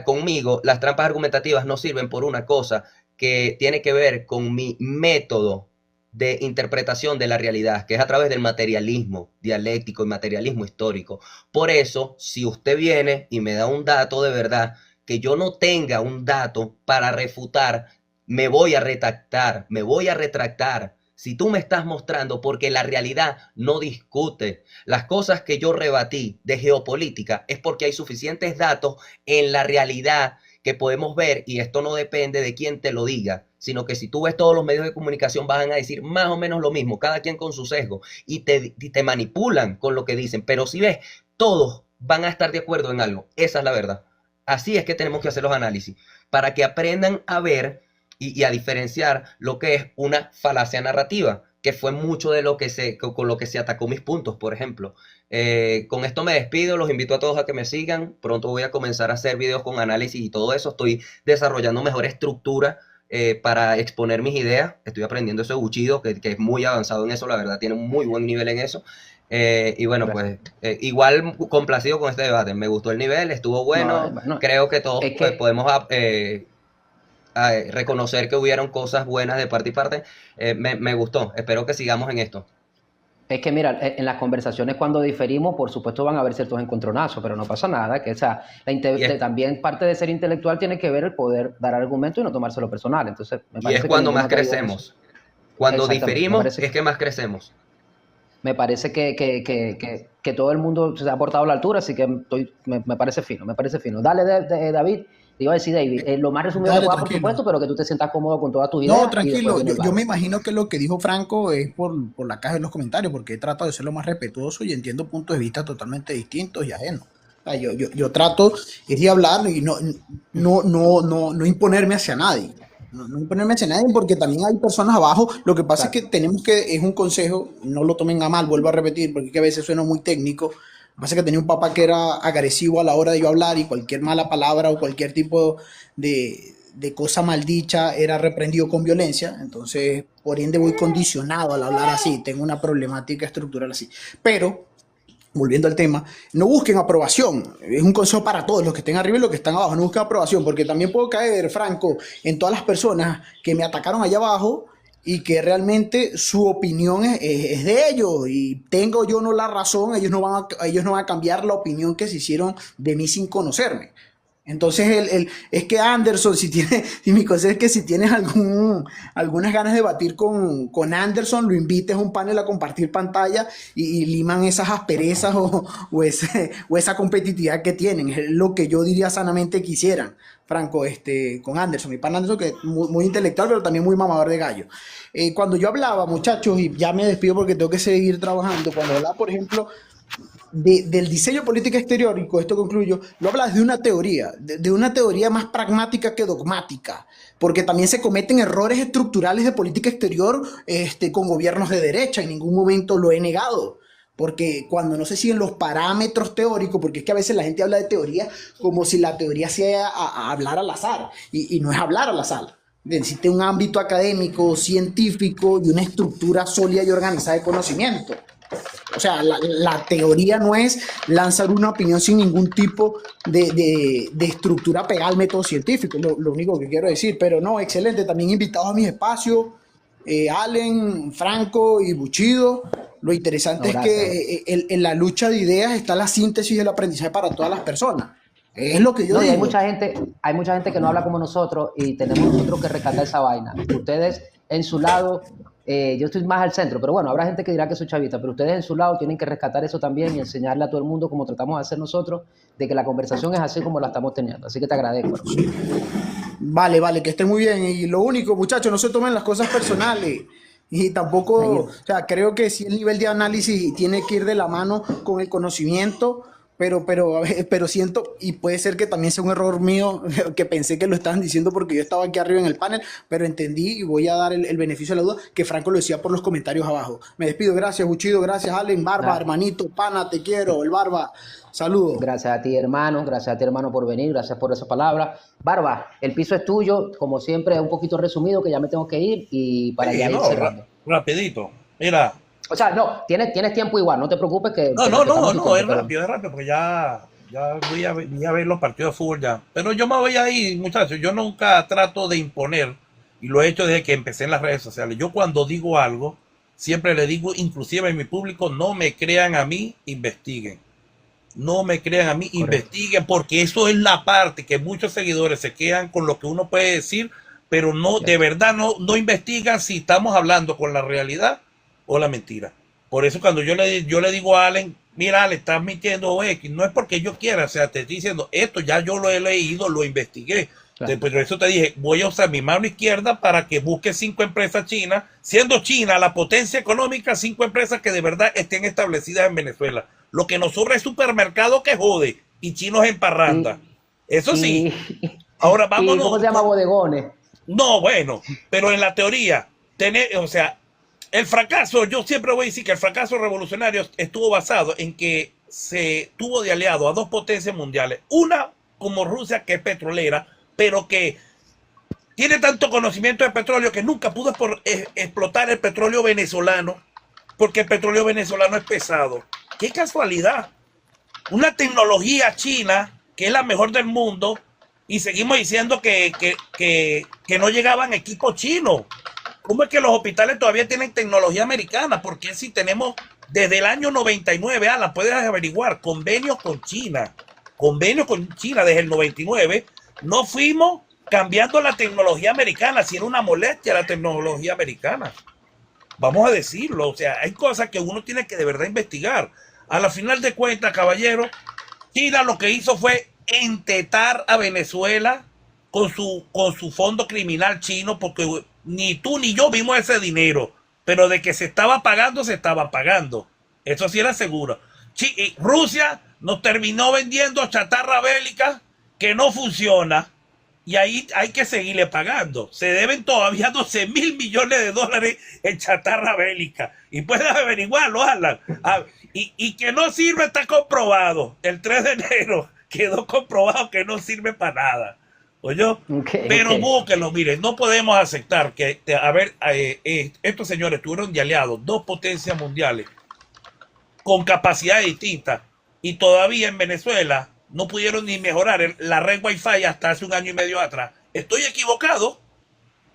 conmigo las trampas argumentativas no sirven por una cosa que tiene que ver con mi método de interpretación de la realidad, que es a través del materialismo dialéctico y materialismo histórico. Por eso, si usted viene y me da un dato de verdad, que yo no tenga un dato para refutar, me voy a retractar, me voy a retractar. Si tú me estás mostrando, porque la realidad no discute las cosas que yo rebatí de geopolítica, es porque hay suficientes datos en la realidad que podemos ver, y esto no depende de quién te lo diga, sino que si tú ves todos los medios de comunicación van a decir más o menos lo mismo, cada quien con su sesgo, y te manipulan con lo que dicen, pero si ves, todos van a estar de acuerdo en algo, esa es la verdad. Así es que tenemos que hacer los análisis, para que aprendan a ver y a diferenciar lo que es una falacia narrativa, que fue mucho de lo que con lo que se atacó mis puntos, por ejemplo. Con esto me despido, los invito a todos a que me sigan. Pronto voy a comenzar a hacer videos con análisis y todo eso. Estoy desarrollando mejor estructura para exponer mis ideas. Estoy aprendiendo eso de Bushido, que es muy avanzado en eso, la verdad, tiene un muy buen nivel en eso. Y bueno, Gracias. pues igual complacido con este debate. Me gustó el nivel, estuvo bueno. No, bueno, Creo que todos es que podemos reconocer que hubieron cosas buenas de parte y parte. Me gustó. Espero que sigamos en esto. Es que mira, en las conversaciones cuando diferimos, por supuesto van a haber ciertos encontronazos, pero no pasa nada, que o sea, también parte de ser intelectual tiene que ver el poder dar argumentos y no tomárselo personal. Entonces, me Y parece es que cuando ninguno más ha caído en eso. crecemos. Cuando Exactamente, me diferimos parece, es que más crecemos. me parece que todo el mundo se ha portado a la altura, así que me parece fino, me parece fino. Dale, David, te iba a decir David, lo más resumido que Dale, pueda, por tranquilo. supuesto, pero que tú te sientas cómodo con todas tus No, ideas y tranquilo, después viene el yo me barro. imagino que lo que dijo Franco es por la caja de los comentarios, porque he tratado de ser lo más respetuoso y entiendo puntos de vista totalmente distintos y ajenos. O sea, yo trato es de hablar y no imponerme hacia nadie. No imponerme hacia nadie porque también hay personas abajo. Lo que pasa es que Exacto. tenemos que, es un consejo, no lo tomen a mal, vuelvo a repetir, porque es que a veces suena muy técnico. Lo que pasa es que tenía un papá que era agresivo a la hora de yo hablar y cualquier mala palabra o cualquier tipo de cosa maldicha era reprendido con violencia. Entonces, por ende, voy condicionado al hablar así. Tengo una problemática estructural así. Pero volviendo al tema, no busquen aprobación. Es un consejo para todos, los que estén arriba y los que están abajo. No busquen aprobación, porque también puedo caer, Franco, en todas las personas que me atacaron allá abajo y que realmente su opinión es de ellos. Y tengo yo no la razón, ellos no van a cambiar la opinión que se hicieron de mí sin conocerme. Entonces, es que Anderson, si mi consejo es que si tienes algunas ganas de debatir con Anderson, lo invites a un panel a compartir pantalla y liman esas asperezas o esa competitividad que tienen. Es lo que yo diría sanamente quisieran, Franco, con Anderson. Mi pan Anderson, que es muy intelectual, pero también muy mamador de gallo. Cuando yo hablaba, muchachos, y ya me despido porque tengo que seguir trabajando, cuando hablaba, por ejemplo, del diseño de política exterior, y con esto concluyo, lo hablas de una teoría, de una teoría más pragmática que dogmática, porque también se cometen errores estructurales de política exterior con gobiernos de derecha, en ningún momento lo he negado, porque cuando no se siguen los parámetros teóricos, porque es que a veces la gente habla de teoría como si la teoría sea a hablar al azar, y no es hablar al azar. Necesita un ámbito académico, científico y una estructura sólida y organizada de conocimiento. O sea, la teoría no es lanzar una opinión sin ningún tipo de estructura pegada al método científico, lo único que quiero decir. Pero no, excelente, también invitados a mis espacios, Allen, Franco y Bushido. Lo interesante No, es gracias. que en la lucha de ideas está la síntesis del aprendizaje para todas las personas. Es lo que yo No, y digo. hay mucha gente que no habla como nosotros y tenemos nosotros que rescatar esa vaina. Ustedes en su lado, yo estoy más al centro, pero bueno, habrá gente que dirá que soy chavista, pero ustedes en su lado tienen que rescatar eso también y enseñarle a todo el mundo, como tratamos de hacer nosotros, de que la conversación es así como la estamos teniendo. Así que te agradezco, hermano. Vale, que estén muy bien. Y lo único, muchachos, no se tomen las cosas personales. Y tampoco, o sea, creo que sí el nivel de análisis tiene que ir de la mano con el conocimiento, pero siento, y puede ser que también sea un error mío, que pensé que lo estaban diciendo porque yo estaba aquí arriba en el panel, pero entendí y voy a dar el beneficio de la duda, que Franco lo decía por los comentarios abajo. Me despido, gracias Buchido, gracias Allen, Barba, Nada. hermanito, pana, te quiero, el Barba, saludos. Gracias a ti, hermano, por venir, gracias por esa palabra. Barba, el piso es tuyo, como siempre, un poquito resumido, que ya me tengo que ir y para Sí, ya ir no, cerrando. rapidito. Mira, O sea, no, tienes tiempo igual, no te preocupes que no, respetamos tu es tiempo, pero rápido, porque ya voy a ver los partidos de fútbol ya. Pero yo me voy a ir, muchachos, yo nunca trato de imponer y lo he hecho desde que empecé en las redes sociales. Yo cuando digo algo, siempre le digo, inclusive en mi público, no me crean a mí, investiguen. No me crean a mí, Correcto. investiguen, porque eso es la parte que muchos seguidores se quedan con lo que uno puede decir, pero no, de Cierto. verdad no investigan si estamos hablando con la realidad o la mentira. Por eso cuando yo le digo a Allen, mira, Allen, estás mintiendo o X, no es porque yo quiera, o sea, te estoy diciendo, esto ya yo lo he leído, lo investigué. Claro. Por eso te dije, voy a usar mi mano izquierda para que busque 5 empresas chinas, siendo China la potencia económica, 5 empresas que de verdad estén establecidas en Venezuela. Lo que nos sobra es supermercado que jode y chinos en parranda. Eso sí. Y, Ahora y vámonos. ¿cómo se llama? Bodegones. No, bueno, pero en la teoría, o sea, el fracaso, yo siempre voy a decir que el fracaso revolucionario estuvo basado en que se tuvo de aliado a 2 potencias mundiales. Una como Rusia, que es petrolera, pero que tiene tanto conocimiento de petróleo que nunca pudo explotar el petróleo venezolano, porque el petróleo venezolano es pesado. ¡Qué casualidad! Una tecnología china, que es la mejor del mundo, y seguimos diciendo que no llegaban equipos chinos. ¿Cómo es que los hospitales todavía tienen tecnología americana? Porque si tenemos desde el año 99, la puedes averiguar, convenios con China desde el 99, no fuimos cambiando la tecnología americana, si era una molestia la tecnología americana. Vamos a decirlo, o sea, hay cosas que uno tiene que de verdad investigar. A la final de cuentas, caballero, China lo que hizo fue entetar a Venezuela con su fondo criminal chino, porque ni tú ni yo vimos ese dinero, pero de que se estaba pagando, se estaba pagando. Eso sí era seguro. Rusia nos terminó vendiendo chatarra bélica que no funciona, y ahí hay que seguirle pagando. Se deben todavía 12.000 millones de dólares en chatarra bélica. Y puedes averiguarlo, Alan. Y que no sirve está comprobado. El 3 de enero quedó comprobado que no sirve para nada. ¿Oyó? Pero búsquenlo, miren, no podemos aceptar que, estos señores tuvieron de aliados 2 potencias mundiales con capacidades distintas, y todavía en Venezuela no pudieron ni mejorar la red Wi-Fi hasta hace 1 año y medio atrás. ¿Estoy equivocado?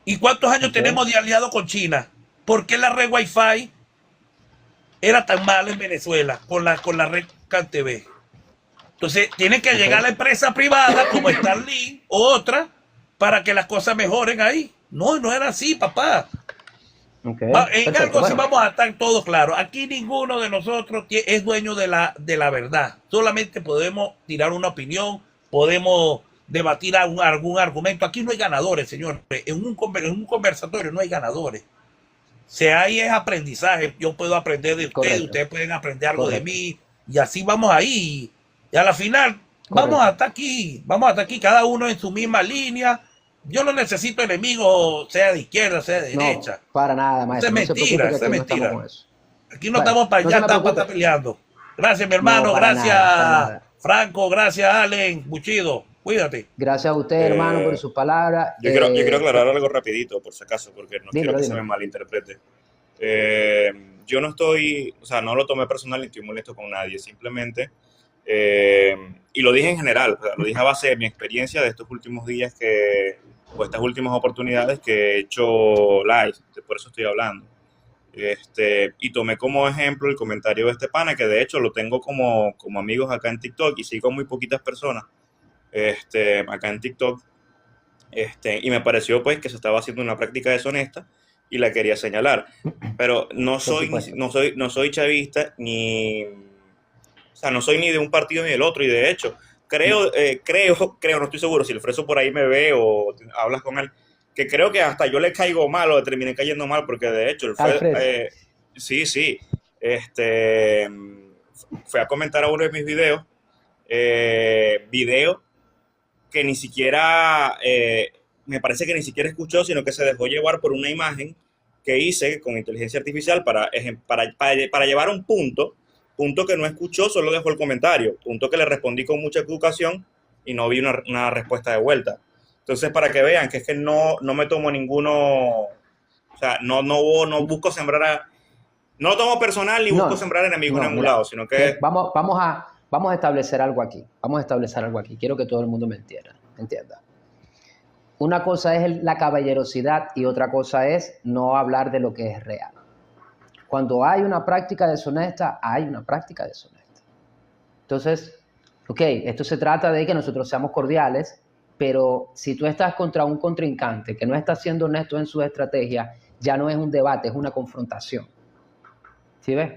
¿Y cuántos años tenemos de aliado con China? ¿Por qué la red Wi-Fi era tan mala en Venezuela con la red CanTV? Entonces, tiene que llegar la empresa privada como Starlink o otra para que las cosas mejoren ahí. No era así, papá. En Perfecto, algo sí bueno. vamos a estar todos claros. Aquí ninguno de nosotros es dueño de la verdad. Solamente podemos tirar una opinión, podemos debatir algún argumento. Aquí no hay ganadores, señor. En un conversatorio no hay ganadores. Ahí es aprendizaje. Yo puedo aprender de ustedes, Correcto. ustedes pueden aprender algo Correcto. de mí, y así vamos ahí. Y a la final vamos hasta aquí, cada uno en su misma línea. Yo no necesito enemigos, sea de izquierda, sea de derecha. No, para nada, Eso maestro. es no se preocupe, mentira, que eso es aquí no estamos mentira. con eso. Aquí no Bueno, estamos para no allá, se me estamos para preocupe. estar peleando. Gracias, mi hermano, No, para gracias, nada, para nada. Franco, gracias, Allen, Buchido, cuídate. Gracias a usted, hermano, por Eh, sus palabras. yo quiero aclarar algo rapidito, por si acaso, porque no quiero Dímelo, que se me dímelo. malinterprete. Yo no o sea, no lo tomé personal ni estoy molesto con nadie, simplemente, y lo dije en general, o sea, lo dije a base de mi experiencia de estos últimos días o estas últimas oportunidades que he hecho live, por eso estoy hablando. Y tomé como ejemplo el comentario de este pana, que de hecho lo tengo como amigos acá en TikTok y sigo muy poquitas personas acá en TikTok, y me pareció pues que se estaba haciendo una práctica deshonesta y la quería señalar, pero no soy chavista o sea, no soy ni de un partido ni del otro, y de hecho creo, no estoy seguro si el Freso por ahí me ve o hablas con él, que creo que hasta yo le caigo mal o le terminé cayendo mal, porque de hecho sí, fue a comentar a uno de mis videos, que ni siquiera, me parece que ni siquiera escuchó, sino que se dejó llevar por una imagen que hice con inteligencia artificial para llevar a un punto que no escuchó, solo dejó el comentario, punto que le respondí con mucha educación y no vi una respuesta de vuelta. Entonces, para que vean que es que no me tomo ninguno, o sea, no busco sembrar, no lo tomo personal ni busco sembrar enemigos en ningún lado, sino que... Vamos a establecer algo aquí. Quiero que todo el mundo me entienda. Una cosa es la caballerosidad y otra cosa es no hablar de lo que es real. Cuando hay una práctica deshonesta, hay una práctica deshonesta. Entonces, ok, esto se trata de que nosotros seamos cordiales, pero si tú estás contra un contrincante que no está siendo honesto en su estrategia, ya no es un debate, es una confrontación. ¿Sí ves?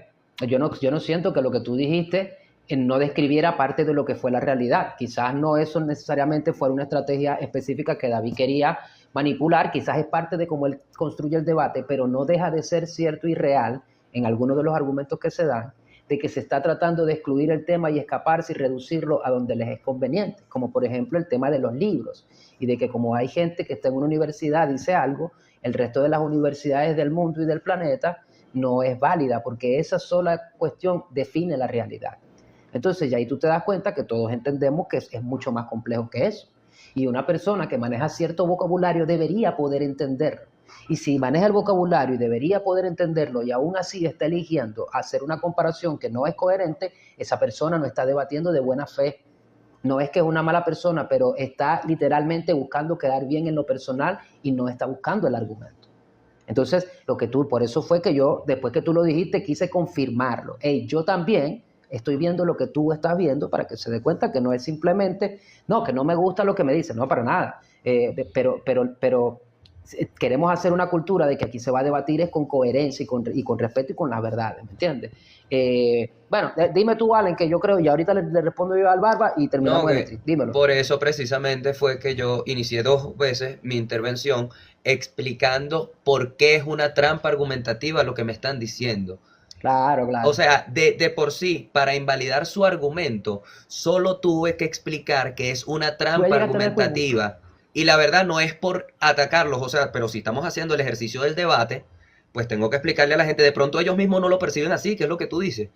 Yo no siento que lo que tú dijiste no describiera parte de lo que fue la realidad. Quizás no eso necesariamente fuera una estrategia específica que David quería manipular, quizás es parte de cómo él construye el debate, pero no deja de ser cierto y real en algunos de los argumentos que se dan, de que se está tratando de excluir el tema y escaparse y reducirlo a donde les es conveniente, como por ejemplo el tema de los libros, y de que como hay gente que está en una universidad dice algo, el resto de las universidades del mundo y del planeta no es válida, porque esa sola cuestión define la realidad. Entonces ya ahí tú te das cuenta que todos entendemos que es mucho más complejo que eso. Y una persona que maneja cierto vocabulario debería poder entenderlo. Y si maneja el vocabulario y debería poder entenderlo y aún así está eligiendo hacer una comparación que no es coherente, esa persona no está debatiendo de buena fe. No es que es una mala persona, pero está literalmente buscando quedar bien en lo personal y no está buscando el argumento. Entonces, por eso fue que yo, después que tú lo dijiste, quise confirmarlo. Hey, yo también estoy viendo lo que tú estás viendo para que se dé cuenta que no es simplemente, no, que no me gusta lo que me dicen, no, para nada. Pero queremos hacer una cultura de que aquí se va a debatir es con coherencia y con respeto y con las verdades, ¿me entiendes? Bueno, dime tú, Allen, que yo creo, y ahorita le respondo yo al Barba y terminamos No, el stream. Dímelo. por eso precisamente fue que yo inicié 2 veces mi intervención explicando por qué es una trampa argumentativa lo que me están diciendo. Claro, claro. O sea, de por sí, para invalidar su argumento, solo tuve que explicar que es una trampa llegaste a ver argumentativa. Y la verdad no es por atacarlos, o sea, pero si estamos haciendo el ejercicio del debate, pues tengo que explicarle a la gente, de pronto ellos mismos no lo perciben así, que es lo que tú dices.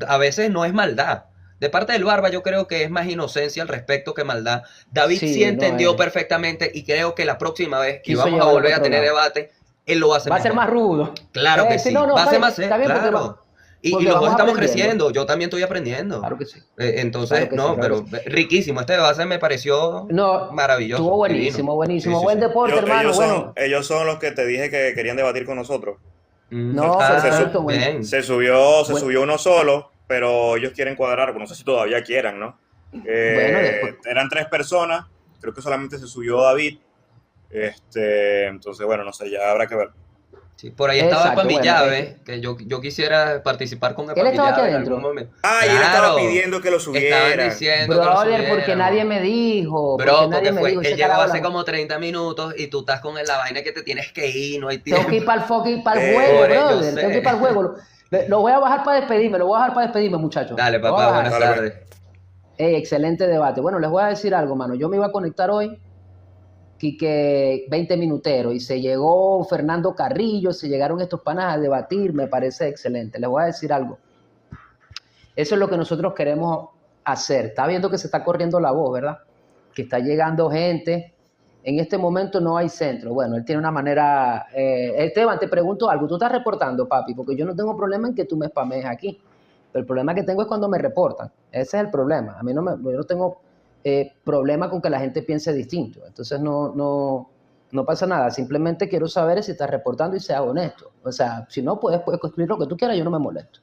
A veces no es maldad. De parte del Barba yo creo que es más inocencia al respecto que maldad. David sí entendió perfectamente y creo que la próxima vez que Quiso vamos a llevarlo volver a a otro tener lado. debate, él lo va a hacer Va a ser mejor. más rudo. Claro que sí, no, va a ser está más, bien, está bien, claro. Y porque los dos vamos estamos aprendiendo. creciendo, yo también estoy aprendiendo. Claro que sí. Entonces, Claro que no, sí, claro pero riquísimo, este debate me pareció No, maravilloso. estuvo divino. buenísimo, buenísimo. Sí, sí, Buen sí. deporte, hermano. Ellos son los que te dije que querían debatir con nosotros. No, perfecto, bien. Se subió uno solo, pero ellos quieren cuadrar, no sé si todavía quieran, ¿no? Después. Eran 3 personas, creo que solamente se subió David. Entonces, bueno, no sé, ya habrá que ver. Sí, por ahí estaba Exacto, Epamillave, que yo quisiera participar con Él estaba aquí Epamillave en adentro. algún momento. Y él estaba pidiendo que lo subiera. Estaban diciendo que lo Brother, porque subiéramos. nadie me dijo. Bro, nadie porque me dijo. él llegó hace como 30 minutos y tú estás con la vaina que te tienes que ir, no hay tiempo. Tengo que ir para el juego, Pobre, yo brother. sé. Tengo que ir para el juego. Lo voy a bajar para despedirme, muchachos. Dale, Lo voy a papá, bajar. buenas tardes. Excelente debate. Bueno, les voy a decir algo, mano. Yo me iba a conectar hoy, Quique 20 minuteros, y se llegó Fernando Carrillo, se llegaron estos panas a debatir, me parece excelente. Les voy a decir algo. Eso es lo que nosotros queremos hacer. Está viendo que se está corriendo la voz, ¿verdad? Que está llegando gente. En este momento no hay centro. Bueno, él tiene una manera... Esteban, te pregunto algo. ¿Tú estás reportando, papi? Porque yo no tengo problema en que tú me spamees aquí. Pero el problema que tengo es cuando me reportan. Ese es el problema. A mí yo no tengo problema con que la gente piense distinto. Entonces no pasa nada. Simplemente quiero saber si estás reportando y sea honesto. O sea, si no, puedes escribir lo que tú quieras, yo no me molesto.